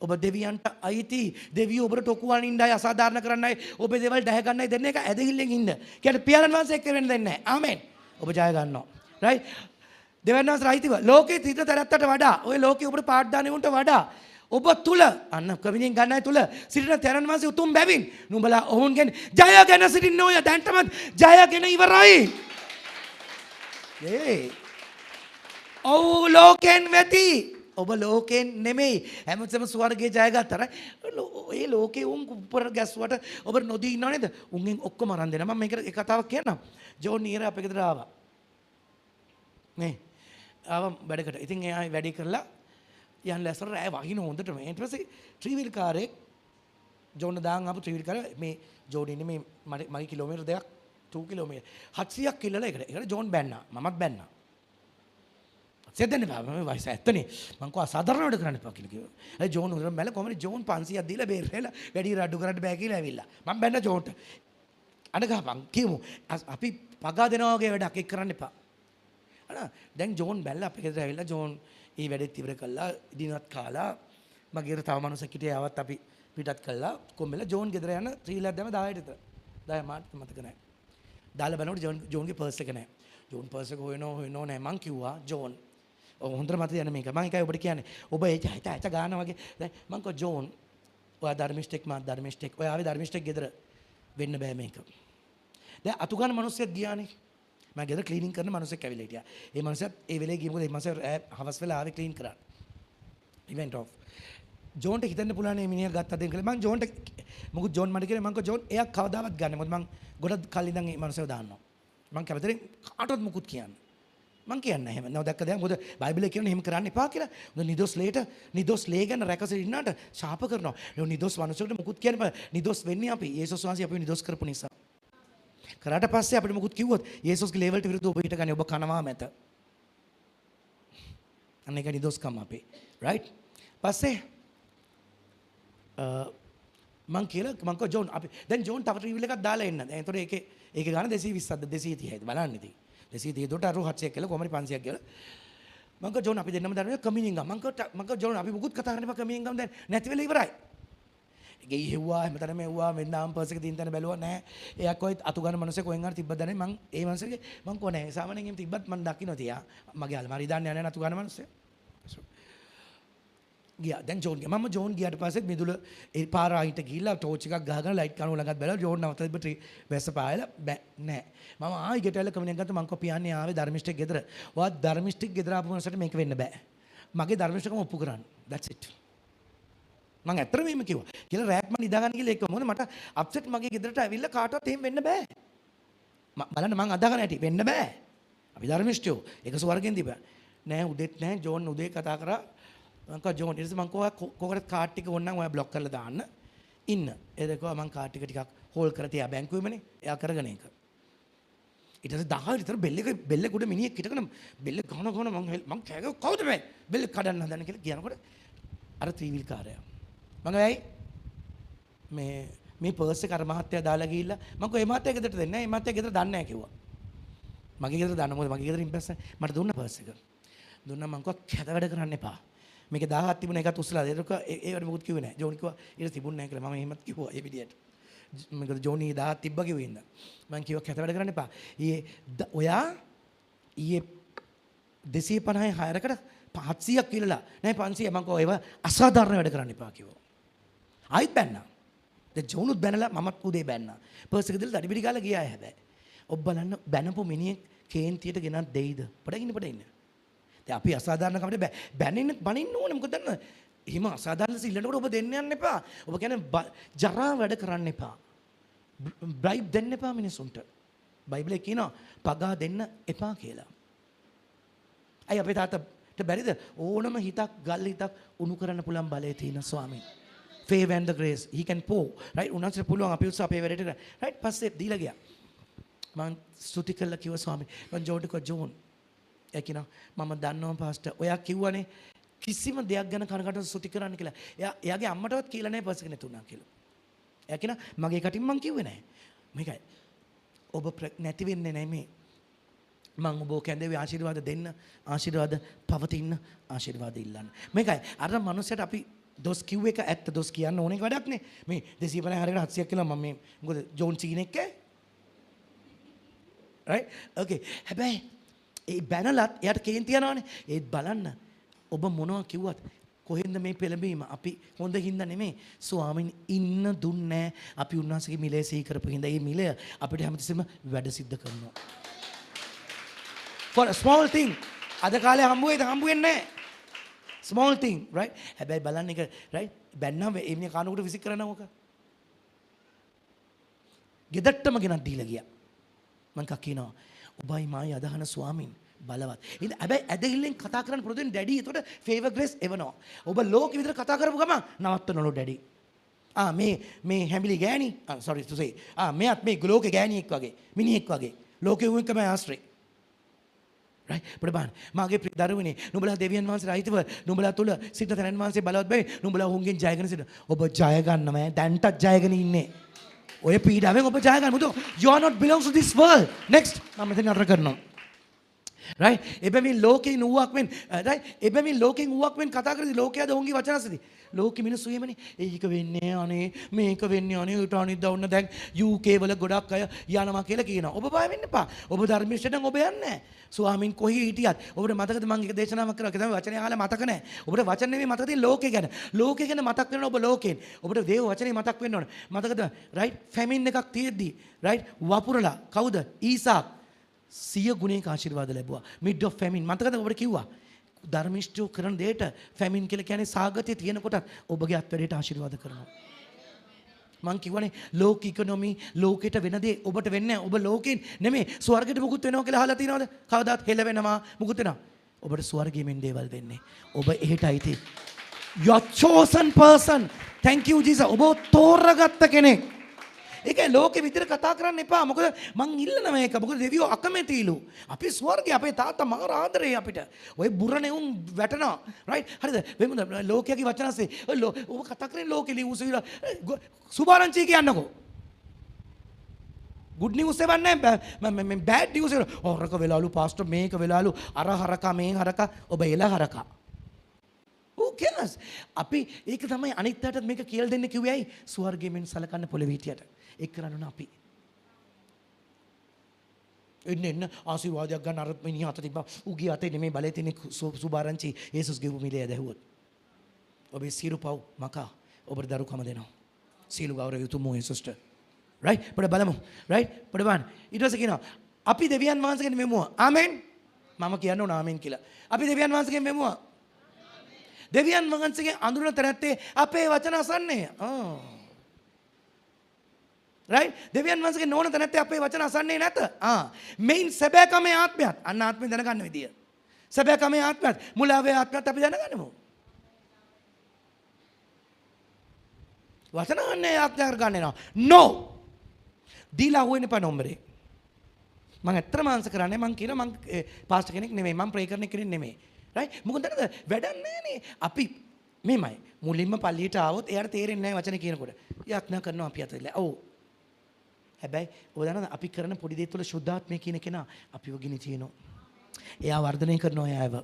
Speaker 1: ඔබ දෙවියන්ට අයිති දෙවියෝ ඔබට ටොකු වනින්නයි අසාධාරණ කරන්නයි ඔබේ දේවල් දැහ ගන්නයි දෙන්න එක ඇදහිල්ලෙන් ඉන්න. කියන්නේ පියාණන් වහන්සේ එක්ක වෙන්න දෙන්නේ නැහැ. ආමෙන්. ඔබ ජය ගන්නවා. right? දෙවියන් වහන්සේ අයිතිව ලෝකේ තිත තරත්තට වඩා ඔය ලෝකේ ඔබට පාඩ දාන්නේ උන්ට වඩා ඔබ තුල අන්න කවියෙන් ගන්නයි තුල සිටින තෙරණ වහන්සේ උතුම් බැවින් නුඹලා ඔවුන්ගෙන් ජයගෙන සිටින්න ඔය දැන්ටම ජයගෙන ඉවරයි. ඒ ඔව් ලෝකෙන් වෙති ඔබ ලෝකෙන් නෙමෙයි හැමතිස්සම ස්වර්ගයේ ජයගත්තා. ඒ ලෝකේ උන් උඩර ගැස්සුවට ඔබ නොදී ඉන්නව නේද? උන්ගෙන් ඔක්කොම අරන් දෙනවා. මම මේක එක කතාවක් කියන්නම්. ජෝන් නියර අපේ ගෙදර ආවා. නේ ආවා වැඩකට. ඉතින් එයා වැඩි කරලා යන් ලැස්සර රෑ වහින හොඳට මේ ඊට පස්සේ ට්‍රීවිල් කාරේ ජෝන් දාන් ආපු ට්‍රීවිල් කාරේ මේ ජෝන් ඉන්නේ මේ මගේ කිලෝමීටර් දෙකක් 2 කිලෝමීටර් 700ක් කිල්ලලා ඒකට ජෝන් බැන්නා. මමත් බැන්නා. සෙදෙන්න බෑ මම වයස ඇත්තනේ මං කෝ අසාධාරණ වැඩ කරන්න එපා කියලා කිව්වා. ඒ ජෝන් උදේ මැල කොහමද ජෝන් 500ක් දීලා බේරෙලා වැඩි රඩු කරන්න බෑ කියලා ඇවිල්ලා. මම බැන්න ජෝන්ට. අඬ ගහපන් කියමු. අපි පගා දෙනවා වගේ වැඩක් එක් කරන්න එපා. දැන් ජෝන් බැල්ලා අපේ ගෙදර ඇවිල්ලා ජෝන් ඒ වැඩෙත් ඉවර කළා දිනවත් කාලා මගේ තව මනුස්සෙක් හිටියේ ආවත් අපි පිටත් කළා කොම්බෙලා ජෝන් ගෙදර යන ත්‍රීලක් දැම 10ට විතර 10 මාත් මතක නැහැ දාලා බලනකොට ජෝන්ගේ පර්ස් එක නැහැ ජෝන් පර්ස් එක හොයනෝ නැහැ මං කිව්වා ජෝන් හොඳට මතක යන මේක මං එකයි ඔබට කියන්නේ ඔබ ඒ හිත ගාන වගේ දැන් මං කෝ ජෝන් ඔයා ධර්මිෂ්ඨෙක් මාත් ධර්මිෂ්ඨෙක් ඔයා ආවේ ධර්මිෂ්ඨෙක් ගෙදර වෙන්න බෑ මේක දැන් අතු ගන්න මනුස්සයෙක් ගියානේ මම ගෙදර ක්ලීනින් කරන මනුස්සයෙක් ඇවිල්ලා හිටියා. ඒ මනුස්සයා ඒ වෙලේ ගිය මොකද ඒ මනුස්සයා හවස් වෙලා ආවේ ක්ලීන් කරන්න. Event of. ජෝන්ට හිතන්න පුළුවන් මේ මිනිහා ගත්තද කියලා. මම ජෝන්ට මොකද ජෝන් මට කියන්නේ මම කෝ ජෝන් එයා කවදාවත් ගන්න. මොකද මම ගොඩක් කල් ඉඳන් මේ මනුස්සයව දාන්නවා. මම කැමතිනේ කාටවත් මුකුත් කියන්න. මම කියන්නේ එහෙම. නෝ දැක්කද මොකද බයිබලයේ කියන්නේ එහෙම කරන්න එපා කියලා. මොකද නිදොස් ලේ ගැන රැකසිටින්නාට ශාප කරනවා. නිදොස් මනුස්සයෙකුට මුකුත් කියන්න බෑ. නිදොස් වෙන්නේ අපි. යේසුස් වහන්සේ අපිව නිදොස් කරපු නිසා. කරාට පස්සේ අපිට මොකුත් කිව්වොත් යේසුස්ගේ ලේවල්ට විරුද්ධව ඔබ හිටගන්නේ ඔබ කනවා මැත. අන්න ඒක නිදොස්කම අපේ. right? පස්සේ මං කෝ ජෝන් අපි දැන් ජෝන් තව රිවිල් එකක් දාලා එන්න. දැන් ඒතකොට ඒකේ ගාන 220ක්ද 230යිද බලන්න ඉතින්. 230 දොට අර 700ක් කියලා කොහමද 500ක් කියලා. මං කෝ ජෝන් අපි දෙන්නම දන්නවා කමිනින් ගම්. මං කෝ ජෝන් අපි මුකුත් කතා කරන්න එපා කමිනින් ගම් දැන් නැති වෙලා ඉවරයි. ගෙයි හෙව්වා හැමතැනම හෙව්වා වෙන්දාම් පර්ස් එක තියෙන තැන බැලුවා නැහැ. එයා කොහෙත් අතු ගන්න මනුස්සයෙක් කොහෙන් හරි තිබ්බද නැහැ. මං ඒ මනුස්සයාගේ මං කෝ නැහැ. සාමාන්‍යයෙන් තිබ්බත් මං දකින්න තියා. මගේ අල්මාරිය දාන්න යන්නේ අතු ගන්න මනුස්සයා. ගියා. දැන් ජෝන් ගියා. මම ජෝන් ගියාට පස්සේ මිදුල ඒ පාර ආයිට ගිහිල්ලා ටෝච් එකක් ගහගෙන ලයිට් කනුව ළඟත් බැලුවා. ජෝන් නවත්තලා තිබ්බ වැස්ස පායලා නෑ. මම ආයි ගෙටවල කමිනෙන් ගත්තා. මං කෝ පියාන්නේ ආවේ ධර්මිෂ්ඨෙක් ගෙදර. ඔයා ධර්මිෂ්ඨෙක් ගෙදර ආපු මොනසට මේක වෙන්න බෑ. මගේ ධර්මිෂ්ඨකම ඔප්පු කරන්න. That's it. මං ඇත්තටම එහෙම කිව්වා. කියලා රෑත් මං නිදාගන්න ගිහලා ඒක මොකද මට අප්සෙට් මගේ ගෙදරට ඇවිල්ලා කාටවත් එහෙම වෙන්න බෑ. බලන්න මං අදාගෙන ඇටි වෙන්න බෑ. අපි ධර්මිෂ්ඨයෝ. ඒක ස්වර්ගෙන් දීපා. නෑ උදේත් නෑ ජෝන් උදේ කතා කරා මං කව ජෝන් ඊට පස්සේ මං කව කොකට කාඩ් ටික ඕනනම් ඔයා බ්ලොක් කරලා දාන්න ඉන්න එද කව මං කාඩ් ටික ටිකක් හෝල්ඩ් කරලා තියා බැංකුවේමනේ එයා කරගෙන ඒක ඊට පස්සේ 10 විතර බෙල්ල කුඩ මිනිහෙක් හිටගෙන බෙල්ල ගහන මං කෑගව කවුද මේ බෙල්ල කඩන්න හදන කියලා කියනකොට අර ත්‍රිවිල් කාර්යය මං ඇයි මේ පර්ස් එක අර මහත්තයා දාලා ගිහිල්ලා මං කව ඒ මහත්තයා ගෙදරට දෙන්නේ නැහැ ඒ මහත්තයා ගෙදර දන්නේ නැහැ කිව්වා මගේ ගෙදර දාන්න මොකද මගේ ගෙදර ඉම්ප්‍රෙස් මට දුන්න පර්ස් එක දුන්නා මං කව කැත වැඩ කරන්න එපා මේක 10ක් තිබුණ එකත් උස්සලා ඒක ඒවට මොකුත් කිව්වේ නැහැ ජෝනි කිව්වා ඊට තිබුණ නැහැ කියලා මම එහෙමත් කිව්වා ඒ විදියට මොකද ජෝනි 10ක් තිබ්බා කිව්වේ ඉන්න මං කිව්වා කැත වැඩ කරන්න එපා ඔයා ඊයේ 250 හයරකට 700ක් කිලලා නැහැ 500 මං කිව්වා ඒව අසාධාරණ වැඩ කරන්න එපා කිව්වා ආයිත් බැන්නා දැන් ජෝනුත් බැනලා මමත් උදේ බැන්නා පර්ස් එක දාලා දඩිබිඩි ගාලා ගියා හැබැයි ඔබ බලන්න බැනපු මිනිහෙක් කේන්තියට ගෙනත් දෙයිද පොඩ ඉන්න අපි අසාධාරණ කමට බැනින්න බනින්න ඕනේ මොකද දන්න එහෙම අසාධාරණ සිල්ලනකොට ඔබ දෙන්න යන්න එපා ඔබ කියන්නේ ජරා වැඩ කරන්න එපා බ්‍රයිබ් දෙන්න එපා මිනිසුන්ට බයිබලයේ කියනවා පගා දෙන්න එපා කියලා අය අපේ තාත්තට බැරිද ඕනම හිතක් ගල් හිතක් උණු කරන්න පුළුවන් බලය තියෙන ස්වාමීන් favor and the grace he can pour right උන්වහන්සේට පුළුවන් අපි උත්සාහ අපේ වැඩේට right පස්සේ දීලා ගියා මං ස්තුති කළා කිව්වා ස්වාමීන් මං ජෝන්ට කිව්වා ජෝන් එකිනා මම දන්නවා පාස්ටර් ඔයා කිව්වනේ කිසිම දෙයක් ගැන කනකට සුති කරන්න කියලා. එයාගේ අම්මටවත් කියලා නැහැ පර්ස් එක නැතුණා කියලා. එයා කියනවා මගේ කටින් මං කිව්වේ නැහැ. මේකයි. ඔබ නැති වෙන්නේ නැහැ මේ. මං ඔබ කැඳේ ආශිර්වාද දෙන්න, ආශිර්වාද පවතින්න, ආශිර්වාද ඉල්ලන්න. මේකයි. අර මනුස්සයට අපි දොස් කිව් එක ඇත්ත දොස් කියන්න ඕනේ වැඩක් නේ. මේ 250 හරියට 700ක් කියලා මම මේ මොකද ජෝන් සීන් එක්ක right? okay. හැබැයි ඒ බැනලත් එයාට කේන්ති යනවානේ. ඒත් බලන්න ඔබ මොනවා කිව්වත් කොහෙන්ද මේ පෙළඹීම අපි හොඳ හින්දා නෙමෙයි. ස්වාමීන් ඉන්න දුන්නේ අපි උන්වහන්සේගේ මිලේ සිහි කරපු හින්දා මේ මිලය අපිට හැමතිස්සෙම වැඩ සිද්ධ කරනවා. for a small thing අද කාලේ හම්බ වෙන්නේ නැහැ. small thing right? හැබැයි බලන්න එක right බැන්නම් එන්නේ කනකට විසික් කරනවක. ගෙදරටම ගෙනත් දීලා ගියා. මං කකිනවා ඔබයි මායි අදහන ස්වාමීන් බලවත්. ඉතින් හැබැයි ඇදහිල්ලෙන් කතා කරන්න පුරුදුෙන් ඩැඩි එතකොට ෆේවර් ග්‍රේස් එවනවා. ඔබ ලෝකෙ විතර කතා කරපු ගමන් නවත්තනලු ඩැඩි. මේ හැමිලි ගෑණි sorry to say මෙයාත් මේ ලෝකේ ගෑණියෙක් වගේ මිනිහෙක් වගේ ලෝකෙ උන්කම ආශ්‍රේ. right? පොඩ බලන්න. මාගේ දරුවනේ නුඹලා දෙවියන් වහන්සේ රහිතව නුඹලා තුල සිට තැනන් වහන්සේ බලවත් බැරි නුඹලා හුන්ගෙන් ජයගෙන සිට. ඔබ ජය ගන්නම දැන්ටත් ජයගෙන ඉන්නේ. ඔය පීඩාවෙන් ඔබ ජය ගන්න. මුදෝ you are not belongs to this world. next මම මෙතන අතර කරනවා. right? එබැවින් ලෝකෙන් ඌවක් වෙන් right? එබැවින් ලෝකෙන් ඌවක් වෙන් කතා කරද්දී ලෝකයාද ඔවුන්ගේ වචනසදී. ලෝකෙ මිනිස්සු එහෙමනේ. ඒක වෙන්නේ අනේ මේක වෙන්නේ අනේ ඊට අනිද්දා වුණ දැන් UK වල ගොඩක් අය යනවා කියලා කියනවා. ඔබ බය වෙන්න එපා. ඔබ ධර්මයේ නම් ඔබ යන්නේ නැහැ. ස්වාමීන් කොහේ හිටියත් ඔබට මතකද මම එක දේශනාවක් කරා. ඒක තමයි වචනේ අහලා මතක නැහැ. ඔබට වචන නෙමෙයි මතක තියෙන්නේ ලෝකේ ගැන. ලෝකේ ගැන මතක් වෙනවා ඔබ ලෝකෙන්. ඔබට දේව වචනේ මතක් වෙන්න ඕන. මතකද right? ෆැමින් එකක් තියෙද්දි right? වපුරලා කවුද? ඊසාක් 100 ගුණයක ආශිර්වාද ලැබුවා. mid of famine මතකද ඔබට කිව්වා. ධර්මිෂ්ඨයෝ කරන දෙයට ෆැමින් කියලා කියන්නේ සාගතය තියෙන කොටත් ඔබගේ අත්වැඩේට ආශිර්වාද කරනවා. මං කිව්වනේ ලෝක ඉකොනොමි ලෝකෙට වෙන දේ ඔබට වෙන්නේ නැහැ. ඔබ ලෝකෙන් නෙමෙයි ස්වර්ගෙට මුකුත් වෙනවා කියලා අහලා තියෙනවද? කවදාත් හෙල වෙනවා මුකුත් වෙනවා. ඔබට ස්වර්ගෙමින් දේවල් වෙන්නේ. ඔබ එහෙටයි තියෙන්නේ. You are chosen person. Thank you Jesus. ඔබ තෝරගත්ත කෙනෙක්. ඒකයි ලෝකෙ විතර කතා කරන්න එපා. මොකද මං ඉල්ලනවා මේක. මොකද දෙවියෝ අකමැතිලු. අපි ස්වර්ගයේ අපේ තාත්තා මහා ආදරේ අපිට. ඔය බුරණේ උන් වැටෙනවා. right? හරිද? වෙමුද ලෝකයේ වචනසේ ඔබ කතා කරන්නේ ලෝකෙ ලියුස් විලා සුභාරංචි කියන්නකෝ. good news එකක් නැහැ. bad news එක. හොරක වෙලාලු පාස්ටර් මේක වෙලාලු අර හරකා මේ හරකා ඔබ එල හරකා. who cares? අපි ඒක තමයි අනිත් අයට මේක කියලා දෙන්න කිව්වේ ඇයි? ස්වර්ගෙමින් සලකන්න පොළවේ හිටියට. ඒක කරන්න අපි. එන්න ආශිර්වාදයක් ගන්න අර මිනිහ අත තිබ්බා. උගේ අතේ නෙමෙයි බලේ තියෙන සුභාරංචි යේසුස් ගෙවු මිලේ දැහුවොත්. ඔබේ සියලු පව් මකා ඔබට දරුකම දෙනවා. සියලු ගෞරවය උතුම් වූ යේසුස්ට. රයිට්? පොඩ බලමු. රයිට්? පොඩ බලන්න. ඊට පස්සේ කියනවා අපි දෙවියන් වහන්සේගෙන් මෙමුවා. ආමෙන්. මම කියන්න ඕන ආමෙන් කියලා. අපි දෙවියන් වහන්සේගෙන් මෙමුවා. දෙවියන් වහන්සේගේ අඳුරන තැනැත්තේ අපේ වචන අසන්නේ. රයිට්? දෙවියන් වහන්සේගේ නොවන තැනැත්තේ අපේ වචන අසන්නේ නැත. මේන් සැබෑකමේ ආත්මයත් අන්න ආත්මය දැනගන්න විදිය. සැබෑකමේ ආත්මයත් මුලාවේ ආත්මයත් අපි දැනගන්නමු. වචන අහන්නේ ආත්මය ගන්න එනවා. නෝ. දීලා හොයන්න එපා නම්බරේ. මම ඇත්තටම ආන්සර් කරන්නේ මම කියන මම පාස්ටර් කෙනෙක් නෙමෙයි මම ප්‍රේ කරන කෙනෙක් නෙමෙයි. රයිට්? මොකද දන්නද වැඩක් නැහැනේ. අපි මෙමය මුලින්ම පල්ලියට ආවොත් එයාට තේරෙන්නේ නැහැ වචන කියනකොට. යාඥා කරනවා අපි අතilla. ඔව්. හැබැයි ඔය දන්නද අපි කරන පොඩි දේ තුළ සුද්ධාත්මය කියන කෙනා අපිව ගිනි තියනවා. එයා වර්ධනය කරනවා එයාව.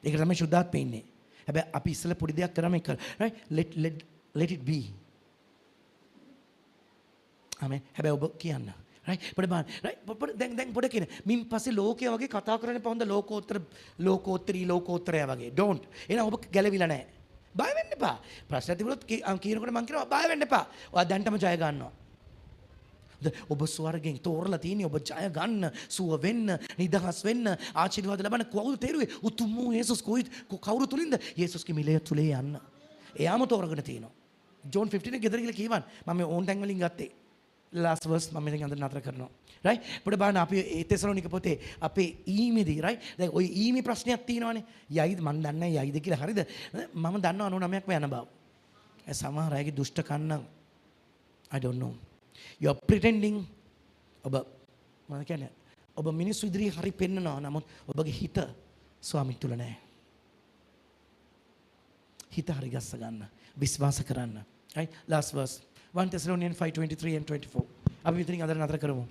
Speaker 1: ඒක තමයි සුද්ධාත්මය ඉන්නේ. හැබැයි අපි ඉස්සෙල්ලා පොඩි දෙයක් කරාම ඒක රයිට් let it be. ආමෙන්. හැබැයි ඔබ කියන්න. රයිට්? පොඩ බලන්න. රයිට්? දැන් පොඩ කියන. මින් පස්සේ ලෝකයේ වගේ කතා කරන්නේ පොන්ද ලෝකෝත්තරය වගේ. don't. එහෙනම් ඔබ ගැලවිලා නැහැ. බය වෙන්න එපා. ප්‍රශ්න තිබුණොත් කියනකොට මම කියනවා බය වෙන්න එපා. ඔයා දැන්ටම ජය ගන්නවා. ඔබ ස්වර්ගෙන් තෝරලා තියෙන්නේ ඔබ ජය ගන්න, සුව වෙන්න, නිදහස් වෙන්න, ආශිර්වාද ලබන්න. කවුරු තේරුවේ? උතුම් වූ යේසුස් කවුරු තුලින්ද? යේසුස්ගේ මිලය තුලේ යන්න. එයාම තෝරගෙන තියෙනවා. ජෝන් 15 ගෙදර ගිහලා කියවන්. මම ඕන් ටැන් වලින් ගත්තේ. last verse මම ඉතින් අද නතර කරනවා. right? පොඩ බලන්න අපි ඒ තෙසලෝනික පොතේ අපේ ඊමේදී right? දැන් ওই ඊමේ ප්‍රශ්නයක් තියෙනවානේ. යයිද මන් දන්නේ නැහැ යයිද කියලා. හරිද? මම දන්නවා 99ක්ම යන බව. ඒ සමහර අයගේ දුෂ්ට කන්නම් I don't know. You are pretending ඔබ මම කියන්නේ ඔබ මිනිස්සු ඉදිරියේ හරි පෙන්නනවා. නමුත් ඔබගේ හිත ස්වාමි තුල නැහැ. හිත හරි ගස්ස ගන්න. විශ්වාස කරන්න. right? Last verse 1 Thessalonians 5:23 and 24. අපි විතරින් අද නතර කරමු.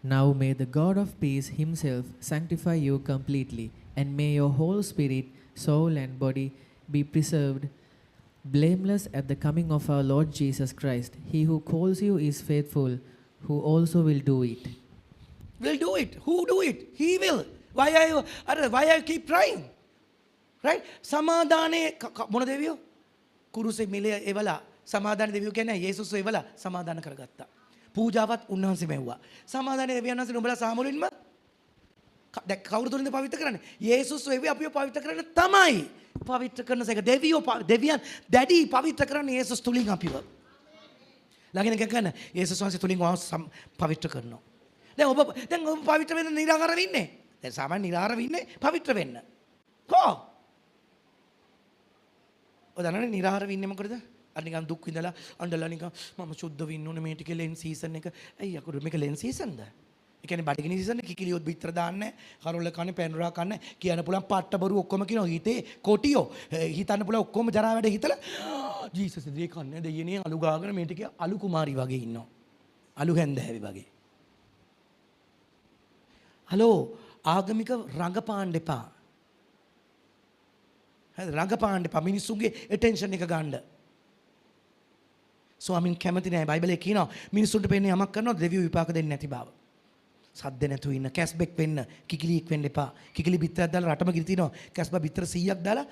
Speaker 2: Now may the God of peace himself sanctify you completely, and may your whole spirit, soul and body be preserved blameless at the coming of our Lord Jesus Christ. He who calls you is faithful, who also will do it.
Speaker 1: Will do it. Who do it? He will. Why are you keep trying? Right? සමාදානයේ මොන දෙවියෝ? කුරුසේ මිලේ එවලා සමාදාන දෙවියෝ කියන්නේ යේසුස් එවලා සමාදාන කරගත්තා. පූජාවත් උන්වහන්සේ මෙව්වා. සමාදානයේ දෙවියන් වහන්සේ නුඹලා සාමුලින්ම දැන් කවුරු තුලින්ද පවිත්‍ර කරන්නේ? යේසුස් වෙවි අපිව පවිත්‍ර කරන්න තමයි. පවිත්‍ර කරන සේක දෙවියන් දැඩි පවිත්‍ර කරන්නේ යේසුස් තුලින් අපිව. ළඟින් ගන්න යේසුස් වහන්සේ තුලින් පවිත්‍ර කරනවා. දැන් ඔබ පවිත්‍ර වෙන්න නිරාකාර වෙන්නේ. දැන් සාමාන්‍ය නිරාකාර වෙන්නේ පවිත්‍ර වෙන්න. කො ඔය දන්නවනේ නිරාකාර වෙන්නේ මොකටද? අර නිකන් දුක් විඳලා අඬලා නිකන් මම සුද්ධ වෙන්න ඕනේ මේ ටිකේ ලෙන් සීසන් එක. ඇයි අකුරු මේක ලෙන් සීසන්ද? ඒ කියන්නේ බඩගිනි සීසන් එක කිකිලියොත් බිත්තර දාන්නේ කරොල්ල කන්නේ පැනුරා කන්නේ කියන්න පුළුවන් පට්ට බරු ඔක්කොම කියනවා හිතේ කොටියෝ හිතන්න පුළුවන් ඔක්කොම ජරා වැඩ හිතලා ජීසස් ඉදිරියේ කන්නේ දෙයියනේ අලු ගාගෙන මේ ටිකේ අලු කුමාරි වගේ ඉන්නවා. අලු හැන්දෑවි වගේ. හලෝ ආගමික රංගපාන්න එපා. හරි රංගපාන්න එපා මිනිස්සුගේ ඇටෙන්ෂන් එක ගන්න. ස්වාමින් කැමති නැහැ බයිබලයේ කියනවා මිනිස්සුන්ට පෙන්නේ යමක් කරනවා දෙවියෝ විපාක දෙන්නේ නැති බව. සද්ද නැතුව ඉන්න කැස්බෙක් වෙන්න කිකිලියෙක් වෙන්න එපා. කිකිලි බිත්තරයක් දාලා රටම ගිනි තිනවා. කැස්බා බිත්තර 100ක් දාලා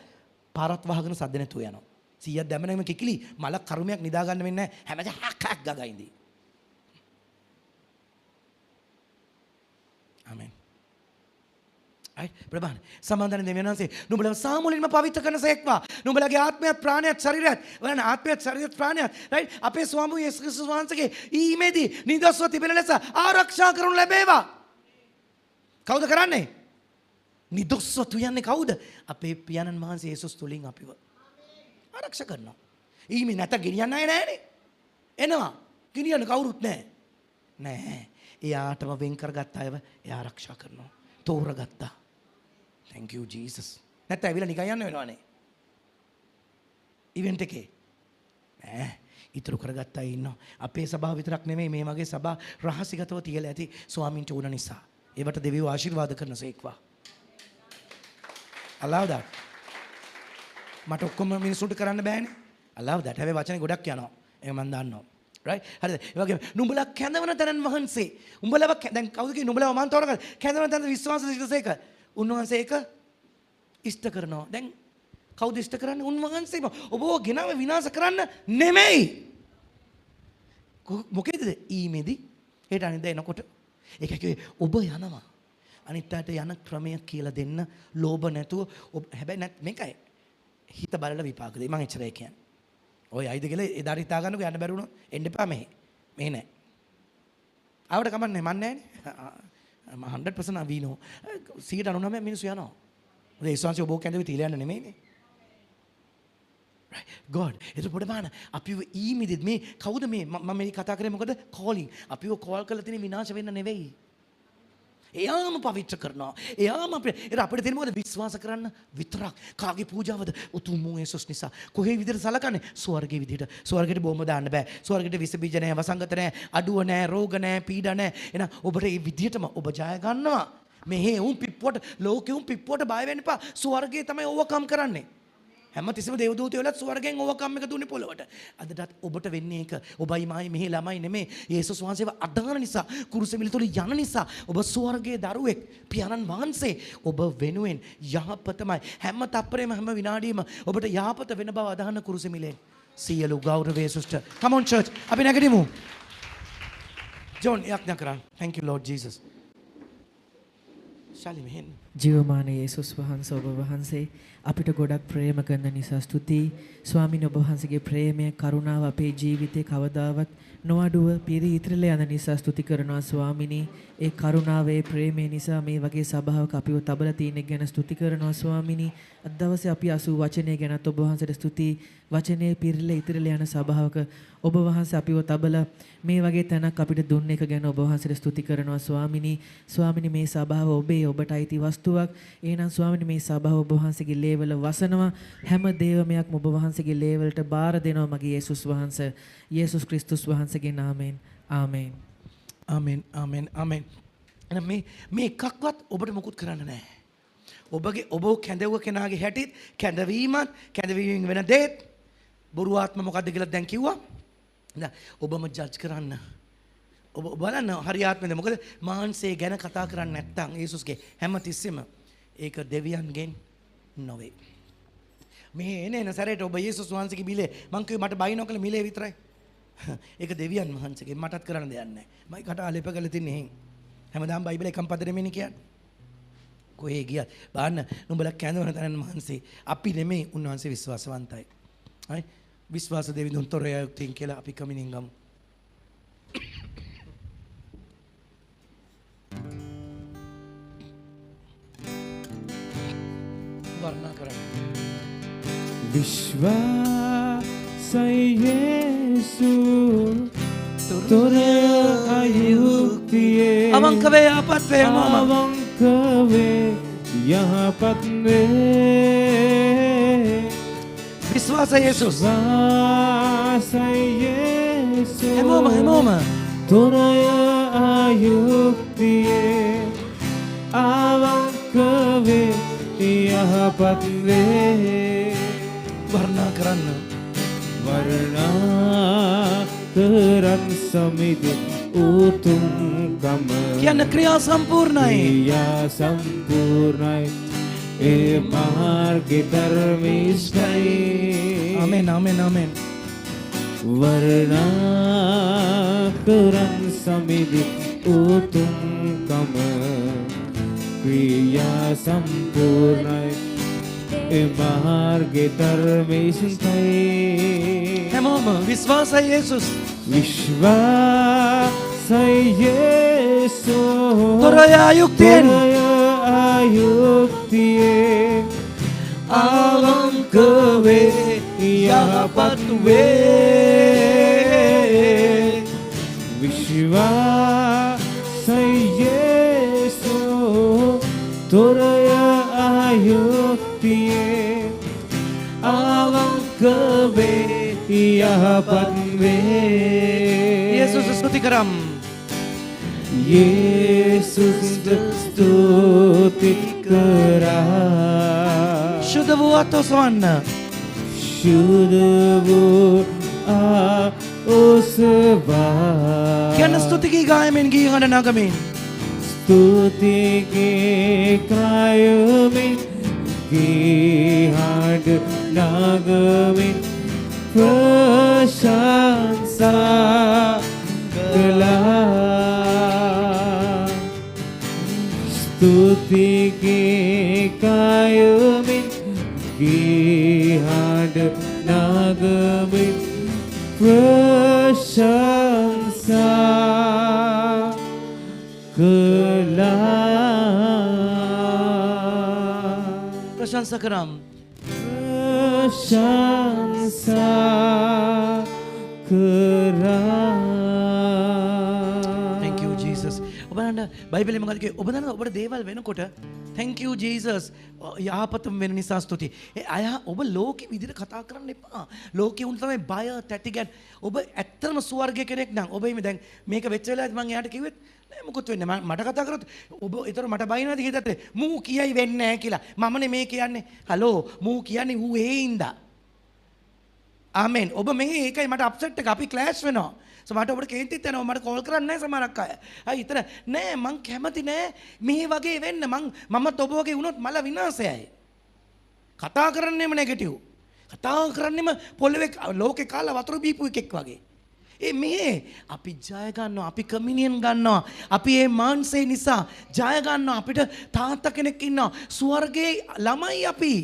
Speaker 1: පාරත් වහගෙන සද්ද නැතුව යනවා. 100ක් දැම්මම කිකිලි මල කරුමයක් නිදා ගන්න වෙන්නේ නැහැ. හැමදේ හක් හක් ගගා ඉඳී. ආමෙන්. right? ප්‍රබාන සමාදාන දෙවියන් වහන්සේ නුඹලා සාමුලින්ම පවිත්‍ර කරනසේක්වා. නුඹලගේ ආත්මයත් ප්‍රාණයත් ශරීරයත් වලන ආත්මයත් ශරීරයත් ප්‍රාණයත් right? අපේ ස්වාමී යේසුස් ක්‍රිස්තුස් වහන්සේගේ ඊමේදී නිදස්ව තිබෙන ලෙස ආරක්ෂා කරනු ලැබේවා. කවුද කරන්නේ? නිදස්ව තුයන්නේ කවුද? අපේ පියාණන් වහන්සේ යේසුස් තුලින් අපිව ආරක්ෂා කරනවා. ඊමේ නැත ගෙනියන්න අය නැහැනේ. එනවා. ගෙනියන්න කවුරුත් නැහැ. නැහැ. එයාටම වෙන් කරගත්ත අයව එයා ආරක්ෂා කරනවා. තෝරගත්තා. Thank you Jesus. නැත්නම් ඇවිල්ලා නිකන් යන්න වෙනවනේ. ඉවෙන්ට් එකේ. නෑ. ඉතුරු කරගත්තා ඉන්නවා. අපේ සභාව විතරක් නෙමෙයි මේ වගේ සභා රහසිගතව තියලා ඇති ස්වාමීන්ට උන නිසා. ඒවට දෙවියෝ ආශිර්වාද කරනසේක්වා. allow that. මට ඔක්කොම මිනිසුන්ට කරන්න බෑනේ. allow that. හැබැයි වචනේ ගොඩක් යනවා. ඒක මම දන්නවා. right? හරිද? ඒ වගේම නුඹලා කැඳවන තැනන් වහන්සේ. උඹලව දැන් කවුද කියන්නේ නුඹලව මම තෝරගන්න. කැඳවන තැන විශ්වාස සිටසේක. උන්වහන්සේ ඒක ඉෂ්ට කරනවා. දැන් කවුද ඉෂ්ට කරන්නේ? උන්වහන්සේම. ඔබව ගෙනාව විනාශ කරන්න නෙමෙයි. මොකේද? ඊමේදී හෙට අනිද්දා එනකොට ඒක කිව්වේ ඔබ යනවා. අනිත් අයට යන ක්‍රමය කියලා දෙන්න ලෝභ නැතුව හැබැයි නැත් මේකයි. හිත බලලා විපාක දෙයි. මං එච්චරයි කියන්නේ. ඔය අයිද කියලා එදාට හිතා ගන්නකො යන්න බැරි වුණොත් එන්න එපා මෙහෙ. මේ නෑ. ආවට කමන්නේ මන් නෑනේ. 100% අවිනෝ 99 මිනිස්සු යනවා. ඒ සංසය ඔබ කැඳවි තියලා යන්න නෙමෙයිනේ. right god එතකොට බලන්න අපිව ඊමිදෙත් මේ කවුද මේ මම මේ කතා කරේ මොකද calling අපිව call කරලා තියෙන විනාශ වෙන්න නෙවෙයි. එයාම පවිත්‍ර කරනවා. එයාම අපිට තියෙන මොකද විශ්වාස කරන්න විතරක්. කාගේ පූජාවද? උතුම් වූ යේසුස් නිසා. කොහේ විදිහට සලකන්නේ? ස්වර්ගයේ විදිහට. ස්වර්ගයට බොම්බ දාන්න බෑ. ස්වර්ගයට විස බීජ නැහැ, වසංගත නැහැ, අඩුව නැහැ, රෝග නැහැ, පීඩා නැහැ. එහෙනම් ඔබට මේ විදිහටම ඔබ ජය ගන්නවා. මෙහෙ උන් පිප්පුවට ලෝකෙ උන් පිප්පුවට බය වෙන්න එපා. ස්වර්ගයේ තමයි ඕවර්කම් කරන්නේ. හැමතිස්සෙම දේවදූතයෝ වලත් ස්වර්ගයෙන් ඕවර්කම් එක දුන්නේ පොළවට. අදටත් ඔබට වෙන්නේ ඒක. ඔබයි මායි මෙහි ළමයි නෙමේ. යේසුස් වහන්සේව අදහන නිසා, කුරුසෙ තුල යන නිසා ඔබ ස්වර්ගයේ දරුවෙක්. පියාණන් වහන්සේ ඔබ වෙනුවෙන් යහපතමයි. හැම තප්පරෙම හැම විනාඩියෙම ඔබට යහපත වෙන බව අදහන කුරුසෙ මිලෙන්. සියලු ගෞරවය යේසුස්ට. Come on church. අපි නැගිටිමු. ජෝන් යාඥා කරන්න. Thank you Lord Jesus. Sali මෙහෙන්.
Speaker 2: ජීවමාන යේසුස් වහන්සේ ඔබ වහන්සේ අපිට ගොඩක් ප්‍රේම කරන නිසා ස්තුතියි. ස්වාමීන් ඔබ වහන්සේගේ ප්‍රේමය කරුණාව අපේ ජීවිතේ කවදාවත් නොඅඩුව පිරී ඉතිරිලා යන නිසා ස්තුති කරනවා ස්වාමිනී. ඒ කරුණාව ඒ ප්‍රේමය නිසා මේ වගේ සභාවක අපිව තබලා තියෙන ගැන ස්තුති කරනවා ස්වාමිනී. අද දවසේ අපි අසු වචනය ගැනත් ඔබ වහන්සේට ස්තුතියි. වචනේ පිරිලා ඉතිරිලා යන සභාවක ඔබ වහන්සේ අපිව තබලා මේ වගේ තැනක් අපිට දුන්න එක ගැන ඔබ වහන්සේට ස්තුති කරනවා ස්වාමිනී. ස්වාමිනී මේ සභාව ඔබේ ඔබට අයිති වස්තුවක්. එහෙනම් ස්වාමිනී මේ සභාව ඔබ වහන්සේගේ ලේවල වසනවා. හැම දේවමයක්ම ඔබ වහන්සේගේ ලේවලට බාර දෙනවා මගේ යේසුස් වහන්සේ. යේසුස් ක්‍රිස්තුස් වහන්සේගේ නාමයෙන්. ආමේන්.
Speaker 1: ආමෙන් ආමෙන් ආමෙන්. එහෙනම් මේ එකක්වත් ඔබට මොකුත් කරන්න නැහැ. ඔබගේ ඔබ කැඳවුව කෙනාගේ හැටිත් කැඳවීමත් කැඳවීමෙන් වෙන දේත් බොරු ආත්ම මොකද්ද කියලා දැන් කිව්වා. නෑ ඔබම ජජ් කරන්න. ඔබ බලන්න හරි ආත්මද මොකද මාංශය ගැන කතා කරන්නේ නැත්තම් යේසුස්ගේ හැම තිස්සෙම ඒක දෙවියන්ගෙන් නොවේ. මේ එන සැරේට ඔබ යේසුස් වහන්සේගේ මිලේ මං කිව්වේ මට බයිනෝ කියලා මිලේ විතරයි. ඒක දෙවියන් වහන්සේගේ මටත් කරන්න දෙයක් නැහැ. මයි කට ආලෙප කරලා තින්නේ එහෙන්. හැමදාම බයිබලේ එකම පද නෙමෙයි කියන්නේ. කොහේ ගියත් බලන්න නුඹලා කැඳවන තැන මහන්සේ අපි නෙමෙයි උන්වහන්සේ විශ්වාසවන්තයි. හරි විශ්වාස දෙවිඳුන් තොරය යුක්තින් කියලා අපි කමිනින් ගමු. වර්ණනා කරන්න.
Speaker 3: විශ්වාසයි යේසු තොරය අයුක්තියේ
Speaker 1: අවංක වේ යහපත් වේ මම
Speaker 3: අවංක වේ යහපත් වේ
Speaker 1: විශ්වාස යේසුස්
Speaker 3: විශ්වාසයි යේසු
Speaker 1: හැමෝම
Speaker 3: තොරය අයුක්තියේ අවංක වේ යහපත් වේ
Speaker 1: වර්ණනා කරන්න.
Speaker 3: වර්ණා කරන් සමිදු උතුම් ගම
Speaker 1: කියන්න ක්‍රියා සම්පූර්ණයි.
Speaker 3: ක්‍රියා සම්පූර්ණයි ඒ මාර්ගය ධර්මිෂ්ඨයි.
Speaker 1: ආමෙන් ආමෙන් ආමෙන්.
Speaker 3: වර්ණා කරන් සමිදු උතුම් ගම ක්‍රියා සම්පූර්ණයි ඒ මාර්ගය ධර්මිෂ්ඨයි.
Speaker 1: හැමෝම විශ්වාසයි යේසුස්
Speaker 3: විශ්වාසයි යේසු
Speaker 1: තොරය අයුක්තියෙන්
Speaker 3: අයුක්තියේ අවංක වේ යහපත් වේ විශ්වාසයි යේසු තොරය අයුක්තියේ අවංක වේ යහපත් වේ.
Speaker 1: යේසුස් ස්තුති කරම්.
Speaker 3: යේසුස් ස්තුති කරා.
Speaker 1: සුද්ධ වූ අතොසවන්න.
Speaker 3: සුද්ධ වූ ඔසවා.
Speaker 1: කියන ස්තුති ගී ගායමින් ගී හඬ නගමින්.
Speaker 3: ස්තුති ගී ගායමින් ගීහඬ නගමින් ප්‍රශංසා කළා ස්තුතිගේ කයමින් ගීහඬ නගමින් ප්‍රශංසා කළා
Speaker 1: ප්‍රශංසා කරම්
Speaker 3: ප්‍රශංසා කරා.
Speaker 1: Thank you Jesus. ඔබ බලන්න බයිබලෙ මොකද කිව්වේ? ඔබ දන්නවද ඔබට දේවල් වෙනකොට thank you Jesus යහපතම වෙන නිසා ස්තුතියි. අය ඔබ ලෝකෙ විදිහට කතා කරන්න එපා. ලෝකෙ උන් තමයි බය තැති ගැන්. ඔබ ඇත්තම ස්වර්ගයේ කෙනෙක් නම් ඔබ එimhe දැන් මේක වෙච්ච වෙලාවට මම එයාට කිව්වෙත් නෑ මොකුත් වෙන්නේ මට කතා කරොත් ඔබ ඒතර මට බයිනවද හිතට මූ කියයි වෙන්නේ නැහැ කියලා. මමනේ මේ කියන්නේ. හලෝ මූ කියන්නේ ඌ හේින්දා. ආමෙන්. ඔබ මෙහි ඒකයි මට අප්සෙට් එක අපි ක්ලෑෂ් වෙනවා. සමහරට ඔබට කේන්තිත් යනවා මට කෝල් කරන්නේ නැහැ සමහරක් අය. අය ඉතන නෑ මං කැමති නෑ මේ වගේ වෙන්න මමත් ඔබ වගේ වුණොත් මල විනාශයයි. කතා කරන්නේම නෙගටිව්. කතා කරන්නේම පොළවේ ලෝකේ කාලා වතුර බීපු එකෙක් වගේ. මේ අපි ජය ගන්නවා අපි කමිනියන් ගන්නවා අපි මේ මාංශය නිසා ජය ගන්නවා අපිට තාත්තා කෙනෙක් ඉන්නවා ස්වර්ගයේ ළමයි අපි.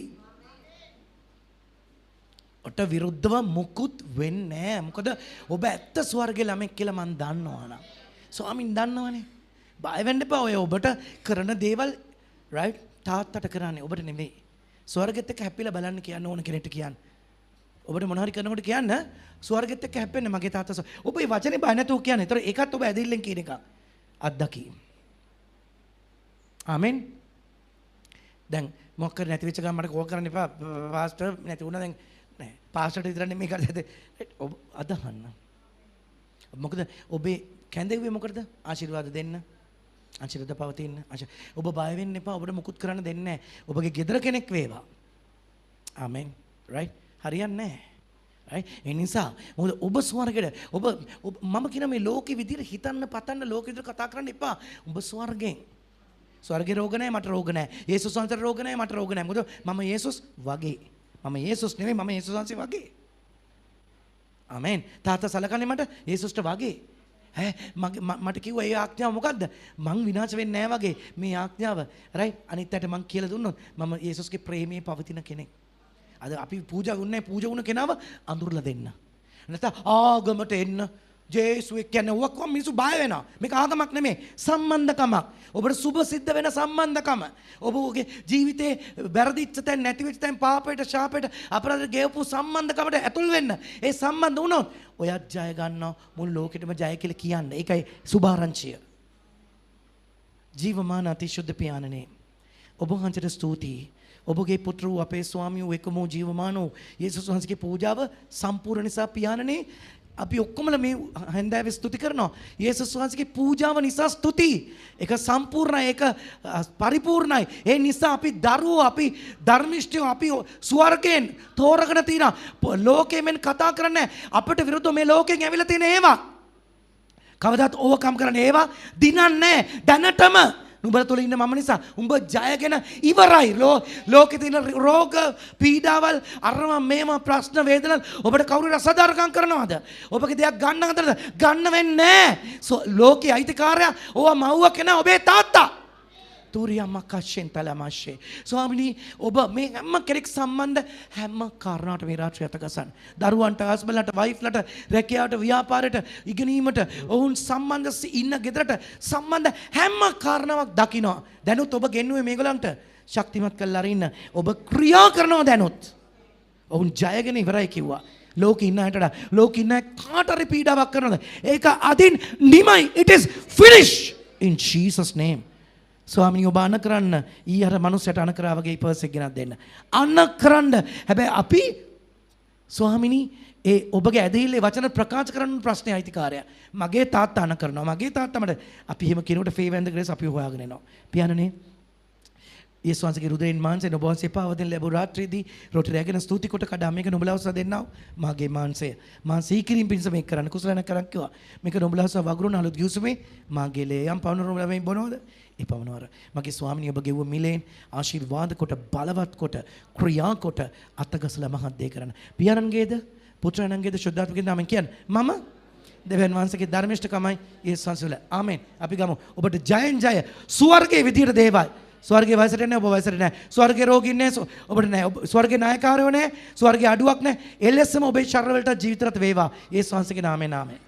Speaker 1: ඔට විරුද්ධව මුකුත් වෙන්නේ නැහැ. මොකද ඔබ ඇත්ත ස්වර්ගයේ ළමෙක් කියලා මම දන්නවා නම්. ස්වාමින් දන්නවනේ. බය වෙන්න එපා. ඔය ඔබට කරන දේවල් right තාත්තට කරන්නේ ඔබට නෙමෙයි. ස්වර්ගෙත් එක්ක හැපිලා බලන්න කියන්න ඕන කෙනෙක්ට කියන්න. ඔබට මොන හරි කරනකොට කියන්න ස්වර්ගෙත් එක්ක හැප්පෙන්න මගේ තාත්තා. ඔබ මේ වචනේ බය නැතුව කියන්නේ. ඒතර ඒකත් ඔබ ඇදිල්ලෙන් කියන එක. අත්දකීම්. ආමෙන්. දැන් මොකක් කර නැති වෙච්ච ගමන් මට කෝල් කරන්න එපා. පාස්ටර් නැති වුණා දැන් නෑ පාස්ටර්ට විතරනේ මේ කරද ඔබ අදහන්න. මොකද ඔබේ කැඳෙව්වේ මොකටද? ආශිර්වාද දෙන්න. ආශිර්වාද පවතින්න. ඔබ බය වෙන්න එපා. ඔබට මුකුත් කරන්න දෙන්නේ නෑ. ඔබගේ ගෙදර කෙනෙක් වේවා. ආමෙන්. right? හරියන්නේ නෑ. right? ඒ නිසා මොකද ඔබ ස්වර්ගයට ඔබ මම කියන මේ ලෝකෙ විදිහට හිතන්න පතන්න ලෝකෙ විදිහට කතා කරන්න එපා. ඔබ ස්වර්ගෙන්. ස්වර්ගේ රෝග නෑ මට රෝග නෑ. යේසුස් වහන්සේට රෝග නෑ මට රෝග නෑ. මොකද මම යේසුස් වගේ. මම යේසුස් නෙවෙයි මම යේසුස් වහන්සේ වගේ. ආමෙන්. තාත්තා සලකන්නේ මට යේසුස්ට වගේ. මට කිව්වා ඒ ආඥාව මොකද්ද? මං විනාශ වෙන්නේ නැහැ වගේ. මේ ආඥාව රයිට් අනිත් අයට මං කියලා දුන්නොත් මම යේසුස්ගේ ප්‍රේමයේ පවතින කෙනෙක්. අද අපි පූජා වුණ කෙනාව අඳුරලා දෙන්න. නැත්නම් ආගමට එන්න ජේසුස් කියන්නේ ඔක්කොම මිනිස්සු බය වෙනවා. මේක ආගමක් නෙමෙයි සම්බන්ධකමක්. ඔබට සුබ සිද්ධ වෙන සම්බන්ධකම. ඔබගේ ජීවිතේ වැරදිච්ච තැන් නැති වෙච්ච තැන් පාපයට ශාපයට අපරාධ ගෙවපු සම්බන්ධකමට ඇතුල් වෙන්න. ඒ සම්බන්ධ වුණොත් ඔයත් ජය ගන්නවා මුළු ලෝකෙටම ජය කියලා කියන්නේ. ඒකයි සුභාරංචිය. ජීවමාන අතිශුද්ධ පියාණනේ ඔබ වහන්සේට ස්තුතියි. ඔබගේ පුත්‍ර වූ අපේ ස්වාමී වූ එකම ජීවමාන වූ යේසුස් වහන්සේගේ පූජාව සම්පූර්ණ නිසා පියාණනේ අපි ඔක්කොමලා මේ හැන්දෑවේ ස්තුති කරනවා. යේසුස් වහන්සේගේ පූජාව නිසා ස්තුතියි. ඒක සම්පූර්ණයි, ඒක පරිපූර්ණයි. ඒ නිසා අපි දරුවෝ, අපි ධර්මිෂ්ඨයෝ, අපි ස්වර්ගයෙන් තෝරගෙන තිනා ලෝකයෙන් කතා කරන්නේ අපිට විරුද්ධව මේ ලෝකයෙන් ඇවිල්ලා තියෙන ඒවා. කවදාත් ඕවර්කම් කරන්න ඒවා දිනන්නේ දැනටම. නුඹ තුළ ඉන්න මම නිසා උඹ ජයගෙන ඉවරයි. ලෝකේ තියෙන රෝග පීඩාවල් අරම මේම ප්‍රශ්න වේදනල් ඔබට කවුරු රසදාරකම් කරනවද? ඔබගේ දෙයක් ගන්න හදනද? ගන්න වෙන්නේ නැහැ. ලෝකේ අයිතිකාරයා ඕවා මව්ව කෙනා ඔබේ තාත්තා. තුරියම්මකෂෙන් තලමෂේ. ස්වාමිනී ඔබ මේ හැම කෙනෙක් සම්බන්ධ හැම කාරණාවට මේ රාත්‍රිය අතගසන්න. දරුවන්ට, හස්බන්ඩ්ලට, වයිෆ්ලට, රැකියාවට, ව්‍යාපාරයට, ඉගෙනීමට, ඔවුන් සම්බන්ධ ඉන්න ගෙදරට සම්බන්ධ හැම කාරණාවක් දකිනවා. දැනුත් ඔබ ගෙන්නුවේ මේගොල්ලන්ට ශක්තිමත් කරලා අරින්න. ඔබ ක්‍රියා කරනවා දැනුත්. ඔවුන් ජයගෙන ඉවරයි කිව්වා. ලෝකේ ඉන්න අයට ලෝකේ ඉන්න කාට හරි පීඩාවක් කරනවද? ඒක අදින් නිමයි. It is finished in Jesus name. ස්වාමිනී ඔබ අන කරන්න ඊයර මනුස්සයට අන කරා වගේ පර්ස් එක ගෙනත් දෙන්න. අන කරන්න. හැබැයි අපි ස්වාමිනී ඒ ඔබගේ ඇදහිල්ලේ වචන ප්‍රකාශ කරන්න ප්‍රශ්නේ අයිතිකාරයා. මගේ තාත්තා අන කරනවා. මගේ තාත්තා මට අපි එහෙම කෙනෙකුට ෆේවර් ඇන්ද ග්‍රේස් අපි හොයාගෙන එනවා. පියාණනේ යේසුස් වහන්සේගේ රුධිරයෙන් මාංශය ඔබ වහන්සේ පාවදෙන් ලැබු රාත්‍රියේදී රොටි රැගෙන ස්තුති කොට කඩා මේක නුඹලා ඔස්සා දෙන්නා මාගේ මාංශය මා සීකිරීම පිණිස මේක කරන්න කුසලන කරන් කිව්වා මේක නුඹලා ඔස්සා වගුරුන අලුත් ගිවිසුමේ මාගේ ලේ යම් පවන නුඹලා මේ බොනවද ඒ පවනවර මගේ ස්වාමිනිය ඔබ ගෙවුව මිලෙන් ආශිර්වාද කොට බලවත් කොට ක්‍රියා කොට අතගසලා මහත් දේ කරන්න පියාණන්ගේද පුත්‍රයන්ගේද ශුද්ධාත්මකෙන් නාමයෙන් කියන්න මම දෙවියන් වහන්සේගේ ධර්මිෂ්ඨකමයි යේසුස් වහන්සේ වල ආමෙන් අපි ගමු ඔබට ජයෙන් ජය ස්වර්ගයේ විදියට දේවල් ස්වර්ගයේ වයසට නැහැ ඔබ වයසට නැහැ ස්වර්ගයේ රෝගීන් නැහැ ඔබට නැහැ ස්වර්ගයේ නායකාරයෝ නැහැ ස්වර්ගයේ අඩුවක් නැහැ එලෙසම ඔබේ ශරීර වලට ජීවිතරත් වේවා යේසුස් වහන්සේගේ නාමයෙන් ආමෙන්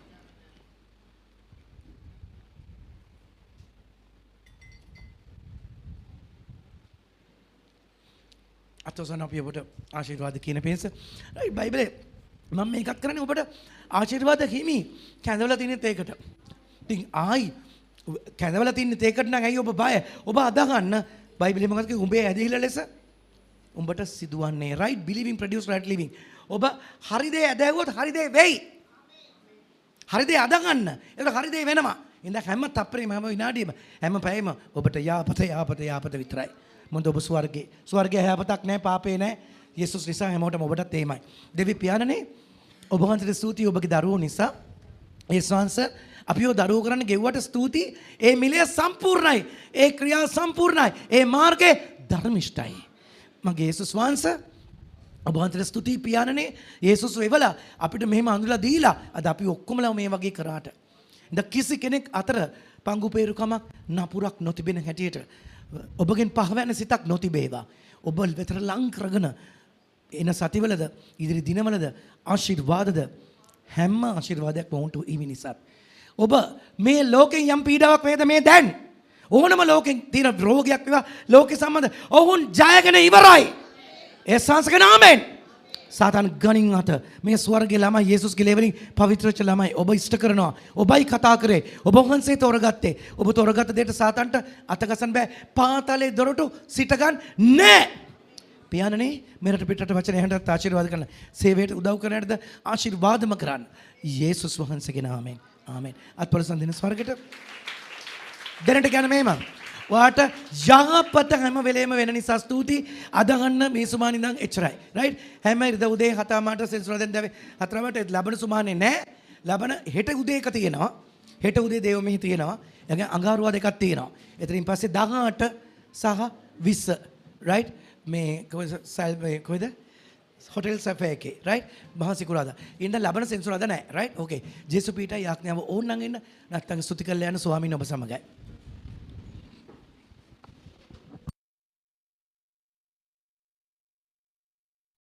Speaker 1: අතෝසන අපි ඔබට ආශිර්වාද කියන පේස රයිට් බයිබලේ මම මේකක් කරන්නේ ඔබට ආශිර්වාද හිමි කැඳවලා තියෙන තේකට ඉතින් ආයි කැඳවලා තියෙන තේකට නම් ඇයි ඔබ බය ඔබ අදහන්න බයිබලේ මොකක්ද කිව්වේ උඹේ ඇදහිල්ල ලෙස උඹට සිදුවන්නේ right believing produce right living ඔබ හරි දේ ඇදහුවොත් හරි දේ වෙයි හරි දේ අදගන්න ඒක හරි දේ වෙනවා ඉතින් හැම තප්පරේම හැම විනාඩියෙම හැම පැයෙම ඔබට යාපත විතරයි මොකද ඔබ ස්වර්ගයේ යහපතක් නැහැ පාපේ නැහැ යේසුස් නිසා හැමෝටම ඔබටත් එහෙමයි දෙවි පියාණනේ ඔබ වහන්සේට ස්තුතියි ඔබගේ දරුවෝ නිසා යේසුස් වහන්සේ අපිව දරුවෝ කරන්න ගෙව්වට ස්තුතියි ඒ මිලය සම්පූර්ණයි ඒ ක්‍රියා සම්පූර්ණයි ඒ මාර්ගය ධර්මිෂ්ඨයි මගේ යේසුස් වහන්සේ ඔබ වහන්සේට ස්තුතියි පියාණනේ යේසුස් වෙවලා අපිට මෙහෙම අඳුලා දීලා අද අපි ඔක්කොමලා මේ වගේ කරාට ද කිසි කෙනෙක් අතර පංගු peeruකමක් නපුරක් නොතිබෙන හැටියට ඔබගෙන් පහවැන්න සිතක් නොතිබේවා ඔබ වෙතට ලං කරගෙන එන සතිවලද ඉදිරි දිනවලද ආශිර්වාදද හැම ආශිර්වාදයක් වුන්ට ඊවි නිසා ඔබ මේ ලෝකෙන් යම් පීඩාවක් වේද මේ දැන් ඕනම ලෝකෙන් තියෙන රෝගයක් වේවා ලෝකෙ සම්බන්ධ ඔවුන් ජයගෙන ඉවරයි ඒ සංස්කෘතික නාමයෙන් සාතන් ගණින් අත මේ ස්වර්ගයේ ළමයි යේසුස්ගේ ලේවලින් පවිත්‍රච්ච ළමයි ඔබ ඉෂ්ට කරනවා ඔබයි කතා කරේ ඔබ වහන්සේ තෝරගත්තේ ඔබ තෝරගත්ත දෙයට සාතන්ට අතගසන්න බෑ පාතාලේ දොරටු සිටගන්න නෑ පියාණනේ මෙරට පිටට වචන එහෙන්ටත් ආශිර්වාද කරන්න සේවයට උදව් කරන්නද ආශිර්වාදම කරන්න යේසුස් වහන්සේගේ නාමයෙන් ආමෙන් අත්පොලසන් දින ස්වර්ගයට දැනට කියන මේම ඔයාට යහපත හැම වෙලේම වෙන නිසා ස්තුතියි අදහන්න මේ සුමානේ ඉඳන් එච්චරයි රයිට් හැම ඉරිද උදේ 7:00 සෙන්සුරාදෙන් දැවේ 4:00 ලබන සුමානේ නෑ ලබන හෙට උදේ එක තියෙනවා හෙට උදේ දේව මෙහි තියෙනවා එයාගේ අඟහරුවා දෙකක් තියෙනවා එතනින් පස්සේ 18 සහ 20 රයිට් මේ කොහෙද හොටෙල් සැෆේ එකේ රයිට් මහා සිකුරාදා ඉන්න ලබන සෙන්සුරාදා නෑ රයිට් ඕකේ ජේසු පීටයි යාඥාව ඕන් නම් එන්න නැත්නම් ස්තුති කරලා යන ස්වාමීන් ඔබ සමගයි